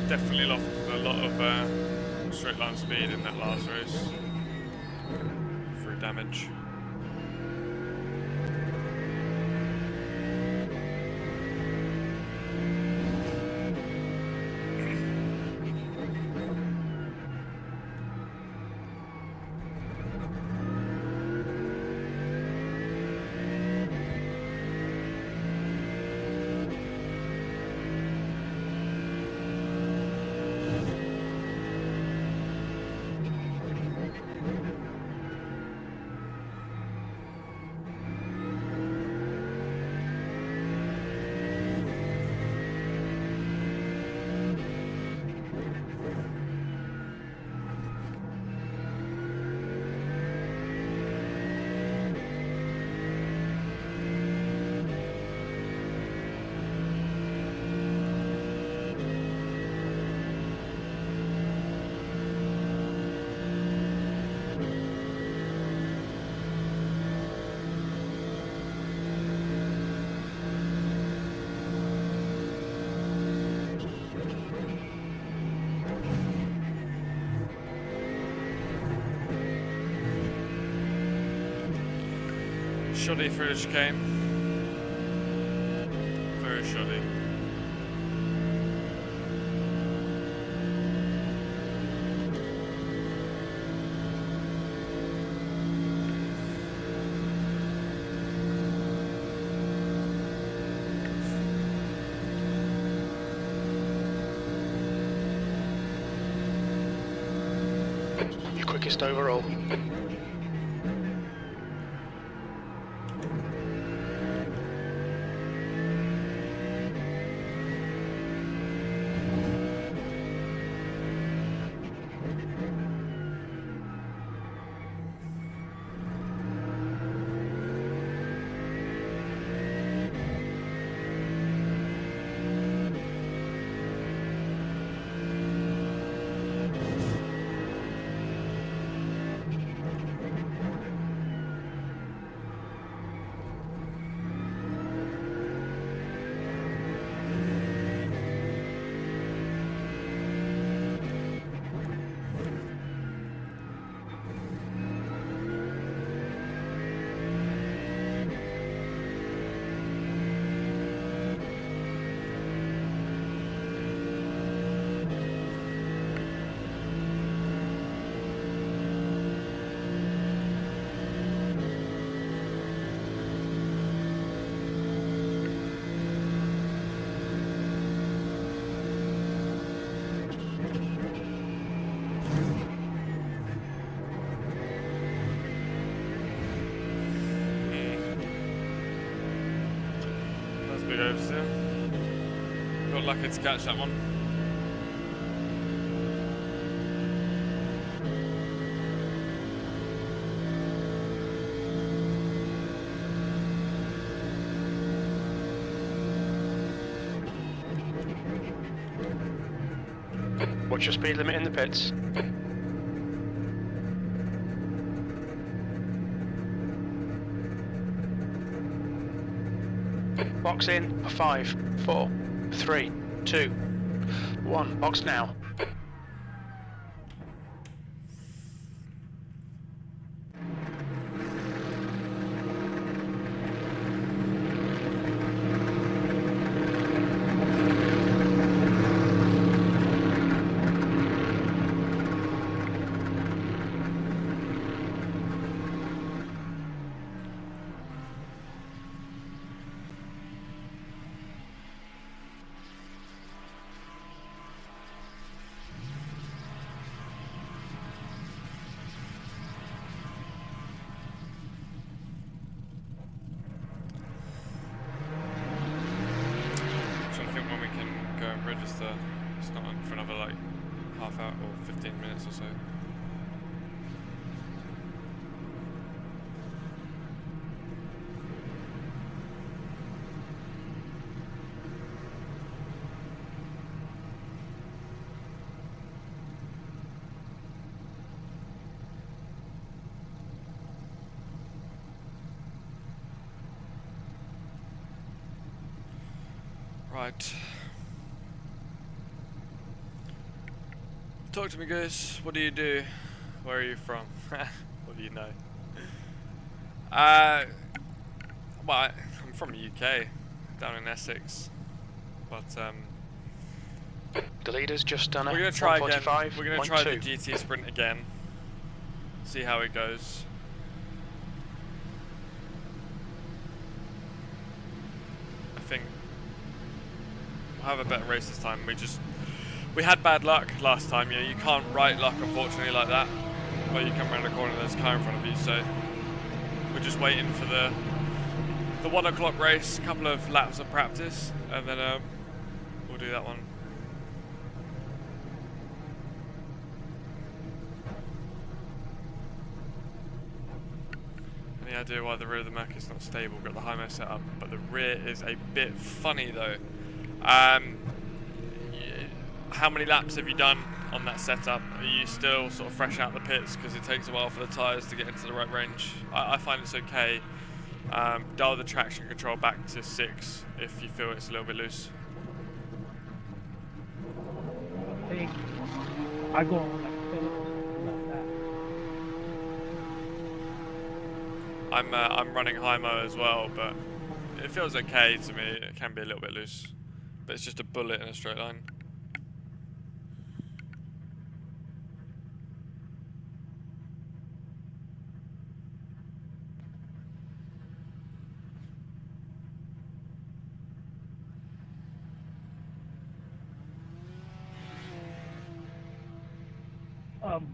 definitely lost a lot of straight line speed in that last race through damage. Shoddy through the chicane. Very shoddy. Your quickest overall. got lucky to catch that one. What's your speed limit in the pits? Box in for 5, 4, 3, 2, 1. Box now. Register. It's not on for another like half hour or 15 minutes or so. Right. Talk to me, Goose. What do you do? Where are you from? What do you know? Well, I'm from the UK, down in Essex. But The leader's just done a we're gonna try again. 145, We're gonna try the 1-2. GT sprint again. See how it goes. I think we'll have a better race this time. We had bad luck last time. You can't write luck, unfortunately, like that. Where you come around the corner and there's a car in front of you. So we're just waiting for the 1 o'clock race, a couple of laps of practice, and then we'll do that one. Any idea why the rear of the Mac is not stable? We've got the high-mo set up, but the rear is a bit funny though. How many laps have you done on that setup? Are you still sort of fresh out the pits because it takes a while for the tyres to get into the right range? I find it's okay. Dial the traction control back to 6 if you feel it's a little bit loose. I think I go on like 7 like that. I'm running high-mo as well, but it feels okay to me. It can be a little bit loose, but it's just a bullet in a straight line.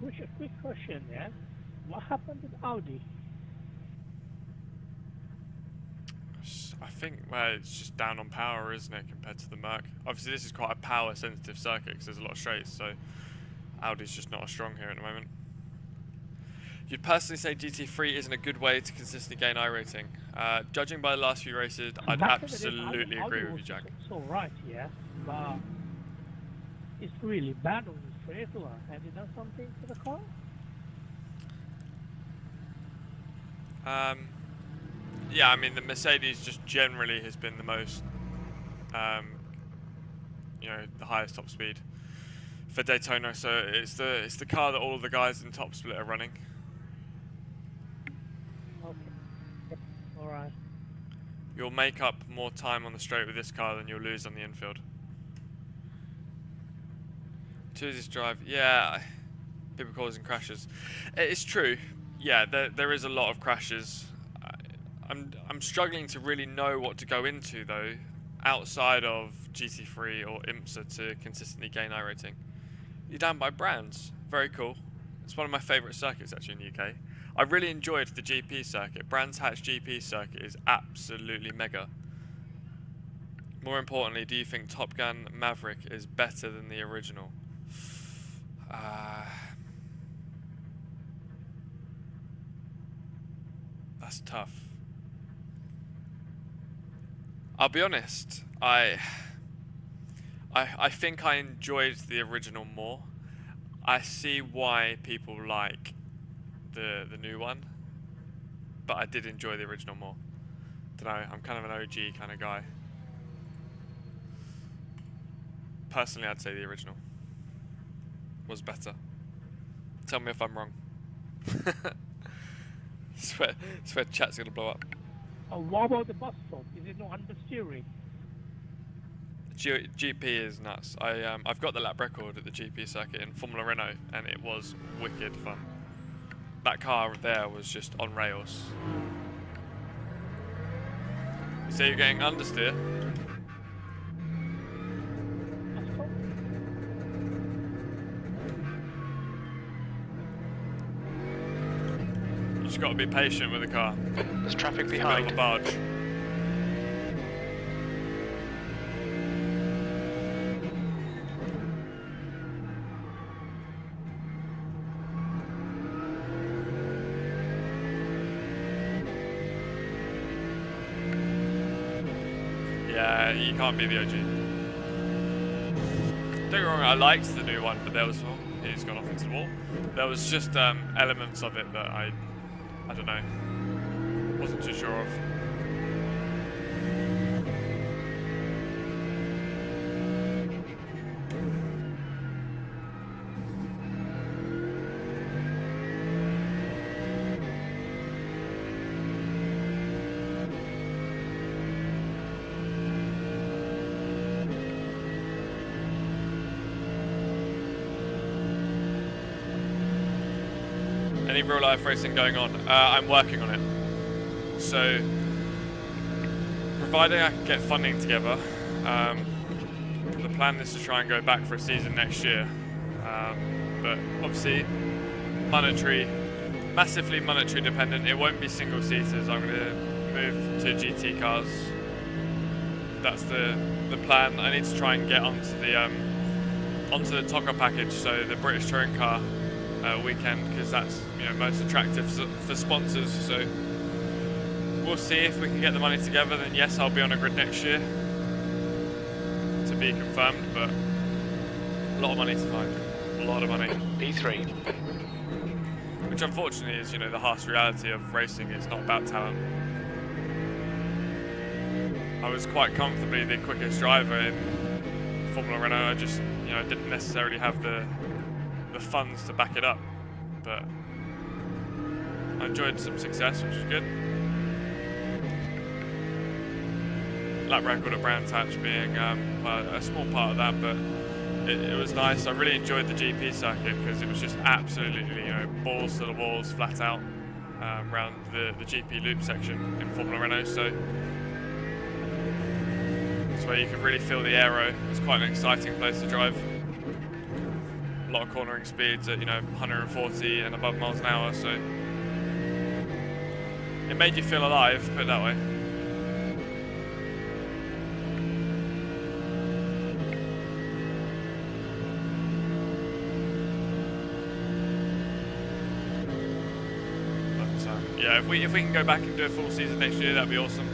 Bush, a quick question, yeah? What happened with Audi? I think, well, it's just down on power, isn't it, compared to the Merc? Obviously, this is quite a power-sensitive circuit because there's a lot of straights, so Audi's just not as strong here at the moment. You'd personally say GT3 isn't a good way to consistently gain iRating. Judging by the last few races, I'd Back in the day, absolutely Audi agree with was you, Jack. It's alright, yeah, but it's really bad on the straight line. Have you done something to the car? Yeah, I mean, the Mercedes just generally has been the most, you know, the highest top speed for Daytona. So it's the car that all of the guys in top split are running. Okay. Alright. You'll make up more time on the straight with this car than you'll lose on the infield. Tuesday's drive, yeah, people causing crashes. It's true. Yeah, there is a lot of crashes. I'm struggling to really know what to go into though, outside of GT3 or IMSA to consistently gain iRating. You're down by Brands, very cool. It's one of my favourite circuits actually in the UK. I really enjoyed the GP circuit. Brands Hatch GP circuit is absolutely mega. More importantly, do you think Top Gun Maverick is better than the original? That's tough. I'll be honest, I think I enjoyed the original more. I see why people like the new one, but I did enjoy the original more. Dunno, I'm kind of an OG kind of guy. Personally, I'd say the original was better. Tell me if I'm wrong. swear chat's gonna blow up. What about the bus stop? Is it not understeering? GP is nuts. I've got the lap record at the GP circuit in Formula Renault, and it was wicked fun. That car there was just on rails. So you're getting understeer. Bus stop? You just got to be patient with the car. There's traffic It's a bit behind. of a barge. Yeah, you can't be the OG. Don't get me wrong, I liked the new one, but there was... Oh, he's gone off into the wall. There was just elements of it that I don't know, wasn't too sure of. Any real life racing going on? I'm working on it. So, providing I can get funding together, the plan is to try and go back for a season next year. But obviously, massively monetary dependent. It won't be single seaters. I'm going to move to GT cars. That's the plan. I need to try and get onto the TOCA package, so the British Touring Car weekend, because that's most attractive for sponsors. So we'll see if we can get the money together. Then yes, I'll be on a grid next year, to be confirmed. But a lot of money to find, a lot of money. P3. Which unfortunately is the harsh reality of racing. It's not about talent. I was quite comfortably the quickest driver in Formula Renault. I just didn't necessarily have the funds to back it up, but I enjoyed some success, which was good. Lap record at Brands Hatch being a small part of that, but it was nice. I really enjoyed the GP circuit because it was just absolutely balls to the walls, flat out around the GP loop section in Formula Renault. So it's where you could really feel the aero. It's quite an exciting place to drive. A lot of cornering speeds at 140 and above miles an hour, so it made you feel alive, put it that way. But yeah, if we can go back and do a full season next year, that'd be awesome.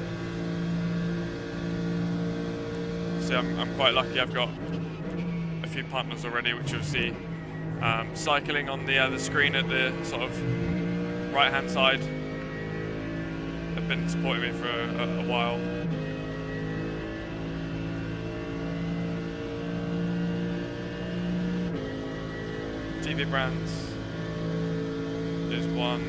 See, I'm quite lucky. I've got a few partners already, which you'll see cycling on the screen at the sort of right hand side. They've been supporting me for a while. GB Brands is one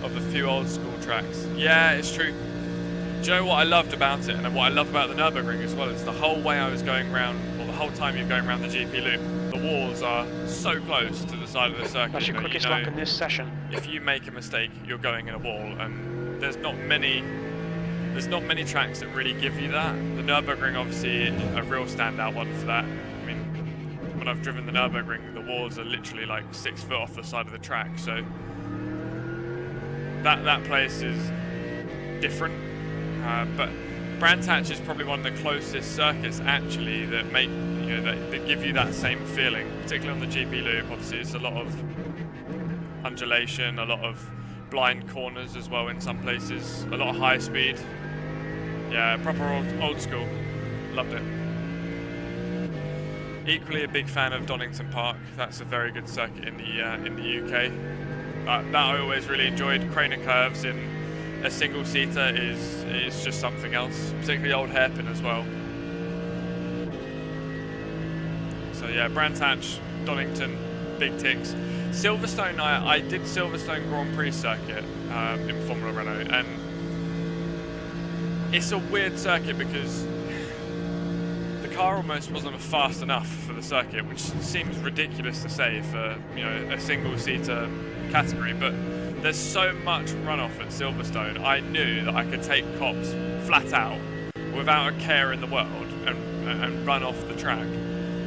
of the few old school tracks. Yeah, it's true. Do you know what I loved about it, and what I love about the Nürburgring as well? It's the whole way I was going around, or the whole time you're going around the GP loop, the walls are so close to the side of the circuit. That's your quickest lap in this session. If you make a mistake, you're going in a wall, and there's not many tracks that really give you that. The Nürburgring, obviously, a real standout one for that. I mean, when I've driven the Nürburgring, the walls are literally like 6 foot off the side of the track, so that place is different. But Brands Hatch is probably one of the closest circuits actually that make, you know, that give you that same feeling, particularly on the GP loop. Obviously, it's a lot of undulation, a lot of blind corners as well in some places, a lot of high speed. Yeah, proper old school. Loved it. Equally a big fan of Donington Park. That's a very good circuit in the UK. That I always really enjoyed. Craner curves in a single seater is just something else. Particularly Old Hairpin as well. So yeah, Brands Hatch, Donington, big ticks. Silverstone, I did Silverstone Grand Prix circuit in Formula Renault, and it's a weird circuit because the car almost wasn't fast enough for the circuit, which seems ridiculous to say for, you know, a single-seater category, but there's so much runoff at Silverstone. I knew that I could take cops flat out without a care in the world and run off the track.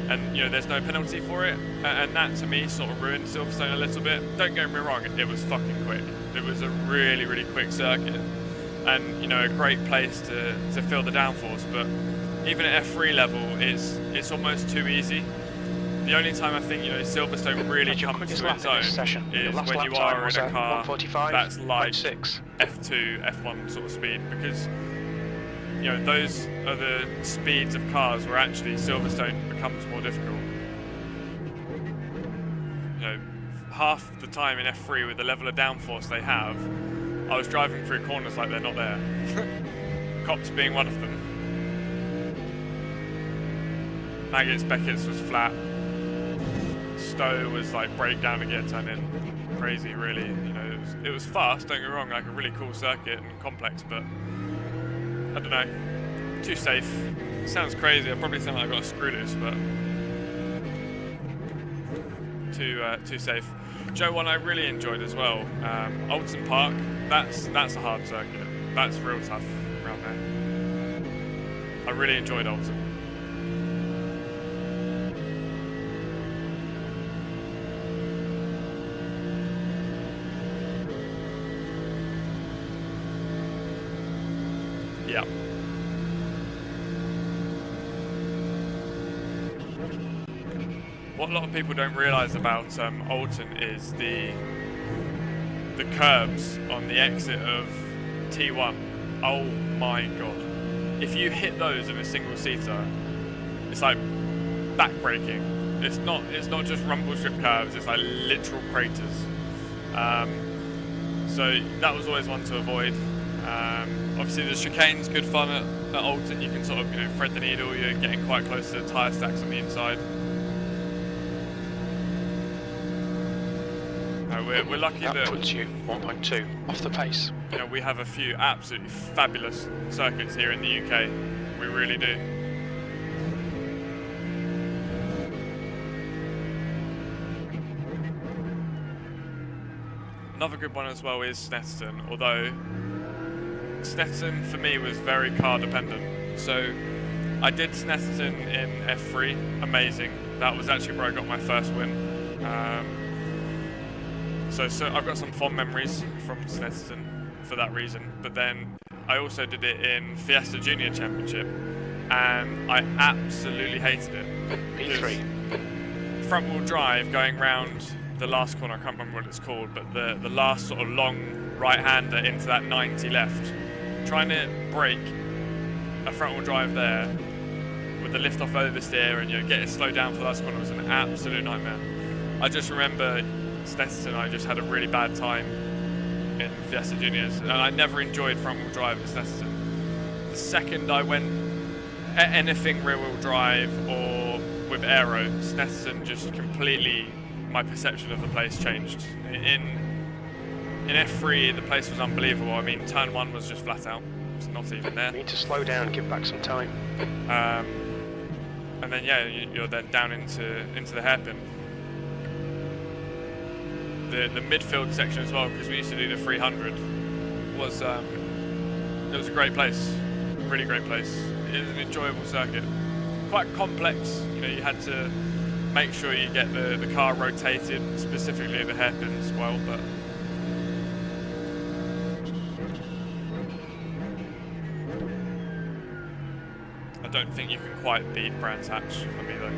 And, you know, there's no penalty for it, and that to me sort of ruined Silverstone a little bit. Don't get me wrong, it was fucking quick. It was a really, really quick circuit, and, you know, a great place to feel the downforce. But even at F3 level, it's almost too easy. The only time I think, you know, Silverstone really comes to its own is when you are in a car that's like F2, F1 sort of speed, because, you know, those are the speeds of cars where actually Silverstone becomes more difficult. You know, half the time in F3 with the level of downforce they have, I was driving through corners like they're not there. Cops being one of them. Maggots, Beckett's was flat. Stowe was like break down to gear turn in. Crazy, really. You know, it was fast, don't get me wrong, like a really cool circuit and complex, but I don't know, too safe. Sounds crazy, I probably sound like I got a screw loose, but too safe. Joe, one I really enjoyed as well, Alton Park. That's a hard circuit. That's real tough around there. I really enjoyed Alton. Yeah. What a lot of people don't realise about Alton is the curbs on the exit of T1. Oh my god! If you hit those in a single seater, it's like backbreaking. It's not just rumble strip curves. It's like literal craters. So that was always one to avoid. Obviously the chicane's good fun at Alton. You can sort of, you know, thread the needle. You're getting quite close to the tyre stacks on the inside. No, we're lucky that puts you 1.2 off the pace. You know, we have a few absolutely fabulous circuits here in the UK. We really do. Another good one as well is Snetterton, although Snetterton for me was very car dependent. So I did Snetterton in F3, amazing. That was actually where I got my first win. So I've got some fond memories from Snetterton for that reason. But then I also did it in Fiesta Junior Championship, and I absolutely hated it. P3. Front wheel drive going round the last corner, I can't remember what it's called, but the last sort of long right-hander into that 90 left. Trying to brake a front wheel drive there with the lift off oversteer and, you know, get it slowed down for the last corner was an absolute nightmare. I just remember Snetterton, I just had a really bad time in Fiesta Juniors, and I never enjoyed front wheel drive at Snetterton. The second I went at anything rear wheel drive or with aero, Snetterton just completely, my perception of the place changed. In F3, the place was unbelievable. I mean, turn 1 was just flat out. It's not even there. You need to slow down, give back some time. And then, yeah, you're then down into the hairpin. The midfield section as well, because we used to do the 300, was it was a great place. Really great place. It was an enjoyable circuit. Quite complex. You know, you had to make sure you get the car rotated, specifically the hairpins well, but I don't think you can quite beat Brands Hatch for me though.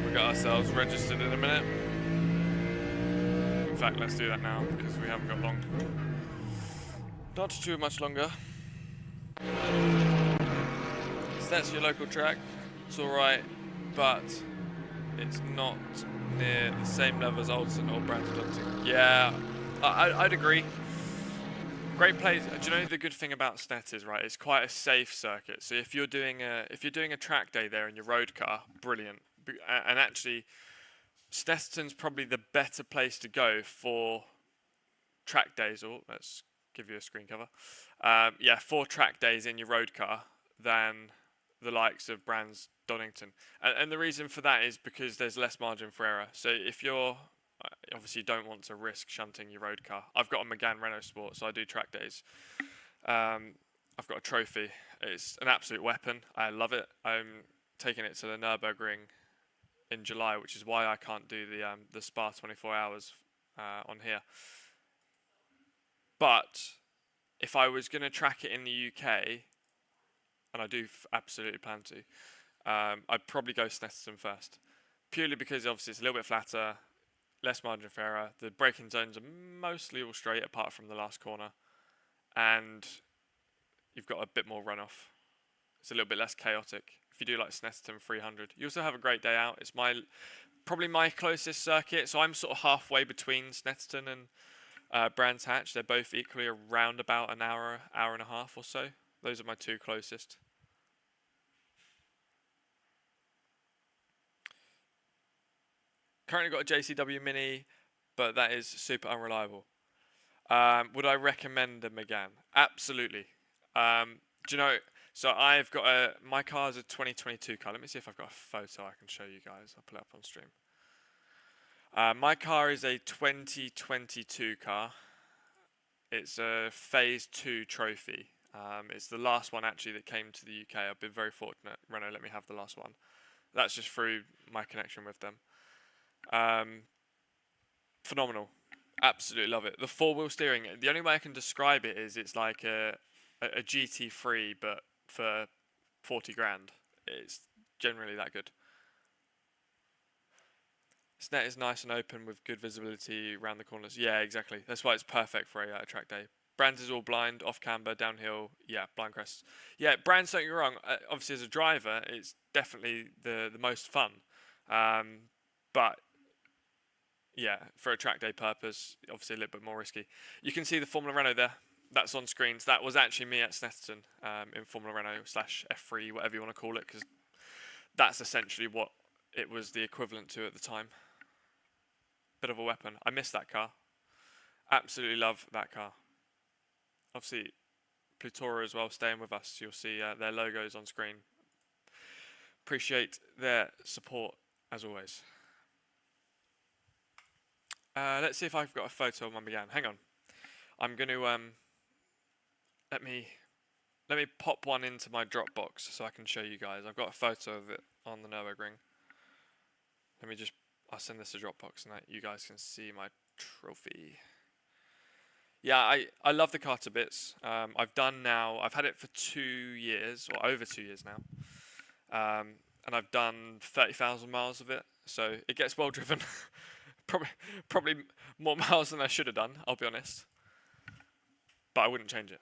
We'll get ourselves registered in a minute. In fact, let's do that now because we haven't got long. Not too much longer. So that's your local track. It's alright, but it's not near the same level as Alderson or Brands-Dunting. Yeah, I'd agree. Great place. Do you know the good thing about Snet is, right? It's quite a safe circuit. So if you're doing a track day there in your road car, brilliant. And actually, Snetterton's probably the better place to go for track days. Or let's give you a screen cover. Yeah, for track days in your road car than the likes of Brands Donington. And the reason for that is because there's less margin for error. So if you're obviously don't want to risk shunting your road car. I've got a Megane Renault Sport, so I do track days. I've got a trophy. It's an absolute weapon. I love it. I'm taking it to the Nürburgring in July, which is why I can't do the Spa 24 hours on here. But if I was going to track it in the UK, and I do absolutely plan to, I'd probably go Snetterton first. Purely because obviously it's a little bit flatter, less margin for error. The braking zones are mostly all straight apart from the last corner. And you've got a bit more runoff. It's a little bit less chaotic. If you do like Snetterton 300. You also have a great day out. It's probably my closest circuit. So I'm sort of halfway between Snetterton and Brands Hatch. They're both equally around about an hour and a half or so. Those are my two closest. Currently got a JCW Mini, but that is super unreliable. Would I recommend a Megane? Absolutely. Do you know, so I've got my car's a 2022 car. Let me see if I've got a photo I can show you guys. I'll pull it up on stream. My car is a 2022 car. It's a Phase 2 trophy. It's the last one actually that came to the UK. I've been very fortunate. Renault let me have the last one. That's just through my connection with them. Phenomenal. Absolutely love it. The four-wheel steering, the only way I can describe it is it's like a GT3 but for 40 grand. It's generally that good. Snet is nice and open with good visibility around the corners. Yeah, exactly. That's why it's perfect for a track day. Brands is all blind, off camber, downhill. Yeah, blind crests. Yeah, Brands, don't get me wrong. Obviously, as a driver, it's definitely the most fun. But yeah, for a track day purpose, obviously a little bit more risky. You can see the Formula Renault there. That's on screens. That was actually me at Snetterton in Formula Renault / F3, whatever you want to call it, because that's essentially what it was the equivalent to at the time. Bit of a weapon. I miss that car. Absolutely love that car. Obviously, Plutora as well, staying with us. You'll see their logos on screen. Appreciate their support, as always. Let's see if I've got a photo of my Megane. Hang on. I'm going to let me pop one into my Dropbox so I can show you guys. I've got a photo of it on the Nürburgring. I'll send this to Dropbox and you guys can see my trophy. Yeah, I love the car to bits. I've had it for 2 years, or over 2 years now. And I've done 30,000 miles of it, so it gets well driven. probably more miles than I should have done, I'll be honest. But I wouldn't change it.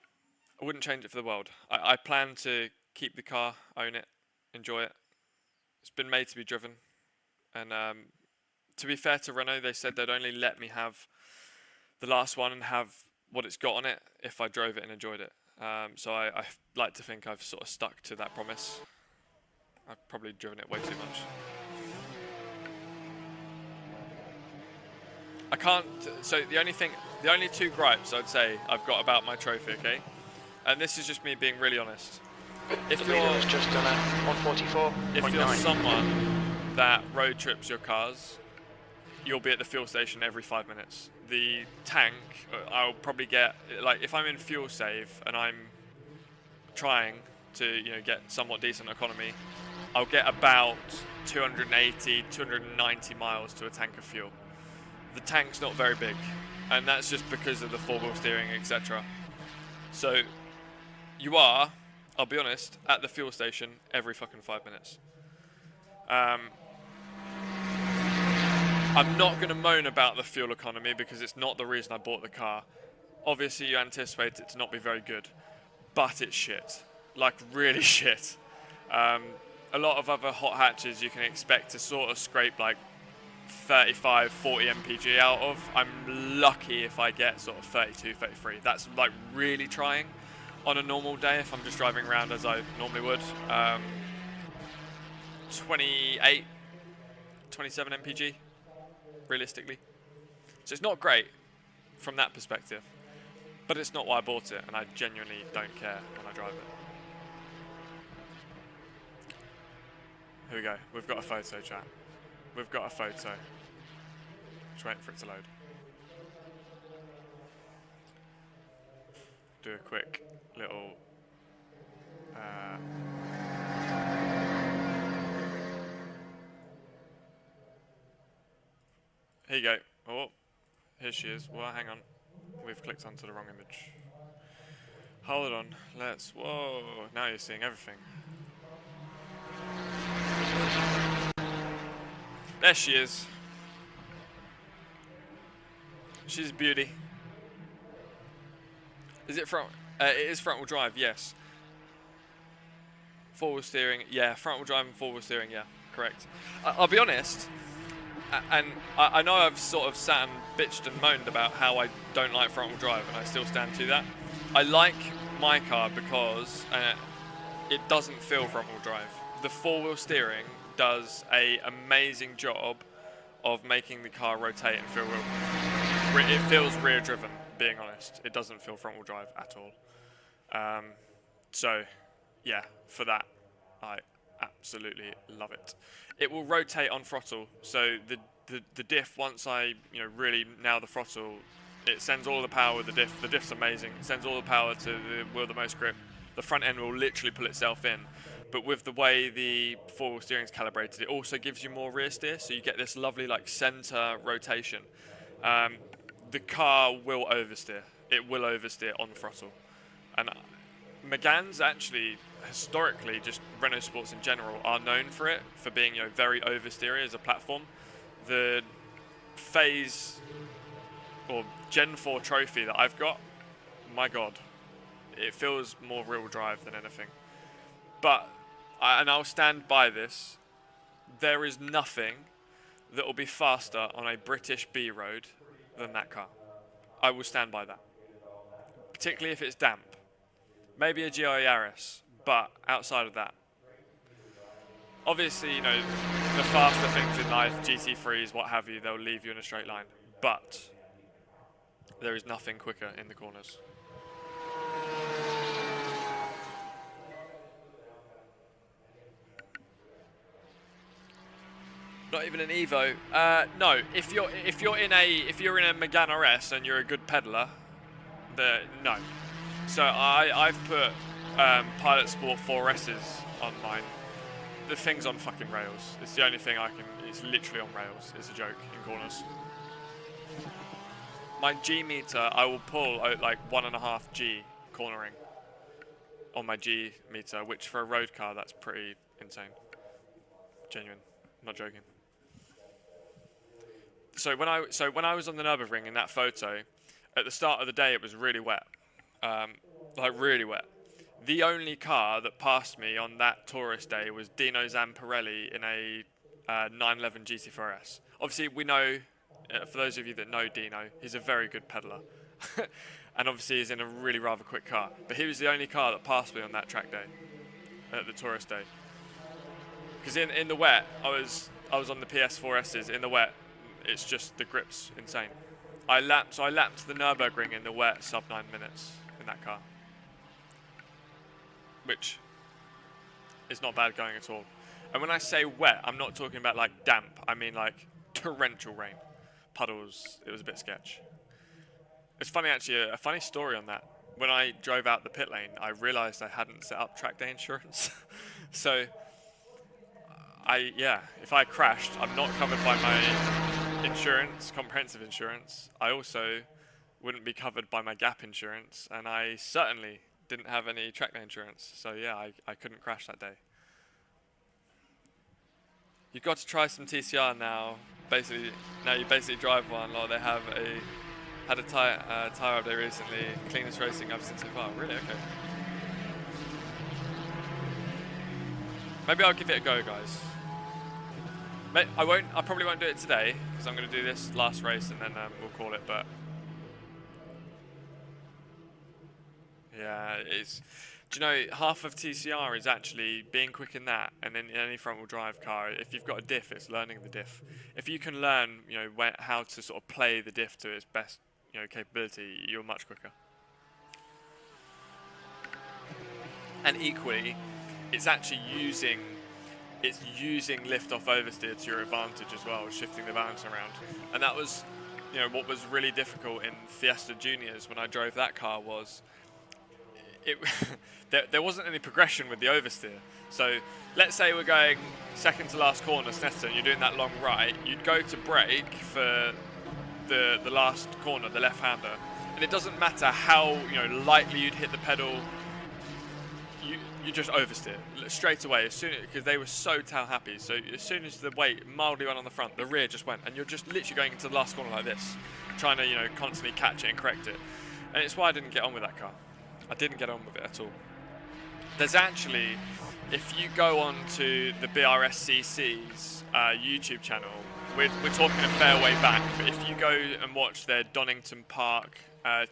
I wouldn't change it for the world. I plan to keep the car, own it, enjoy it. It's been made to be driven. And to be fair to Renault, they said they'd only let me have the last one and have what it's got on it if I drove it and enjoyed it. So I like to think I've sort of stuck to that promise. I've probably driven it way too much. I can't, so the only two gripes I'd say I've got about my trophy, okay? And this is just me being really honest. if The leader you're has just done a if you're 144.9. someone that road trips your cars, you'll be at the fuel station every 5 minutes. The tank, I'll probably get, like, if I'm in fuel save and I'm trying to, get somewhat decent economy, I'll get about 280, 290 miles to a tank of fuel. The tank's not very big, and that's just because of the four-wheel steering, etc. So you are, I'll be honest, at the fuel station every fucking 5 minutes. I'm not going to moan about the fuel economy because it's not the reason I bought the car. Obviously, you anticipate it to not be very good, but it's shit. Like, really shit. A lot of other hot hatches you can expect to sort of scrape like 35, 40 mpg out of. I'm lucky if I get sort of 32, 33. That's like really trying on a normal day if I'm just driving around as I normally would. 28, 27 mpg, realistically. So it's not great from that perspective, but it's not why I bought it, and I genuinely don't care when I drive it. Here we go. We've got a photo, chat. We've got a photo. Just waiting for it to load. Do a quick little... Here you go. Oh, here she is. Well, hang on. We've clicked onto the wrong image. Hold on. Let's... Whoa. Now you're seeing everything. There she is. She's a beauty. Is it front? It is front wheel drive, yes. Four wheel steering, yeah. Front wheel drive and four wheel steering, yeah. Correct. I'll be honest, and I know I've sort of sat and bitched and moaned about how I don't like front wheel drive, and I still stand to that. I like my car because it doesn't feel front wheel drive. The four wheel steering does an amazing job of making the car rotate and feel real. It feels rear driven, being honest. It doesn't feel front wheel drive at all. So, yeah, for that, I absolutely love it. It will rotate on throttle, so the diff, once I really nail the throttle, it sends all the power with the diff. The diff's amazing. It sends all the power to the wheel the most grip. The front end will literally pull itself in. But with the way the four-wheel steering is calibrated, it also gives you more rear steer, so you get this lovely like center rotation. The car will oversteer. It will oversteer on throttle. And Meganes actually, historically, just Renault Sports in general, are known for it, for being very oversteery as a platform. The phase or Gen 4 trophy that I've got, my god, it feels more real drive than anything. But, and I'll stand by this, there is nothing that will be faster on a British B road than that car. I will stand by that. Particularly if it's damp. Maybe a GR Yaris, but outside of that. Obviously, the faster things in life, GT3s, what have you, they'll leave you in a straight line. But there is nothing quicker in the corners. Not even an Evo. No, if you're in a Megane RS and you're a good peddler, no. So I've put Pilot Sport 4S's on mine. The thing's on fucking rails. It's the only thing I can. It's literally on rails. It's a joke in corners. My G meter, I will pull like 1.5 G cornering on my G meter, which for a road car that's pretty insane. Genuine, not joking. So when I was on the Nürburgring in that photo, at the start of the day it was really wet, like really wet. The only car that passed me on that tourist day was Dino Zamparelli in a 911 GT4S. Obviously, we know, for those of you that know Dino, he's a very good peddler, and obviously he's in a really rather quick car. But he was the only car that passed me on that track day, at the tourist day. Because in the wet, I was on the PS4Ss in the wet. It's just the grip's insane. I lapped the Nürburgring in the wet sub 9 minutes in that car, which it's not bad going at all. And when I say wet, I'm not talking about like damp. I mean like torrential rain, puddles. It was a bit sketch. It's funny actually. A funny story on that. When I drove out the pit lane, I realised I hadn't set up track day insurance. So if I crashed, I'm not covered by my insurance, comprehensive insurance. I also wouldn't be covered by my gap insurance, and I certainly didn't have any track day insurance. So yeah, I couldn't crash that day. You've got to try some TCR now. Basically, now you basically drive one. Or they had a tire update recently. Cleanest racing I've seen so far. Really? Okay. Maybe I'll give it a go, guys. I probably won't do it today because I'm going to do this last race and then we'll call it. But yeah, it's. Do you know, half of TCR is actually being quick in that, and then in any front-wheel drive car, if you've got a diff, it's learning the diff. If you can learn, you know, how to sort of play the diff to its best, you know, capability, you're much quicker. And equally, it's actually using lift-off oversteer to your advantage as well, shifting the balance around. And that was, you know, what was really difficult in Fiesta Juniors when I drove that car was. There wasn't any progression with the oversteer. So let's say we're going second to last corner, Snetterton, and you're doing that long right, you'd go to brake for the last corner, the left-hander, and it doesn't matter how, you know, lightly you'd hit the pedal, you just oversteer straight away as soon, because they were so tail happy. So as soon as the weight mildly went on the front, the rear just went, and you're just literally going into the last corner like this, trying to, you know, constantly catch it and correct it. And it's why I didn't get on with that car. I didn't get on with it at all. There's actually, if you go on to the BRSCC's YouTube channel, we're talking a fair way back, but if you go and watch their Donington Park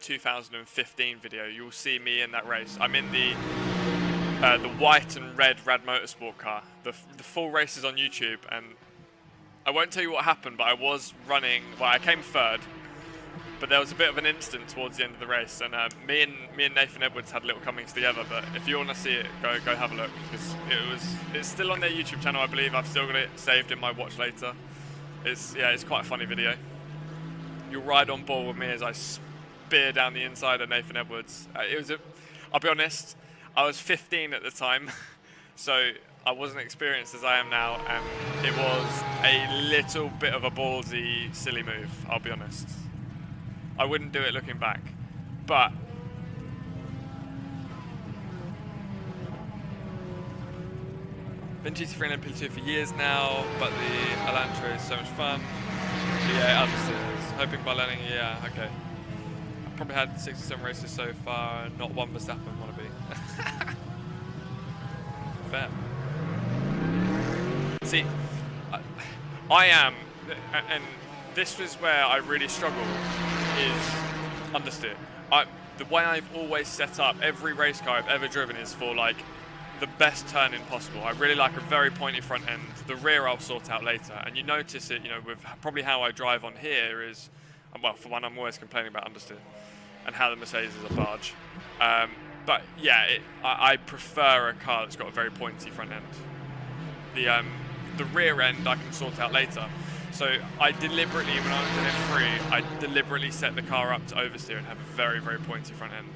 2015 video, you'll see me in that race. I'm in the white and red Rad Motorsport car. The full race is on YouTube, and I won't tell you what happened, but I was running, well, I came third, but there was a bit of an incident towards the end of the race, and me and Nathan Edwards had little comings together. But if you want to see it, go have a look, because it's still on their YouTube channel, I believe. I've still got it saved in my watch later. It's quite a funny video. You'll ride on board with me as I spear down the inside of Nathan Edwards. I'll be honest, I was 15 at the time, so I wasn't experienced as I am now, and it was a little bit of a ballsy, silly move. I'll be honest. I wouldn't do it looking back, but been GT3 and MP2 for years now, but the Elantra is so much fun. Yeah, understeers. Hoping by learning, yeah, okay. I've probably had 67 races so far, not one Verstappen wannabe. Fair. See, I am, and this was where I really struggle, is understeer. The way I've always set up every race car I've ever driven is for like the best turn-in possible. I really like a very pointy front end. The rear I'll sort out later. And you notice it, you know, with probably how I drive on here is, well, for one, I'm always complaining about understeer and how the Mercedes is a barge. But yeah, I prefer a car that's got a very pointy front end. The rear end I can sort out later. So I deliberately, when I was in F3, I deliberately set the car up to oversteer and have a very, very pointy front end.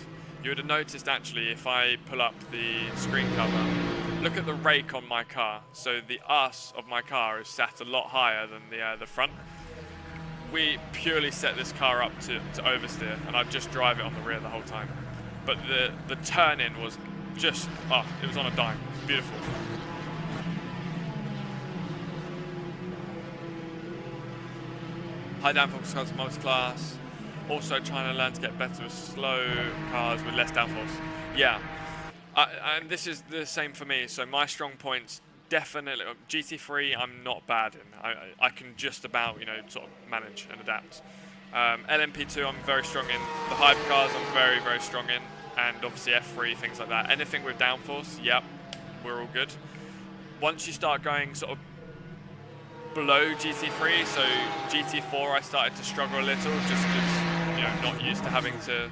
You would have noticed actually, if I pull up the screen cover, look at the rake on my car. So the arse of my car is sat a lot higher than the front. We purely set this car up to oversteer, and I'd just drive it on the rear the whole time. But the turn-in was just, it was on a dime. Beautiful. High downforce cars, multi-class. Also trying to learn to get better with slow cars with less downforce. Yeah, and this is the same for me. So my strong points, definitely GT3. I'm not bad in. I can just about, you know, sort of manage and adapt. LMP2 I'm very strong in. The hypercars I'm very, very strong in, and obviously F3, things like that. Anything with downforce, yep, we're all good. Once you start going sort of below GT3, so GT4 I started to struggle a little, just because, you know, not used to having to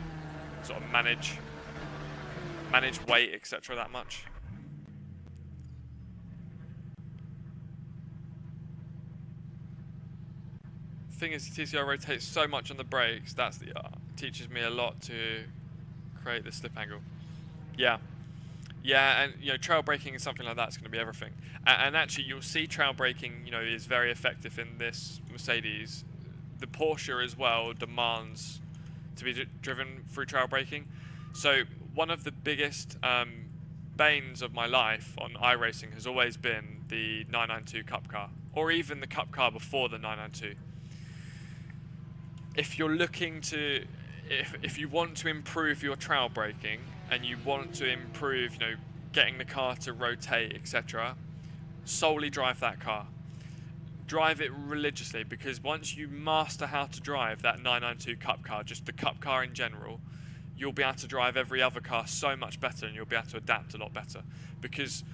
sort of manage weight, etc. that much. thing is, TCR rotates so much on the brakes. That's the teaches me a lot to create the slip angle. Yeah. Yeah, and you know, trail braking and something like that's going to be everything. And actually, you'll see trail braking, you know, is very effective in this Mercedes. The Porsche as well demands to be driven through trail braking. So one of the biggest banes of my life on iRacing has always been the 992 Cup car, or even the Cup car before the 992. If you're looking to, if you want to improve your trail braking and you want to improve, you know, getting the car to rotate, etc., solely drive that car. Drive it religiously, because once you master how to drive that 992 Cup car, just the Cup car in general, you'll be able to drive every other car so much better, and you'll be able to adapt a lot better. Because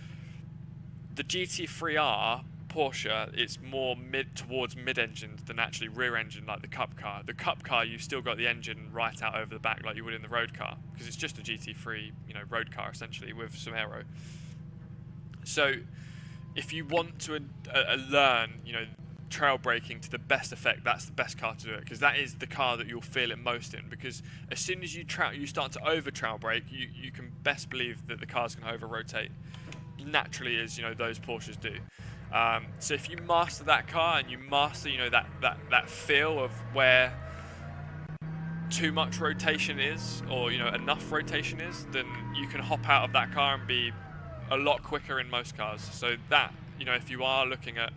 the GT3R Porsche, it's more towards mid-engined than actually rear-engined like the Cup car. The Cup car, you've still got the engine right out over the back like you would in the road car, because it's just a GT3, you know, road car essentially with some aero. So if you want to learn, you know, trail braking to the best effect, that's the best car to do it, because that is the car that you'll feel it most in. Because as soon as you start to over trail brake, you can best believe that the car's going to over rotate naturally, as you know those Porsches do. So if you master that car and you master, you know, that feel of where too much rotation is, or you know enough rotation is, then you can hop out of that car and be a lot quicker in most cars. So that, you know, if you are looking at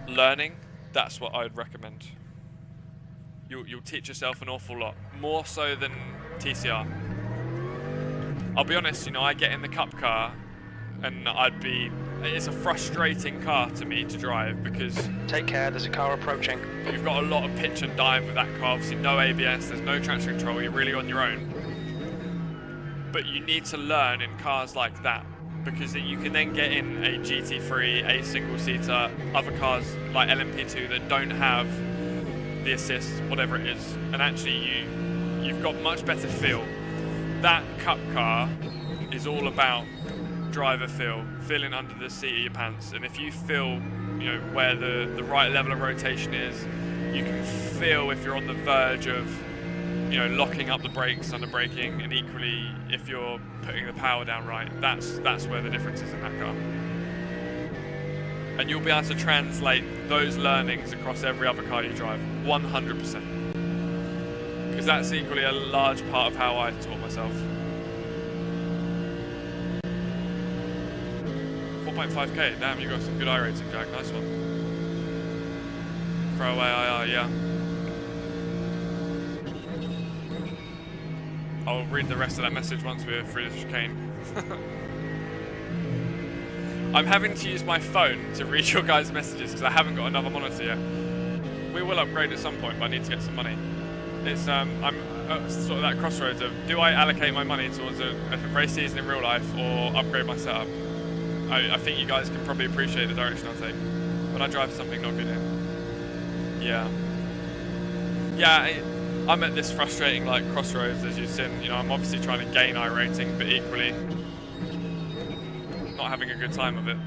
learning, that's what I'd recommend. You'll teach yourself an awful lot, more so than TCR. I'll be honest, you know, I get in the Cup car and it's a frustrating car to me to drive, because Take care, there's a car approaching. you've got a lot of pitch and dive with that car. Obviously no ABS, there's no traction control, you're really on your own. But you need to learn in cars like that, because you can then get in a GT3, a single-seater, other cars like LMP2 that don't have the assist, whatever it is, and actually you've got much better feel. That Cup car is all about driver feel, feeling under the seat of your pants, and if you feel, you know, where the right level of rotation is, you can feel if you're on the verge of, you know, locking up the brakes under braking, and equally if you're putting the power down right. That's where the difference is in that car. And you'll be able to translate those learnings across every other car you drive, 100%. Because that's equally a large part of how I taught myself. 4.5k, damn, you got some good iRating, Jack, nice one. Throwaway IR, yeah. I'll read the rest of that message once we're through the chicane. I'm having to use my phone to read your guys' messages because I haven't got another monitor yet. We will upgrade at some point, but I need to get some money. It's I'm sort of that crossroads of, do I allocate my money towards a race season in real life or upgrade my setup? I think you guys can probably appreciate the direction I'll take when I drive something not good in. Yeah. Yeah, I'm at this frustrating like crossroads, as you've seen. You know, I'm obviously trying to gain iRating, but equally not having a good time of it.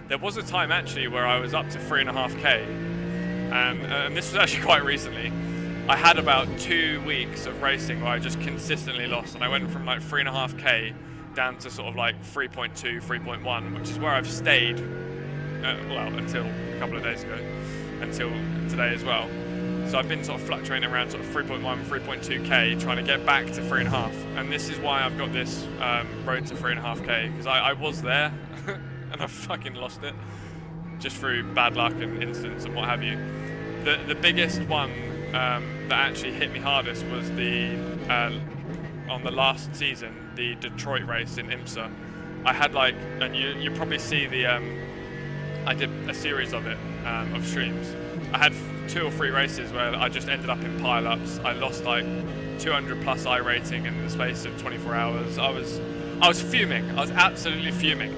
There was a time actually where I was up to 3.5k, and this was actually quite recently. I had about 2 weeks of racing where I just consistently lost, and I went from like 3.5k down to sort of like 3.2, 3.1, which is where I've stayed, well, until a couple of days ago, until today as well. So I've been sort of fluctuating around sort of 3.1, 3.2k, trying to get back to 3.5. And this is why I've got this road to 3.5k, because I was there and I fucking lost it just through bad luck and incidents and what have you. The biggest one that actually hit me hardest was on the last season, the Detroit race in IMSA. I had like, and you probably see I did a series of it, of streams. I had 2 or 3 races where I just ended up in pile-ups. I lost like 200 plus iRating in the space of 24 hours. I was fuming. I was absolutely fuming.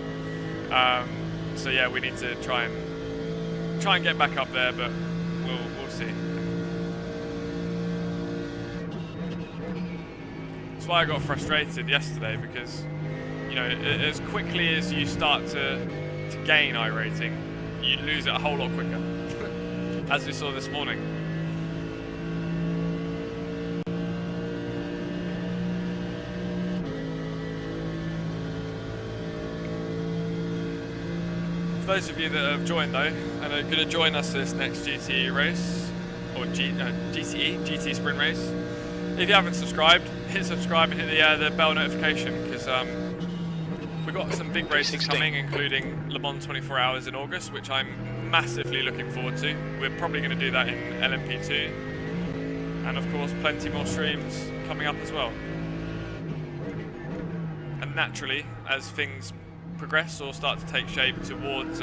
So yeah, we need to try and get back up there, but we'll see. That's why I got frustrated yesterday, because, you know, as quickly as you start to gain iRating, you lose it a whole lot quicker. as we saw this morning. For those of you that have joined though, and are going to join us for this next GTE race, or GT Sprint race, if you haven't subscribed, hit subscribe and hit the bell notification, because we've got some big races coming, including Le Mans 24 Hours in August, which I'm massively looking forward to. We're probably going to do that in LMP2, and of course plenty more streams coming up as well. And naturally, as things progress or start to take shape towards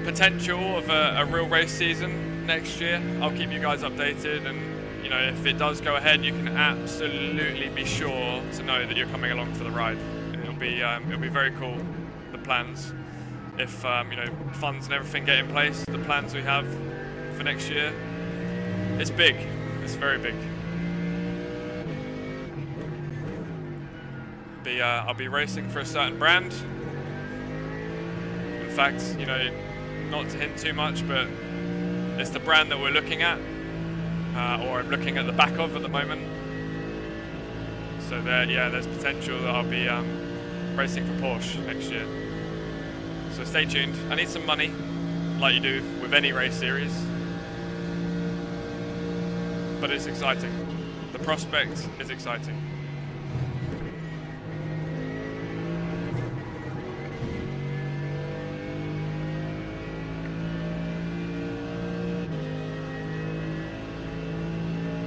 potential of a real race season next year, I'll keep you guys updated, and you know, if it does go ahead, you can absolutely be sure to know that you're coming along for the ride. It'll be very cool, the plans, if you know, funds and everything get in place, the plans we have for next year. It's big, it's very big. I'll be racing for a certain brand. In fact, you know, not to hint too much, but it's the brand that we're looking at, or I'm looking at the back of at the moment. So there's potential that I'll be racing for Porsche next year. So stay tuned. I need some money, like you do with any race series, but it's exciting. The prospect is exciting.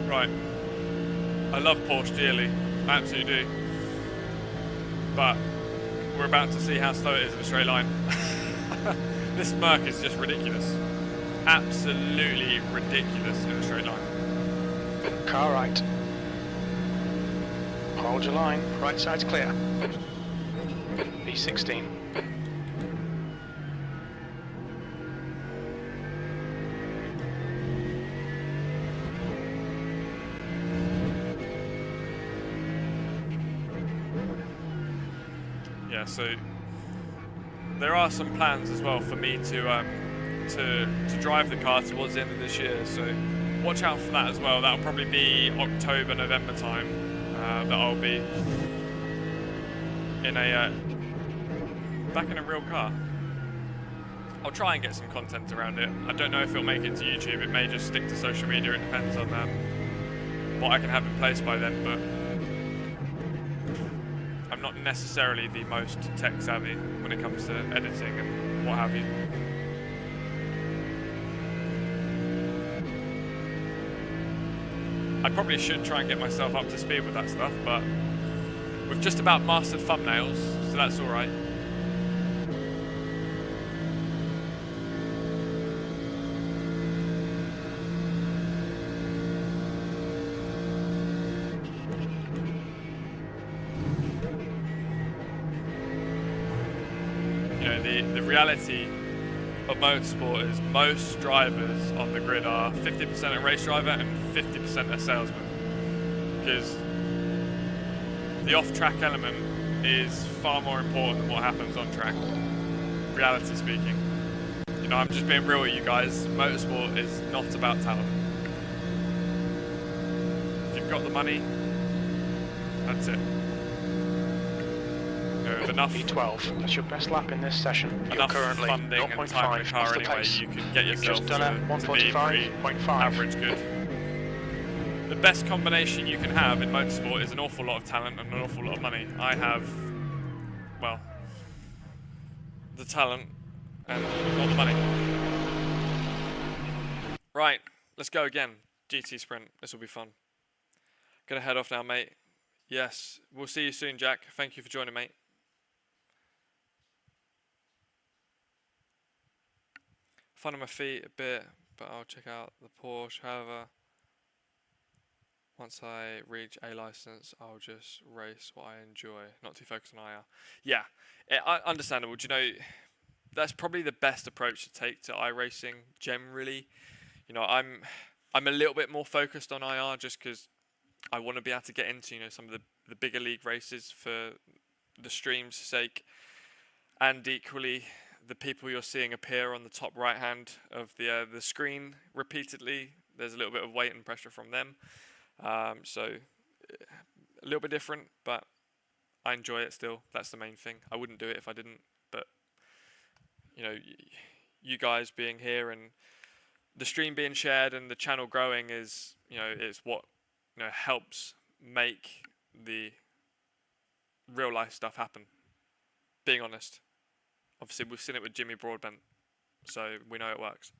Right, I love Porsche dearly, I absolutely do, but we're about to see how slow it is in a straight line. This Merc is just ridiculous, absolutely ridiculous in a straight line. Car right. Hold your line, right side's clear. B16. Yeah, so there are some plans as well for me to drive the car towards the end of this year. So watch out for that as well. That'll probably be October, November time. That I'll be in back in a real car. I'll try and get some content around it. I don't know if it'll make it to YouTube. It may just stick to social media. It depends on what I can have in place by then. But I'm not necessarily the most tech savvy when it comes to editing and what have you. I probably should try and get myself up to speed with that stuff, but we've just about mastered thumbnails, so that's alright. You know, the reality of motorsport is most drivers on the grid are 50% a race driver and 50% a salesman, because the off-track element is far more important than what happens on track, reality speaking. You know, I'm just being real with you guys. Motorsport is not about talent. If you've got the money, that's it. You know, with enough B12, that's your best lap in this session. You're currently funding and time in the 0.5 car off the anyway, pace. you can get You've yourself just done a to be pretty 145.5. average good. The best combination you can have in motorsport is an awful lot of talent and an awful lot of money. I have, well, the talent and not the money. Right, let's go again. GT Sprint, this will be fun. Gonna head off now, mate. Yes, we'll see you soon, Jack. Thank you for joining, mate. Fun on my feet a bit, but I'll check out the Porsche. However, once I reach A license, I'll just race what I enjoy, not too focused on IR. Yeah, understandable. Do you know, that's probably the best approach to take to iRacing generally. You know, I'm a little bit more focused on IR just because I want to be able to get into, you know, some of the bigger league races for the stream's sake, and equally the people you're seeing appear on the top right hand of the screen repeatedly. There's a little bit of weight and pressure from them, so a little bit different, but I enjoy it still. That's the main thing. I wouldn't do it if I didn't, but you know, you guys being here and the stream being shared and the channel growing is, you know, it's what, you know, helps make the real life stuff happen. Being honest, obviously we've seen it with Jimmy Broadbent, so we know it works.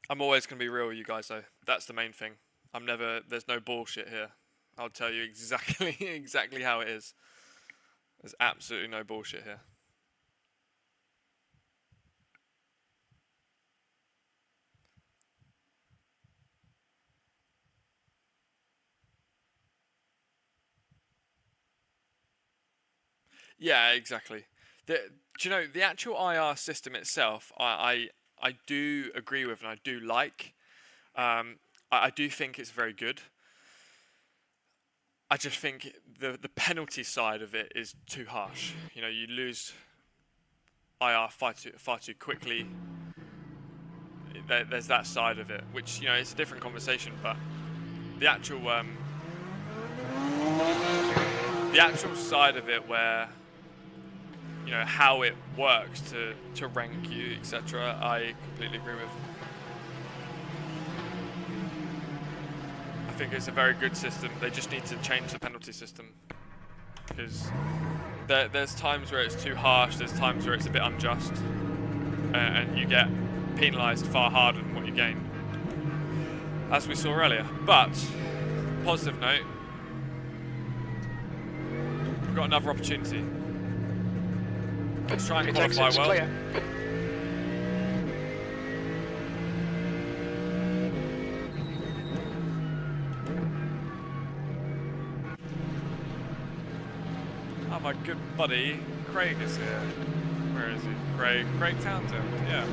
I'm always gonna be real with you guys though. That's the main thing. There's no bullshit here. I'll tell you exactly how it is. There's absolutely no bullshit here. Yeah, exactly. Do you know, the actual IR system itself, I do agree with and I do like. I do think it's very good. I just think the penalty side of it is too harsh. You know, you lose IR far too quickly. There's that side of it, which, you know, it's a different conversation, but the actual side of it where, you know, how it works to rank you, etc., I completely agree with. I think it's a very good system. They just need to change the penalty system, because there's times where it's too harsh, there's times where it's a bit unjust, and you get penalised far harder than what you gain, as we saw earlier. But, positive note, we've got another opportunity. Let's try and qualify well. Clear. Oh, my good buddy Craig is here. Where is he? Craig Townsend, yeah.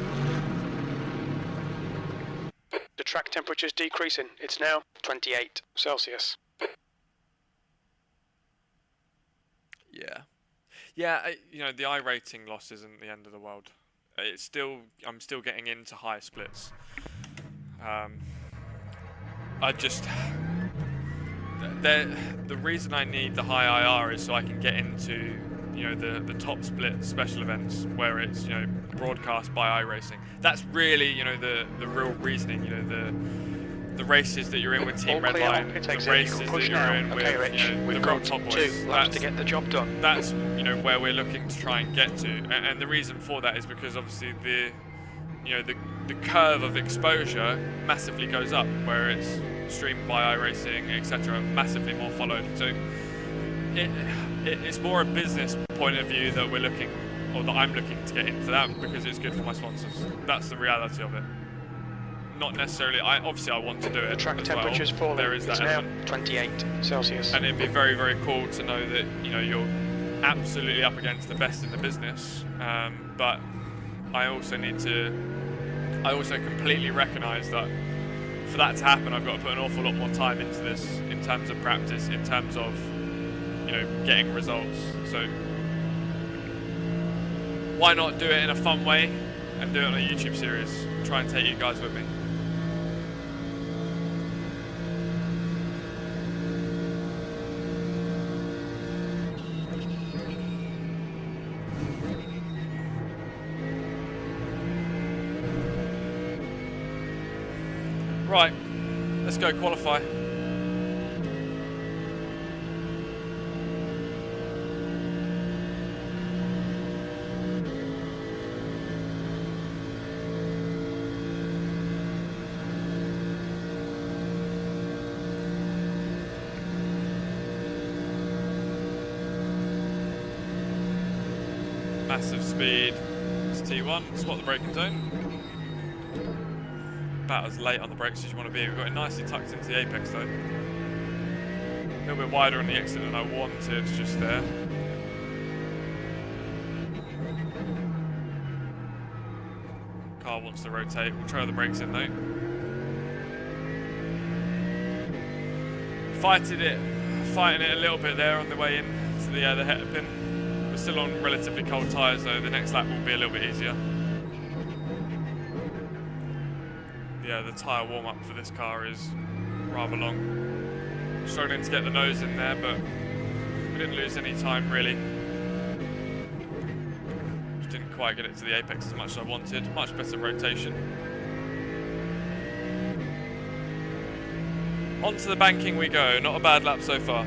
The track temperature's decreasing. It's now 28 Celsius. Yeah. Yeah, you know, the iRating loss isn't the end of the world. It's still, I'm still getting into high splits. I just, the reason I need the high IR is so I can get into, you know, the top split special events where it's, you know, broadcast by iRacing. That's really, you know, the real reasoning. You know, the races that you're in with Team Redline, the races that you're in with, you know, the real top boys. That's to get the job done. That's, you know, where we're looking to try and get to, and the reason for that is because obviously you know, the curve of exposure massively goes up, where it's streamed by iRacing, etc., massively more followed. So it's more a business point of view that we're looking, or that I'm looking to get into that, because it's good for my sponsors. That's the reality of it. Not necessarily, obviously I want to do it. The track as temperature's well. falling. There is that It's now element. 28 Celsius. And it'd be very, very cool to know that, you know, you're absolutely up against the best in the business. But I also completely recognise that for that to happen, I've got to put an awful lot more time into this, in terms of practice, in terms of, you know, getting results. So why not do it in a fun way and do it on a YouTube series? Try and take you guys with me. Right, let's go qualify. Massive speed. It's T1, spot the braking zone. About as late on the brakes as you want to be. We've got it nicely tucked into the apex though. A little bit wider on the exit than I wanted, just there. Car wants to rotate. We'll trail the brakes in though. Fighting it a little bit there on the way in to the hairpin. We're still on relatively cold tyres though, the next lap will be a little bit easier. Yeah, the tyre warm-up for this car is rather long. Struggling to get the nose in there, but we didn't lose any time really. Just didn't quite get it to the apex as much as I wanted. Much better rotation. Onto the banking we go. Not a bad lap so far.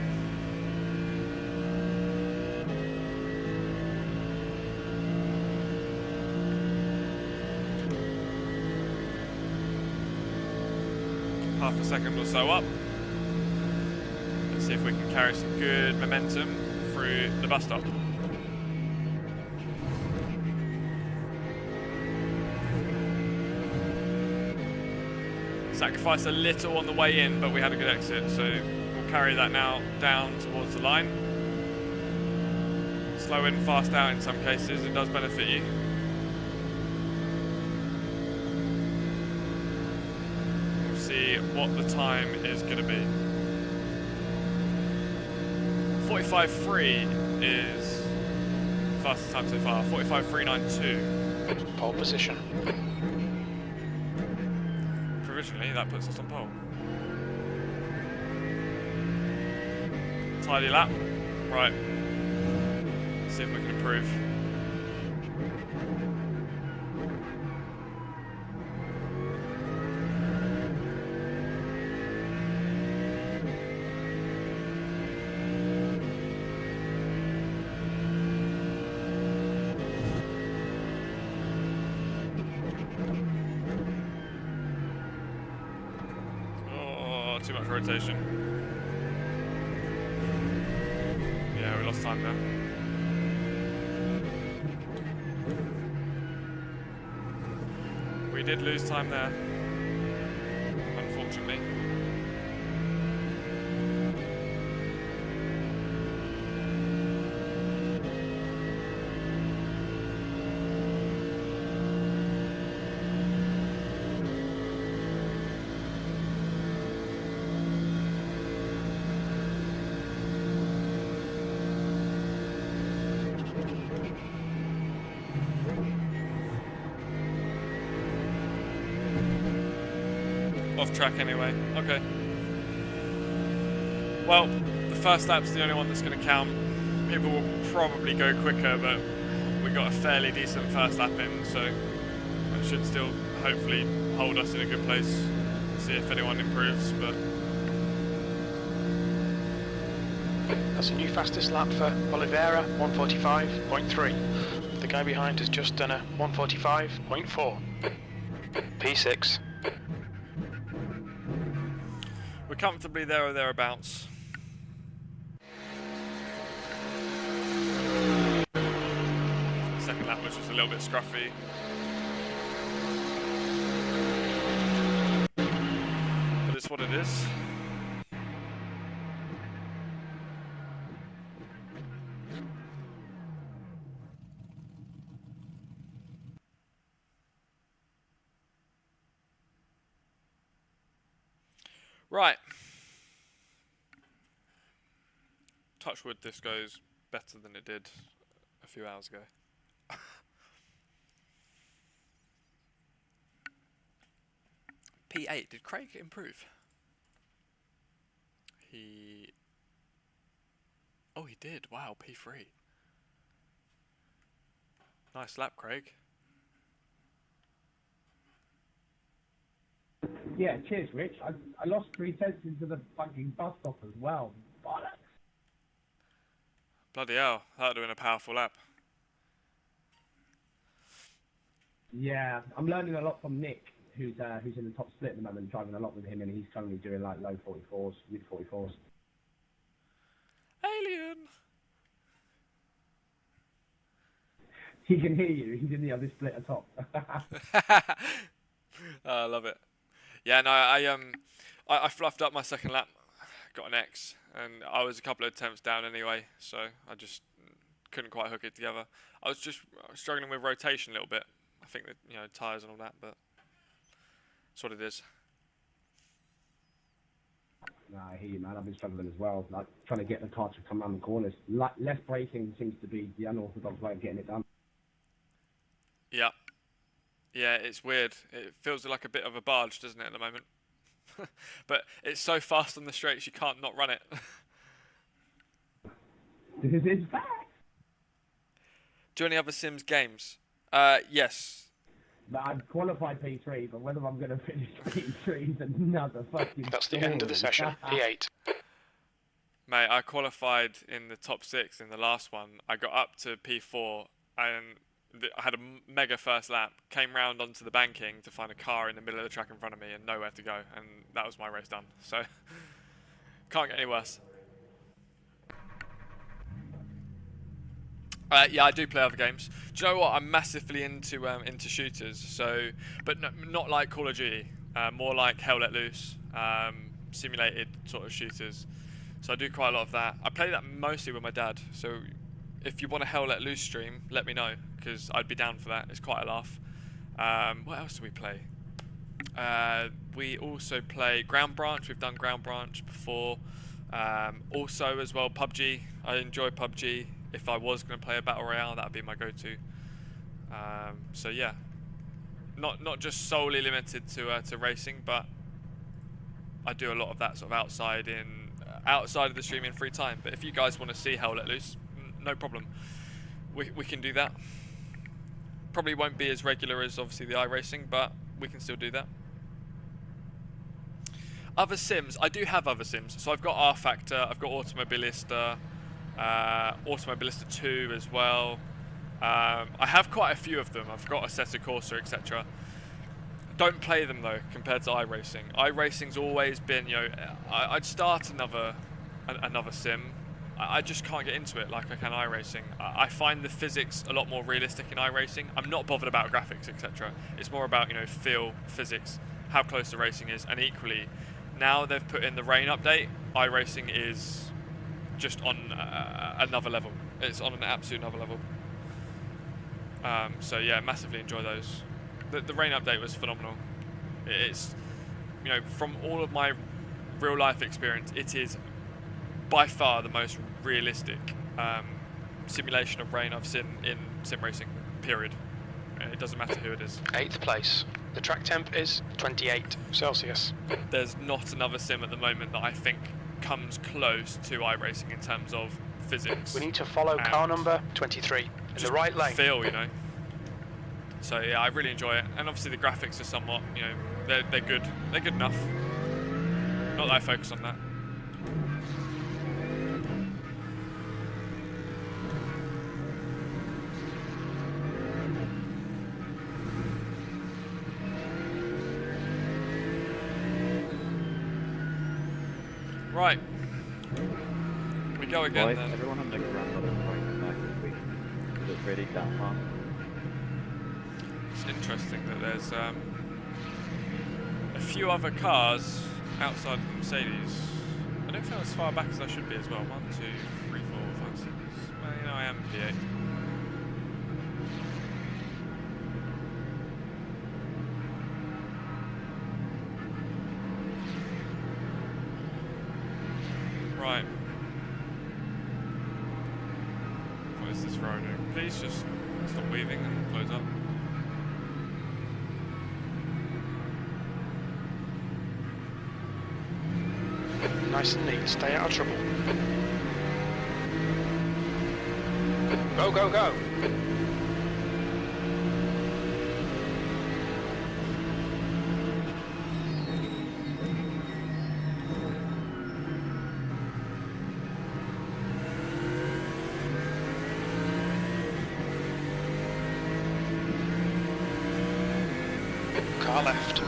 Half a second or so up. Let's see if we can carry some good momentum through the bus stop. Sacrificed a little on the way in, but we had a good exit, so we'll carry that now down towards the line. Slow in, fast out in some cases, it does benefit you. We'll see what the time is going to be. 45.3 is the fastest time so far, 45.392. Pole position. Provisionally, that puts us on pole. Tidy lap. Right. Let's see if we can improve. Too much rotation. Yeah, we lost time there. We did lose time there, unfortunately. Off track anyway. Okay. Well, the first lap's the only one that's going to count. People will probably go quicker, but we got a fairly decent first lap in, so that should still hopefully hold us in a good place. See if anyone improves, but That's a new fastest lap for Oliveira, 145.3. The guy behind has just done a 145.4. P6. we're comfortably there or thereabouts. Second lap was just a little bit scruffy. But it's what it is. Right. Touch wood, this goes better than it did a few hours ago. P8, did Craig improve? Oh, he did. Wow, P3. Nice lap, Craig. Yeah, cheers, Rich. I lost 3/10 into the fucking bus stop as well. Bollocks. Bloody hell, that would have been a powerful lap. Yeah, I'm learning a lot from Nick, who's in the top split at the moment, driving a lot with him, and he's currently doing like low 44s, mid 44s. Alien! He can hear you. He's in the other split atop. I love it. Yeah, no, I fluffed up my second lap, got an X, and I was a couple of attempts down anyway, so I just couldn't quite hook it together. I was just struggling with rotation a little bit. I think that, you know, tyres and all that, but that's what it is. No, I hear you, man. I've been struggling as well. Like trying to get the car to come around the corners. Less braking seems to be the unorthodox way of getting it done. Yeah. Yeah, it's weird. It feels like a bit of a barge, doesn't it, at the moment? But it's so fast on the straights, you can't not run it. This is fact. Do any other Sims games? Yes. But I've qualified P3, but whether I'm going to finish P3 is another fucking That's the end of the session. P8. Mate, I qualified in the top 6 in the last one. I got up to P4 and I had a mega first lap, came round onto the banking to find a car in the middle of the track in front of me and nowhere to go, and that was my race done. So, can't get any worse. Yeah, I do play other games. Do you know what? I'm massively into shooters. So, but not like Call of Duty. More like Hell Let Loose, simulated sort of shooters. So I do quite a lot of that. I play that mostly with my dad. So if you want a Hell Let Loose stream, let me know, because I'd be down for that. It's quite a laugh. What else do we play? We also play Ground Branch. We've done Ground Branch before. Also as well, PUBG. I enjoy PUBG. If I was going to play a Battle Royale, that would be my go-to. So yeah, not just solely limited to racing, but I do a lot of that sort of outside of the stream in free time. But if you guys want to see Hell Let Loose, no problem. We can do that. Probably won't be as regular as obviously the iRacing, but we can still do that. Other Sims, I do have other Sims. So I've got R Factor, I've got Automobilista, Automobilista 2 as well. I have quite a few of them. I've got Assetto Corsa, etc. Don't play them though compared to iRacing. iRacing's always been, I'd start another sim. I just can't get into it like I can iRacing. I find the physics a lot more realistic in iRacing. I'm not bothered about graphics, etc. It's more about, feel, physics, how close the racing is, and equally, now they've put in the rain update, iRacing is just on another level. It's on an absolute another level. So yeah, massively enjoy those. The rain update was phenomenal. It's, from all of my real life experience, it is by far the most realistic simulation of rain I've seen in sim racing, period. It doesn't matter who it is. 8th place. The track temp is 28 Celsius. There's not another sim at the moment that I think comes close to iRacing in terms of physics. We need to follow car number 23 in the right lane. Feel, So yeah, I really enjoy it, and obviously the graphics are somewhat, they're good. They're good enough. Not that I focus on that. Right. We go again then. Everyone on the grandmother point back this week. Is it really that far? It's interesting that there's a few other cars outside the Mercedes. I don't feel as far back as I should be as well. 1, 2, 3, 4, 5, 6. Well, I am P8. Right. What is this road doing? Please just stop weaving and close up. Nice and neat, stay out of trouble. Go, go, go! Car left.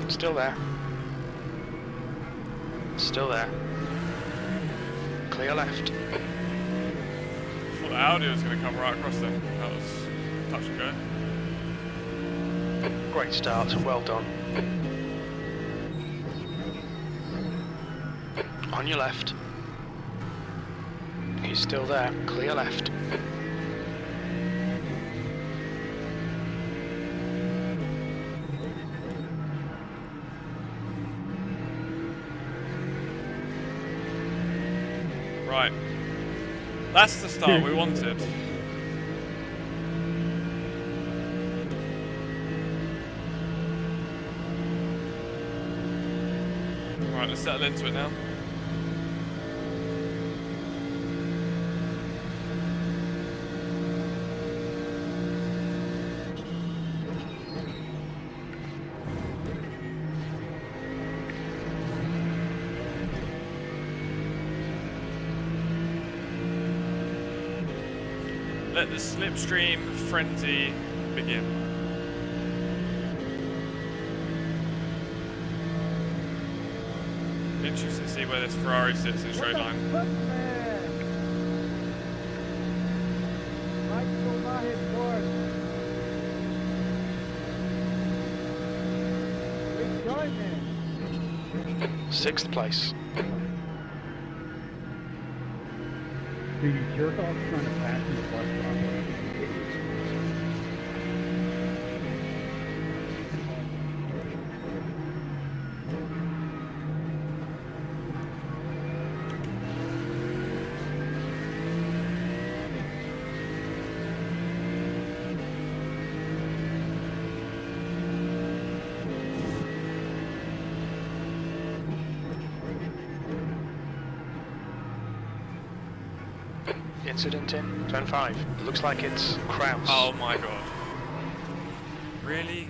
Still there. Still there. Clear left. I thought the Audi was going to come right across there. That was touch and go. Great start, well done. On your left. He's still there. Clear left. Right. That's the start we wanted. Right, let's settle into it now. Let the slipstream frenzy begin. Interesting to see where this Ferrari sits in straight line. Sixth place. Dude, you jerk off trying to pass in the bus stop. Incident in turn 5. It looks like it's Kraus. Oh my god. Really?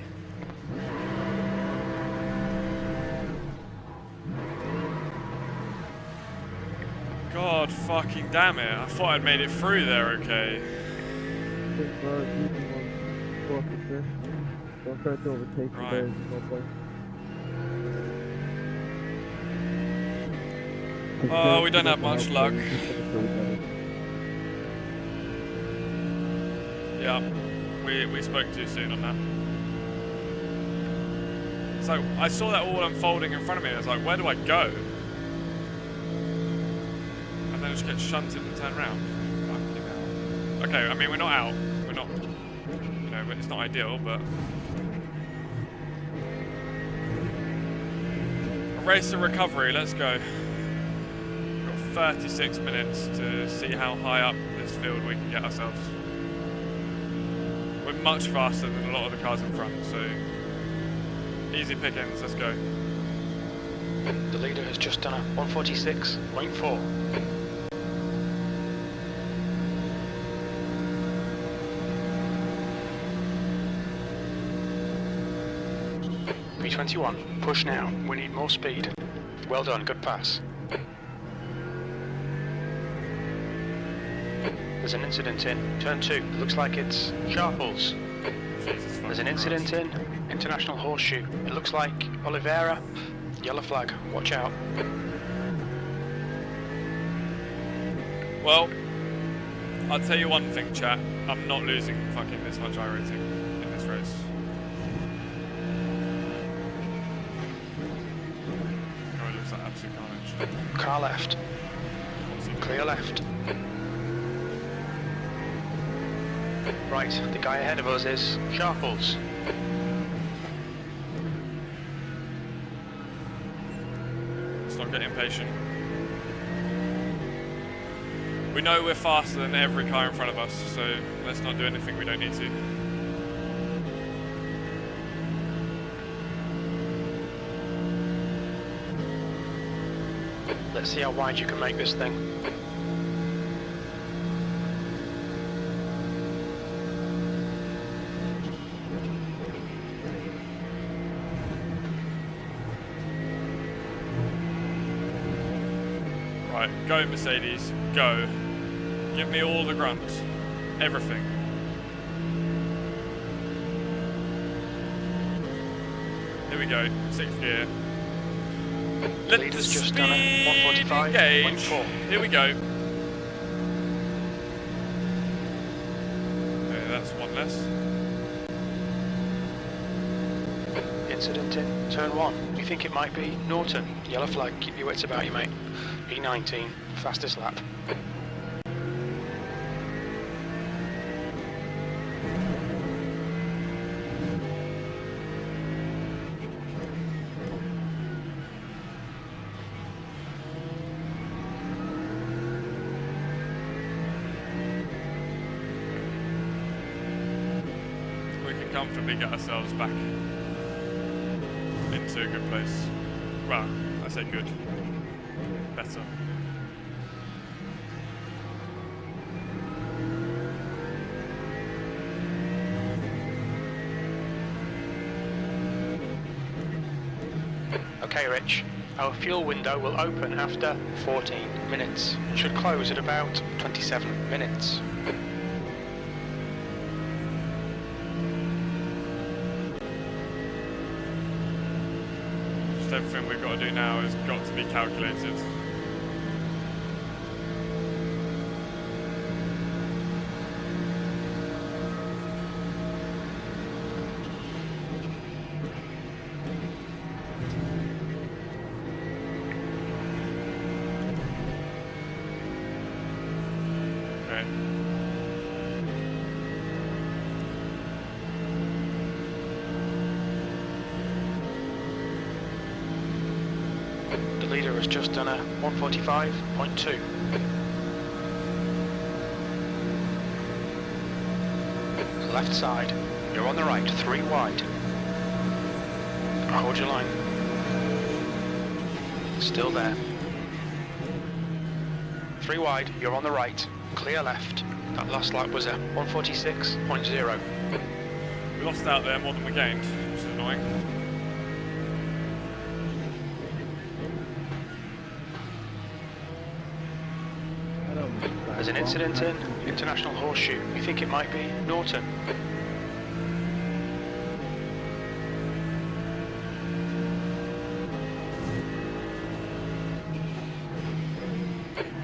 God fucking damn it. I thought I'd made it through there okay. Don't try to overtake Right. There's no point. Oh, we don't have much luck. Yeah, we spoke too soon on that. So I saw that all unfolding in front of me. I was like, where do I go? And then I just get shunted and turned around. Fucking hell. Okay, I mean we're not out. We're not. You know, it's not ideal, but a race to recovery. Let's go. We've got 36 minutes to see how high up this field we can get ourselves. We're much faster than a lot of the cars in front, so easy pickings, let's go. The leader has just done a 146.4. B21, push now. We need more speed. Well done, good pass. There's an incident in turn 2. It looks like it's Sharples. There's an incident in International Horseshoe. It looks like Oliveira. Yellow flag. Watch out. Well, I'll tell you one thing, chat. I'm not losing fucking this much iRating in this race. Oh, it looks like absolute carnage. Car left. Clear left. Right, the guy ahead of us is Sharples. Let's not get impatient. We know we're faster than every car in front of us, so let's not do anything we don't need to. Let's see how wide you can make this thing. Right, go Mercedes, go. Give me all the grunts. Everything. Here we go, 6th gear. Let the Leader's speed just done a engage. 145.4. Here we go. Okay, that's one less. Incident in turn 1. We think it might be Norton. Yellow flag. Keep your wits about you, mate. E19. Fastest lap. comfortably get ourselves back into a good place. Well, I say good. Better. Okay, Rich. Our fuel window will open after 14 minutes. It should close at about 27 minutes. Just everything we've got to do now has got to be calculated. Okay. The leader has just done a 145.2. Left side. You're on the right, 3 wide. Hold your line. Still there. 3 wide, you're on the right. Clear left. That last lap was a 146.0. We lost out there more than we gained, which is annoying. There's an incident in International Horseshoe. We think it might be Norton.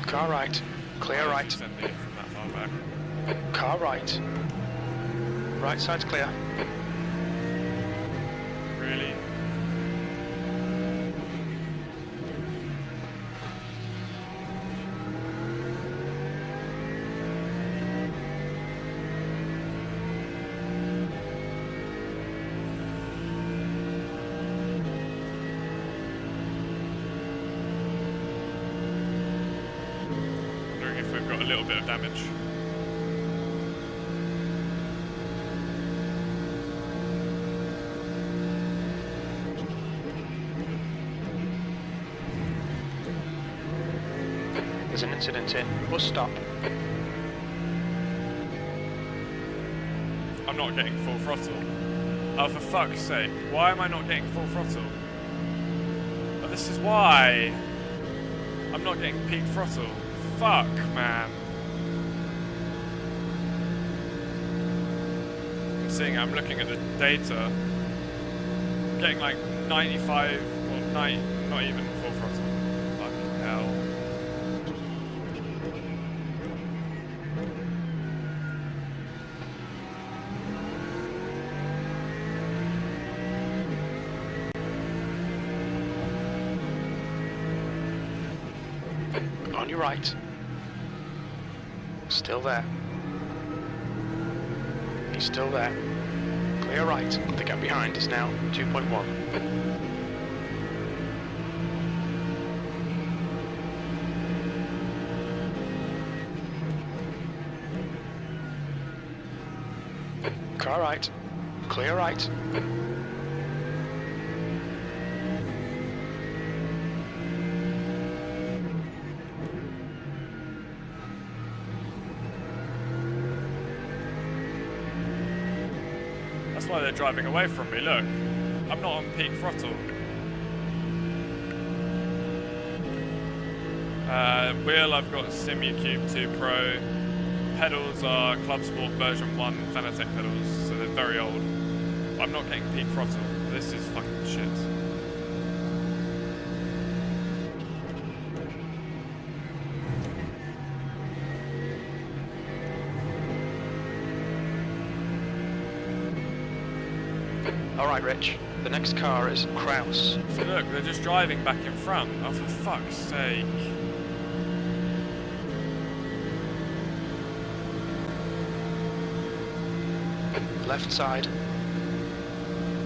Car right. Clear right. Send me from that far back. Car right. Right side's clear. Really? Wondering if we've got a little bit of damage. There's an incident in bus stop. I'm not getting full throttle. Oh, for fuck's sake. Why am I not getting full throttle? Oh, this is why. I'm not getting peak throttle. Fuck, man. I'm looking at the data. I'm getting like 95 or 90, not even full throttle. Fucking hell. On your right. Still there. He's still there. Clear right. The gap behind is now 2.1. Car right. Clear right. That's why they're driving away from me, look. I'm not on peak throttle. Wheel, I've got SimuCube 2 Pro. Pedals are Club Sport version 1 Fanatec pedals, so they're very old. I'm not getting peak throttle. This is fucking shit. Alright, Rich. The next car is Kraus. So look, they're just driving back in front. Oh, for fuck's sake. Left side.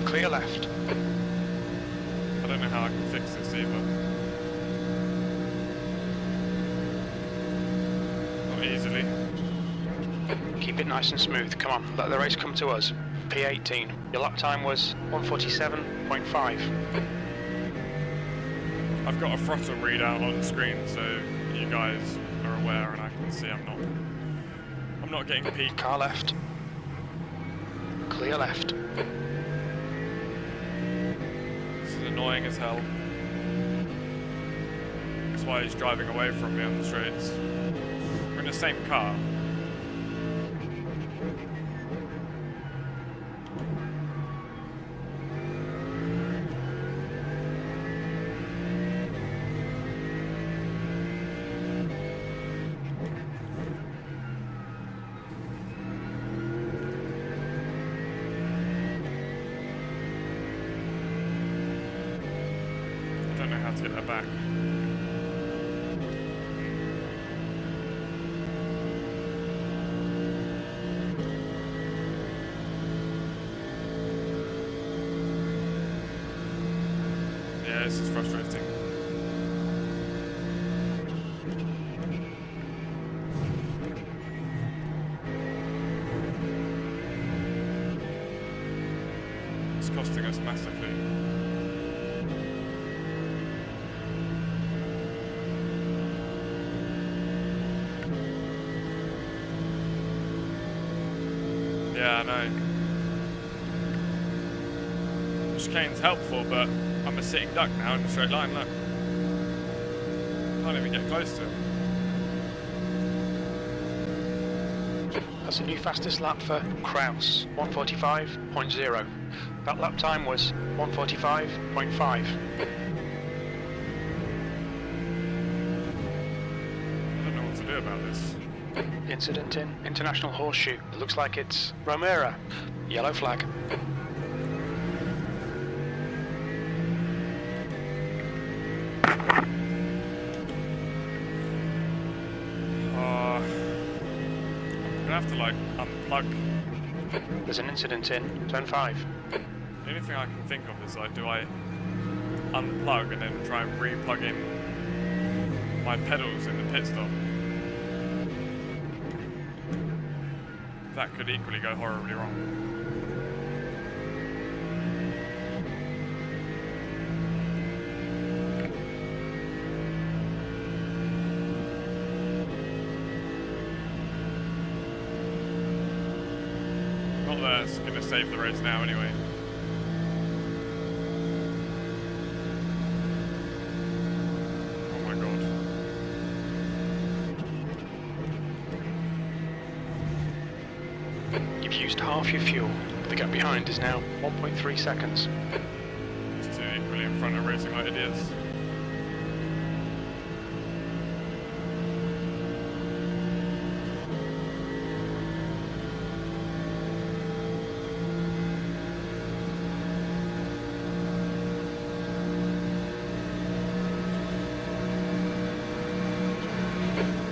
Clear left. I don't know how I can fix this either. Not easily. Keep it nice and smooth. Come on, let the race come to us. P18. Your lap time was 1:47.5. I've got a throttle readout on the screen, so you guys are aware, and I can see I'm not getting peaked. Car left. Clear left. This is annoying as hell. That's why he's driving away from me on the straights. We're in the same car. I don't know how to get that back. Yeah, this is frustrating. It's costing us massively. Yeah, I know. Chicane's helpful, but I'm a sitting duck now in a straight line, look. Can't even get close to him. That's a new fastest lap for Kraus, 1:45.0. That lap time was 1:45.5. I don't know what to do about this. Incident in International Horseshoe. It looks like it's Romero. Yellow flag. I'm gonna have to like unplug. There's an incident in Turn 5. The only thing I can think of is like, do I unplug and then try and re-plug in my pedals in the pit stop? That could equally go horribly wrong. Not that it's going to save the race now anyway. Oh my god. You've used half your fuel. The gap behind is now 1.3 seconds. These two equally in front of racing like idiots.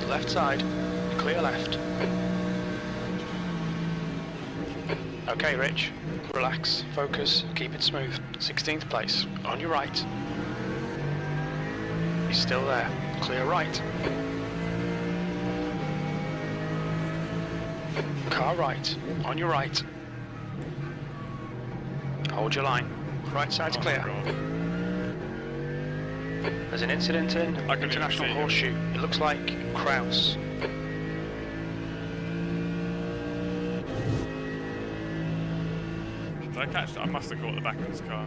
Left side. Clear left. Okay, Rich. Relax, focus, keep it smooth. 16th place. On your right. He's still there. Clear right. Car right. On your right. Hold your line. Right side's Oh my clear. god. There's an incident in I couldn't even International see him. Horseshoe. It looks like Kraus. Did I catch that? I must have caught the back of his car.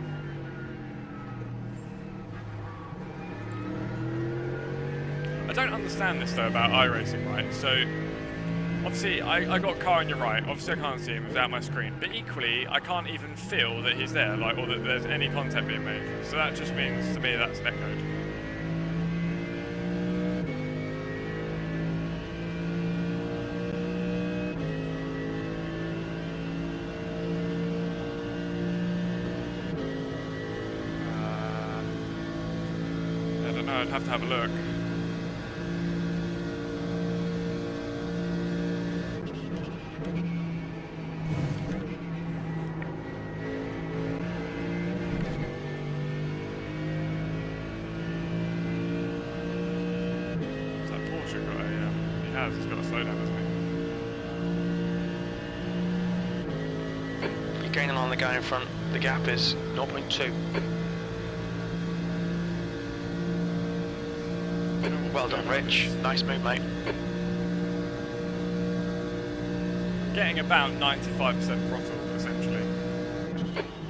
I don't understand this though about iRacing, right? So, obviously I got a car on your right, obviously I can't see him without my screen, but equally I can't even feel that he's there, like, or that there's any contact being made. So that just means to me that's netcode. I don't know, I'd have to have a look. Has that Porsche got a, he has, he's got a slowdown, hasn't Gaining on the guy in front. The gap is 0.2. Well done, Rich. Nice move, mate. Getting about 95% throttle, essentially.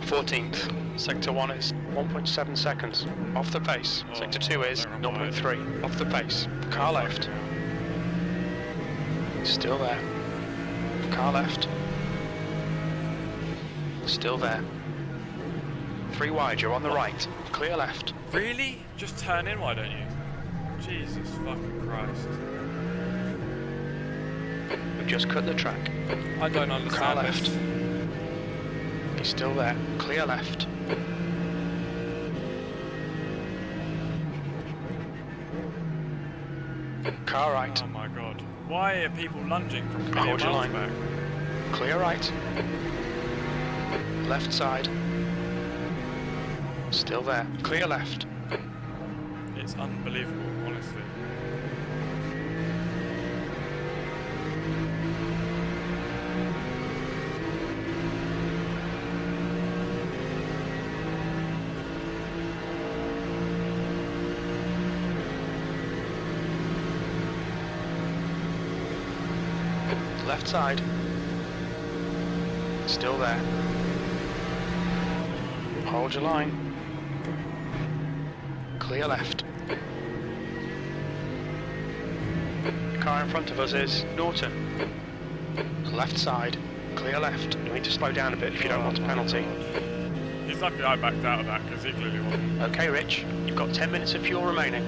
14th. Sector 1 is 1.7 seconds. Off the pace. Sector 2 is 0.3. Off the pace. Car left. Still there. Car left. Still there. 3 wide, you're on the right. Clear left. Really? Just turn in, why don't you? Jesus fucking Christ. We've just cut the track. I don't Car understand left. this. He's still there. Clear left. Car right. Oh my god. Why are people lunging from a million Hold your miles line. back? Clear right. Left side. Still there. Clear left. It's unbelievable, honestly. Left side. Still there. Hold your line. Clear left. The car in front of us is Norton. Left side. Clear left. You need to slow down a bit if you don't want a penalty. He's lucky I backed out of that, because he clearly wasn't. Okay, Rich. You've got 10 minutes of fuel remaining.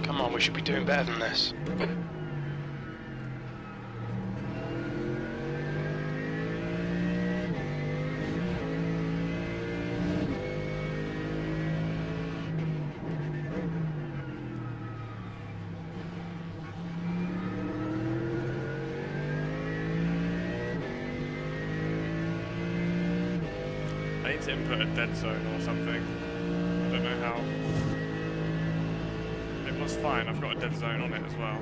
Come on, we should be doing better than this. I need to input a dead zone or something. I don't know how. It was fine, I've got a dead zone on it as well.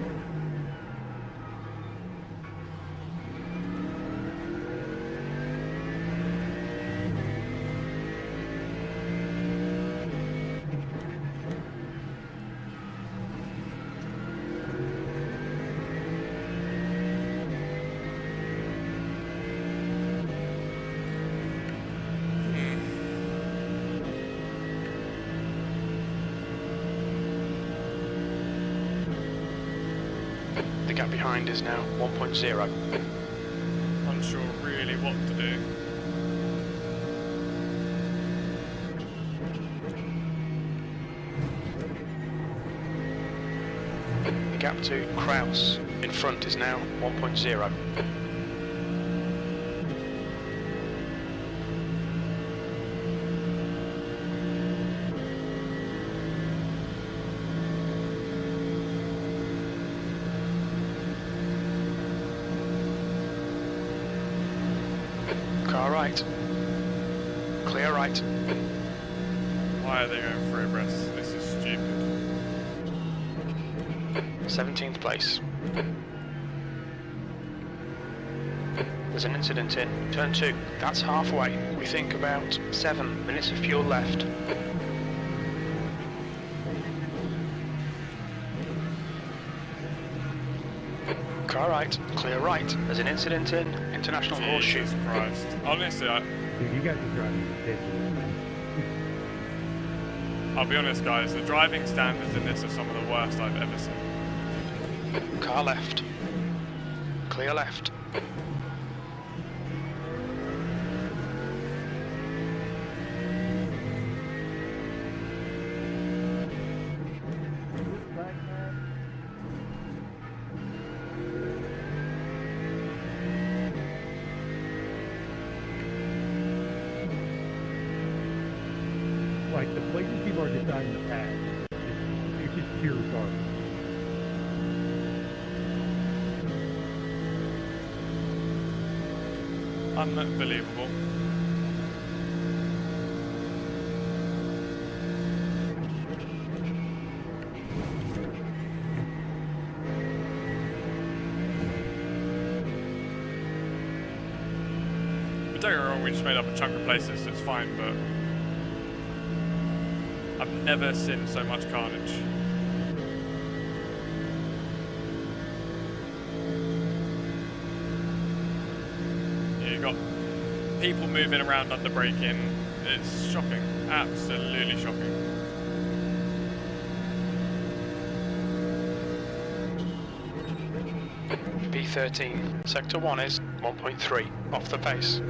The gap behind is now 1.0. Unsure really what to do. The gap to Kraus in front is now 1.0. Car right. Clear right. Why are they going for abreast? This is stupid. 17th place. There's an incident in turn 2. That's halfway. We think about 7 minutes of fuel left. Car right. Clear right. There's an incident in International Horseshoe. Jesus Christ. Honestly, Dude, you guys are driving ridiculous, man. I'll be honest guys, the driving standards in this are some of the worst I've ever seen. Car left. Clear left. Like, the places people are deciding to pass, it's just pure garbage. Unbelievable. But don't get me wrong, we just made up a chunk of places, so it's fine, but I've never seen so much carnage. Yeah, you got people moving around under braking. It's shocking, absolutely shocking. B13, Sector 1 is 1.3, off the pace.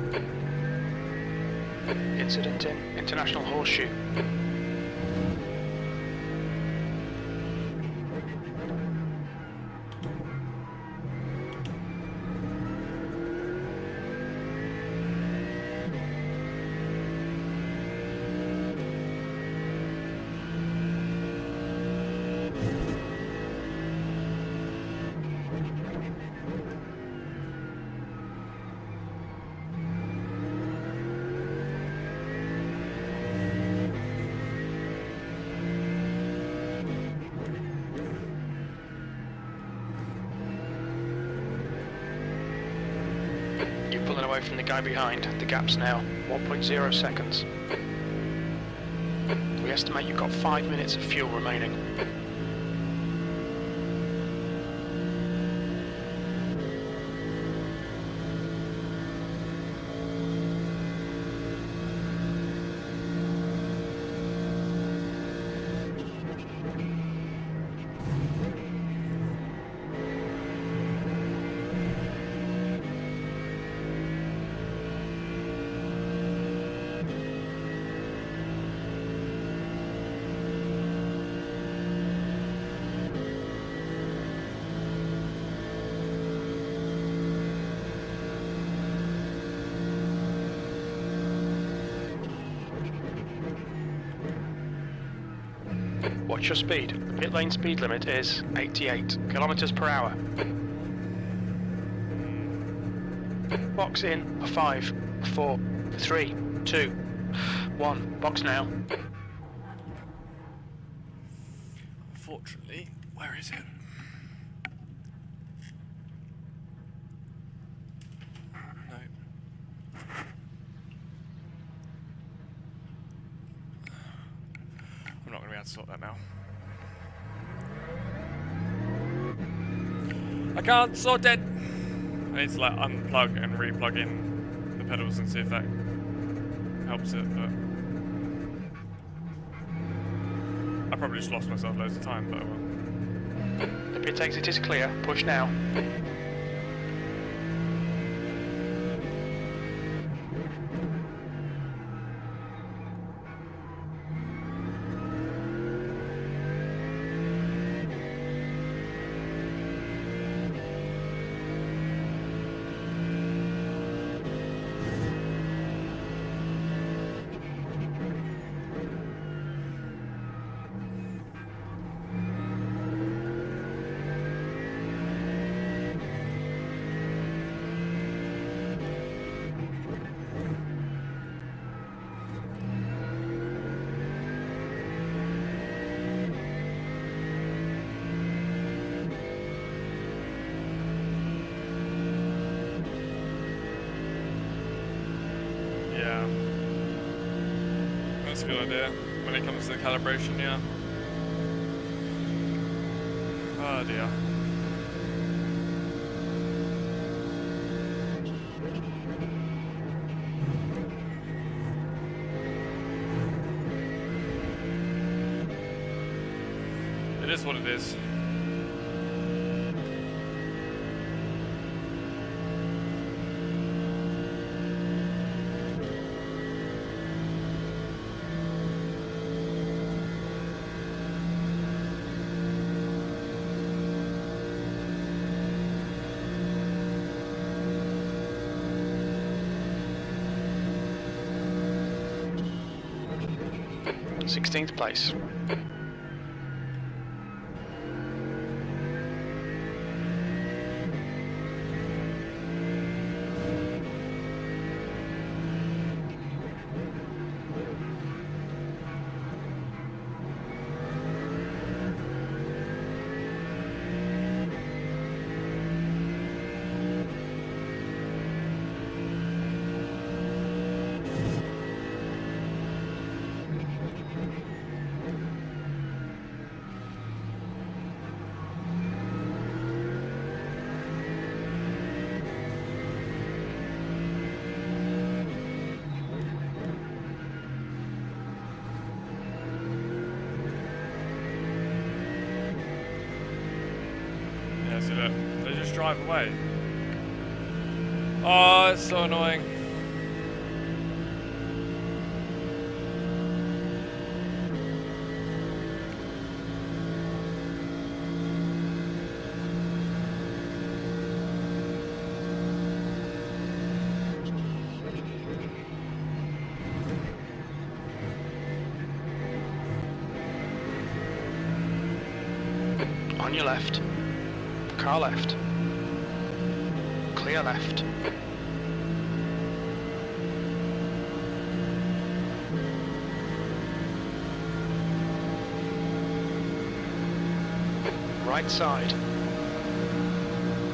Incident in International Horseshoe. You're pulling away from the guy behind. The gap's now 1.0 seconds. We estimate you've got 5 minutes of fuel remaining. Watch your speed. The pit lane speed limit is 88 kilometers per hour. Box in for 5, 4, 3, 2, 1. Box now. Unfortunately, where is it? No. I'm not going to be able to sort that now. I can't sort it! I need to like unplug and re-plug in the pedals and see if that helps it, but I probably just lost myself loads of time, but I will. The pit exit is clear. Push now. Yeah. That's a good idea. When it comes to the calibration, yeah. Oh dear. It is what it is. In 16th place. Yeah, see look, they just drive away. Oh, it's so annoying. On your left. Car left. Clear left. Right side.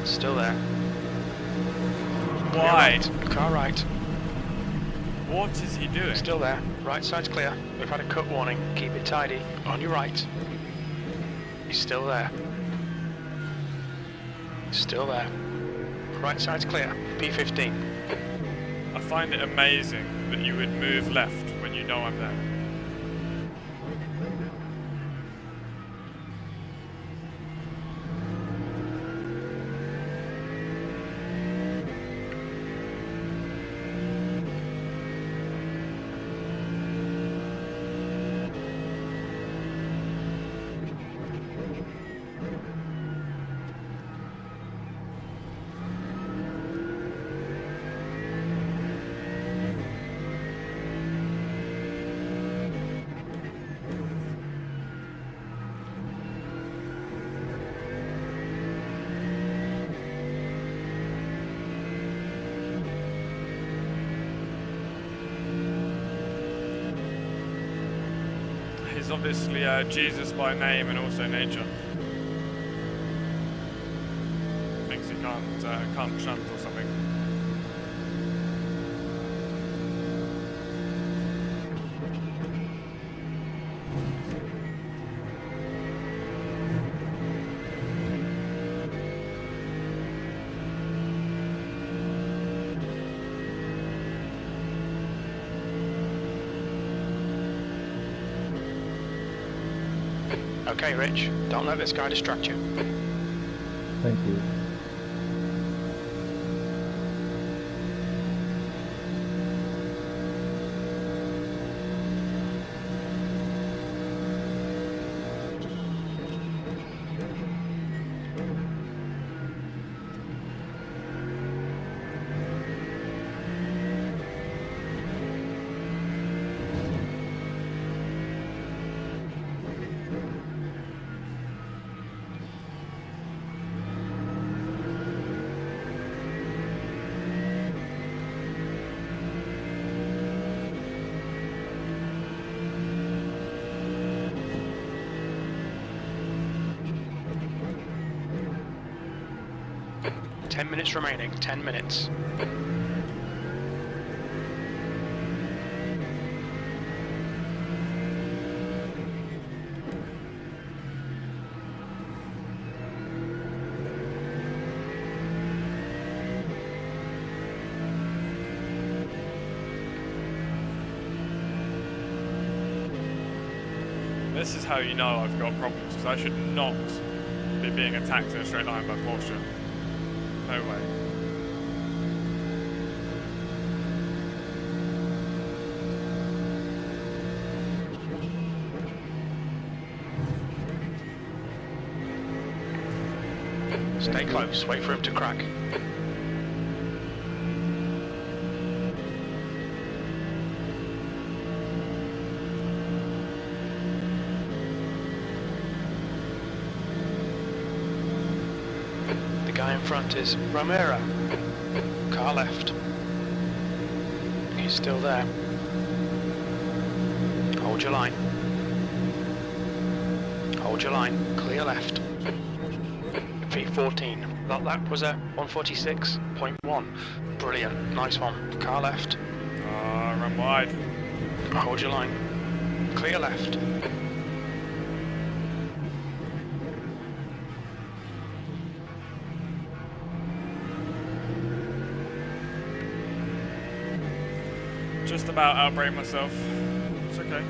Still there. Clear Why? right. Car right. What is he doing? Still there. Right side's clear. We've had a cut warning. Keep it tidy. On your right. He's still there. Still there. Right side's clear. P15. I find it amazing that you would move left when you know I'm there. He's obviously Jesus by name and also nature. Thinks he can't shunt or something. Okay, Rich. Don't let this guy distract you. Thank you. Ten minutes remaining. 10 minutes. This is how you know I've got problems, because I should not be being attacked in a straight line by Porsche. No way. Stay close. Wait for him to crack. The guy in front is Romero. Car left. He's still there. Hold your line. Hold your line. Clear left. V14. That lap was at 146.1. Brilliant. Nice one. Car left. Run wide. Hold your line. Clear left. Just about outbrake myself. It's okay.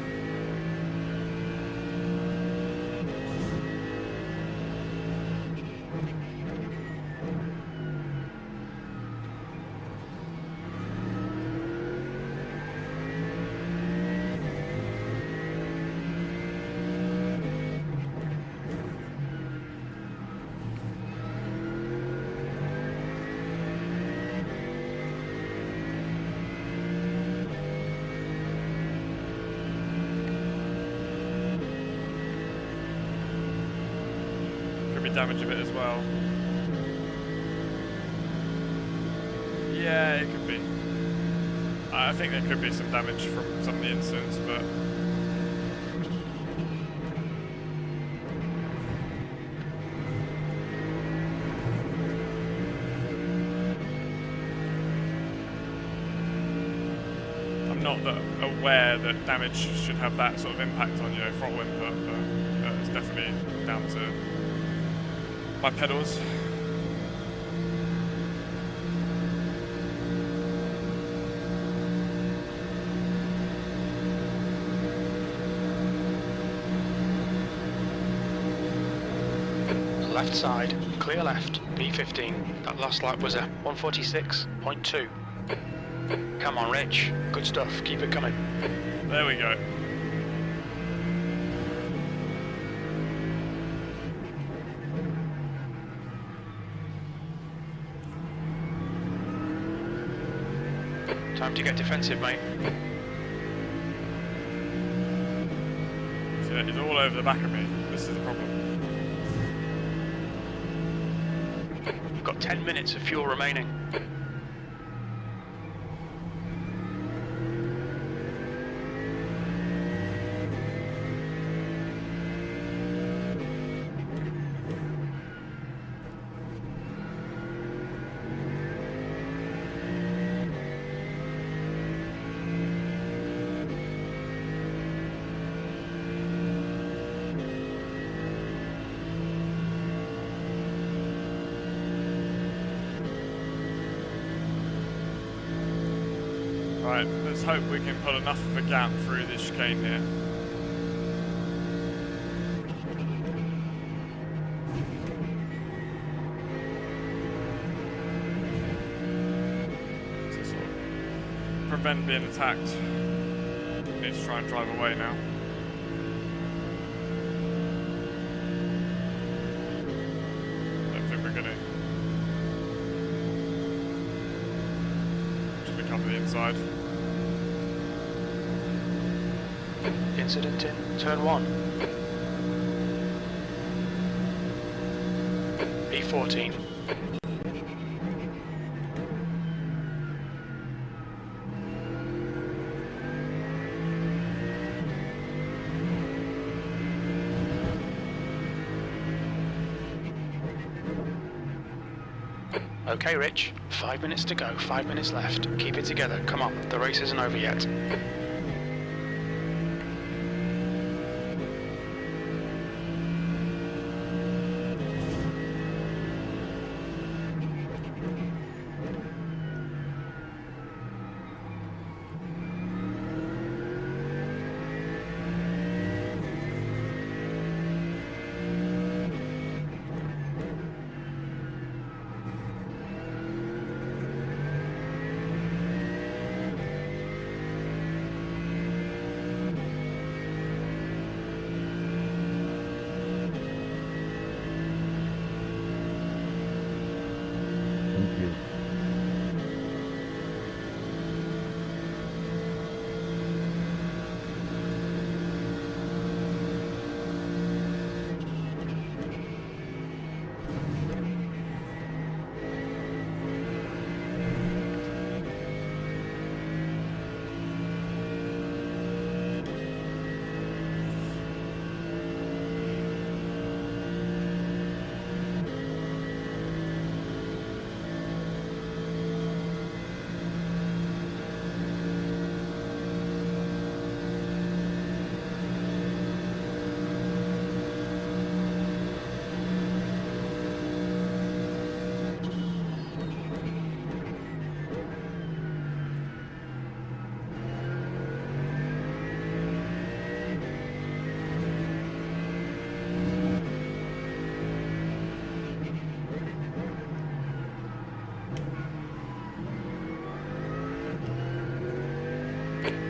damage a bit as well. Yeah, it could be. I think there could be some damage from some of the incidents, but I'm not aware that damage should have that sort of impact on, throttle input, but it's definitely down to my pedals. Left side, clear left, B15. That last lap was a 146.2. Come on, Rich. Good stuff. Keep it coming. There we go. Time to get defensive, mate. So he's all over the back of me. This is the problem. We've got 10 minutes of fuel remaining. Right, let's hope we can put enough of a gap through this chicane here. To sort of prevent being attacked. Need to try and drive away now. Don't think we're gonna. Should we cover the inside? Incident in turn 1. B14. Okay, Rich. 5 minutes to go. 5 minutes left. Keep it together. Come on. The race isn't over yet. Thank you.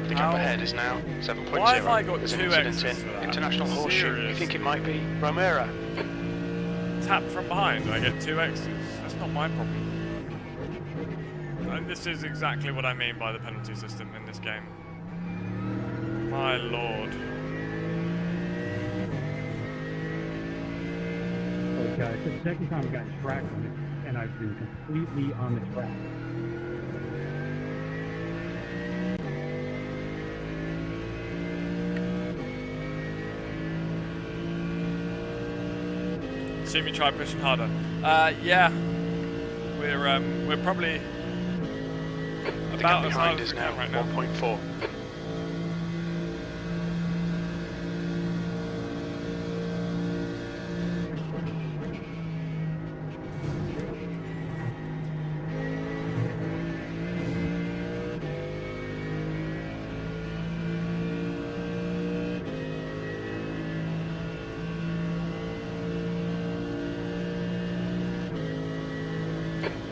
The gap ahead is now 7.0. Why have I got There's an 2 incident X's in for that? International Horseshoe. Serious? You think it might be Romero? Tap from behind, I get 2 X's. That's not my problem. And this is exactly what I mean by the penalty system in this game. My lord. Oh, It's the second time I've gotten track on it, and I've been completely on the track. Assume you try pushing harder. Yeah. We're probably The about gap as hard behind as is we now can right now. 1.4.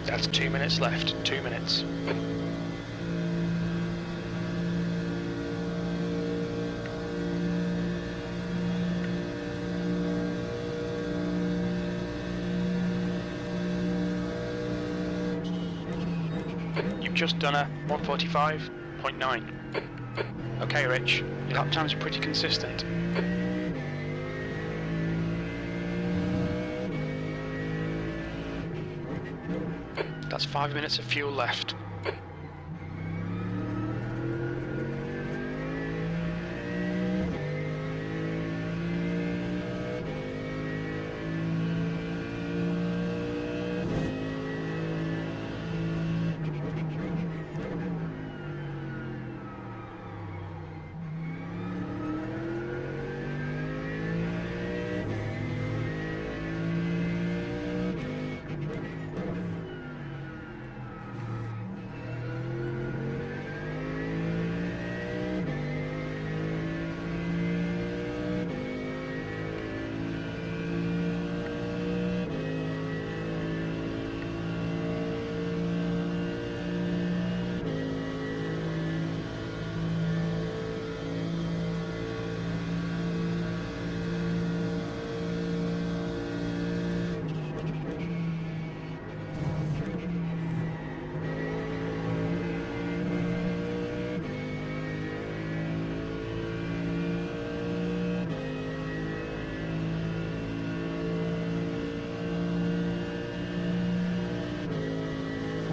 That's 2 minutes left. 2 minutes. You've just done a 1:45.9. Okay, Rich. Your lap times are pretty consistent. That's 5 minutes of fuel left.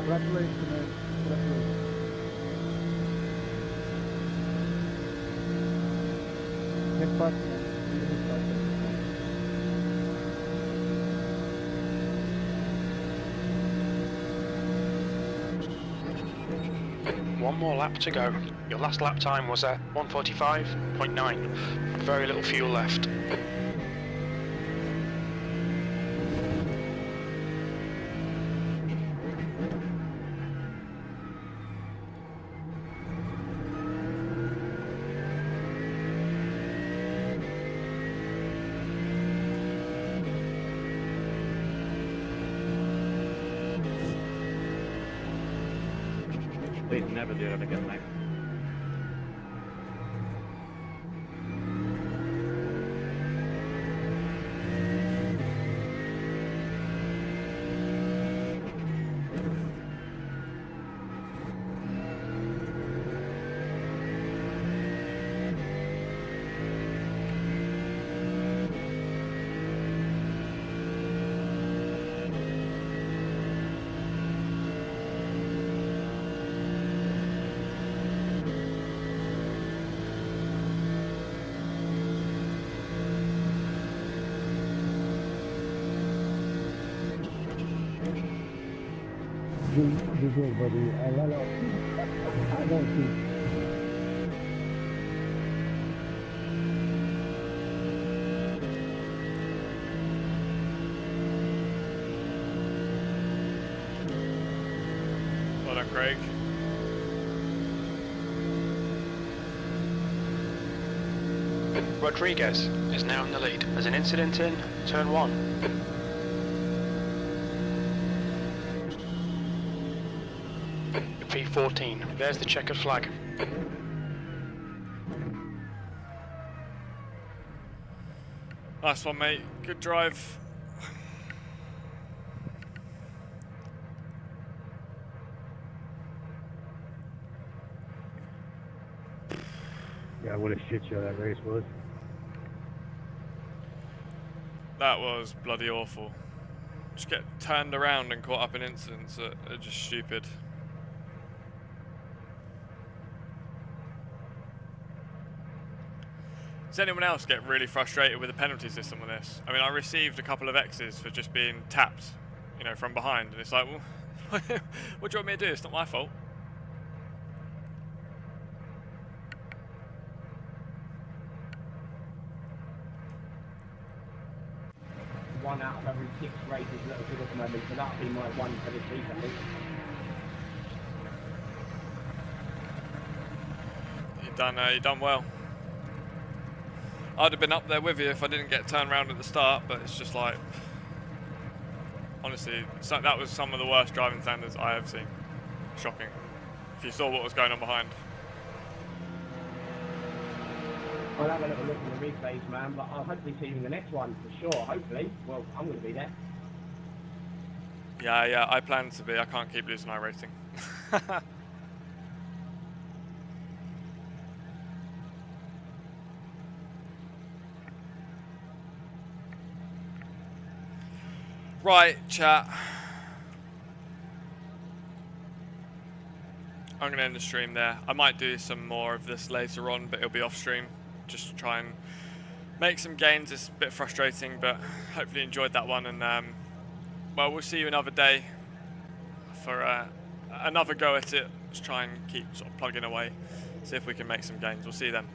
Congratulations, man. Congratulations. Next part, man. See you next part. One more lap to go. Your last lap time was a 1:45.9. Very little fuel left. Please never do that again, mate. You're good, buddy. I don't see. Well done, Craig. Rodriguez is now in the lead. There's an incident in turn 1. P14. There's the checkered flag. Nice one, mate. Good drive. Yeah, what a shit show that race was. That was bloody awful. Just get turned around and caught up in incidents that are just stupid. Does anyone else get really frustrated with the penalty system on this? I mean, I received a couple of X's for just being tapped, you know, from behind, and it's like, well, what do you want me to do? It's not my fault. One out of every 6 races a little good at the moment, so that'll be my one for this week, I think. You done well. I'd have been up there with you if I didn't get turned around at the start, but it's just like, honestly, that was some of the worst driving standards I have seen. Shocking. If you saw what was going on behind. I'll have a little look in the replays, man, but I'll hopefully see you in the next one for sure, hopefully. Well, I'm going to be there. Yeah, I plan to be. I can't keep losing iRating. Right, chat. I'm going to end the stream there. I might do some more of this later on, but it'll be off stream. Just to try and make some gains. It's a bit frustrating, but hopefully you enjoyed that one. And, well, we'll see you another day for another go at it. Let's try and keep sort of plugging away. See if we can make some gains. We'll see you then.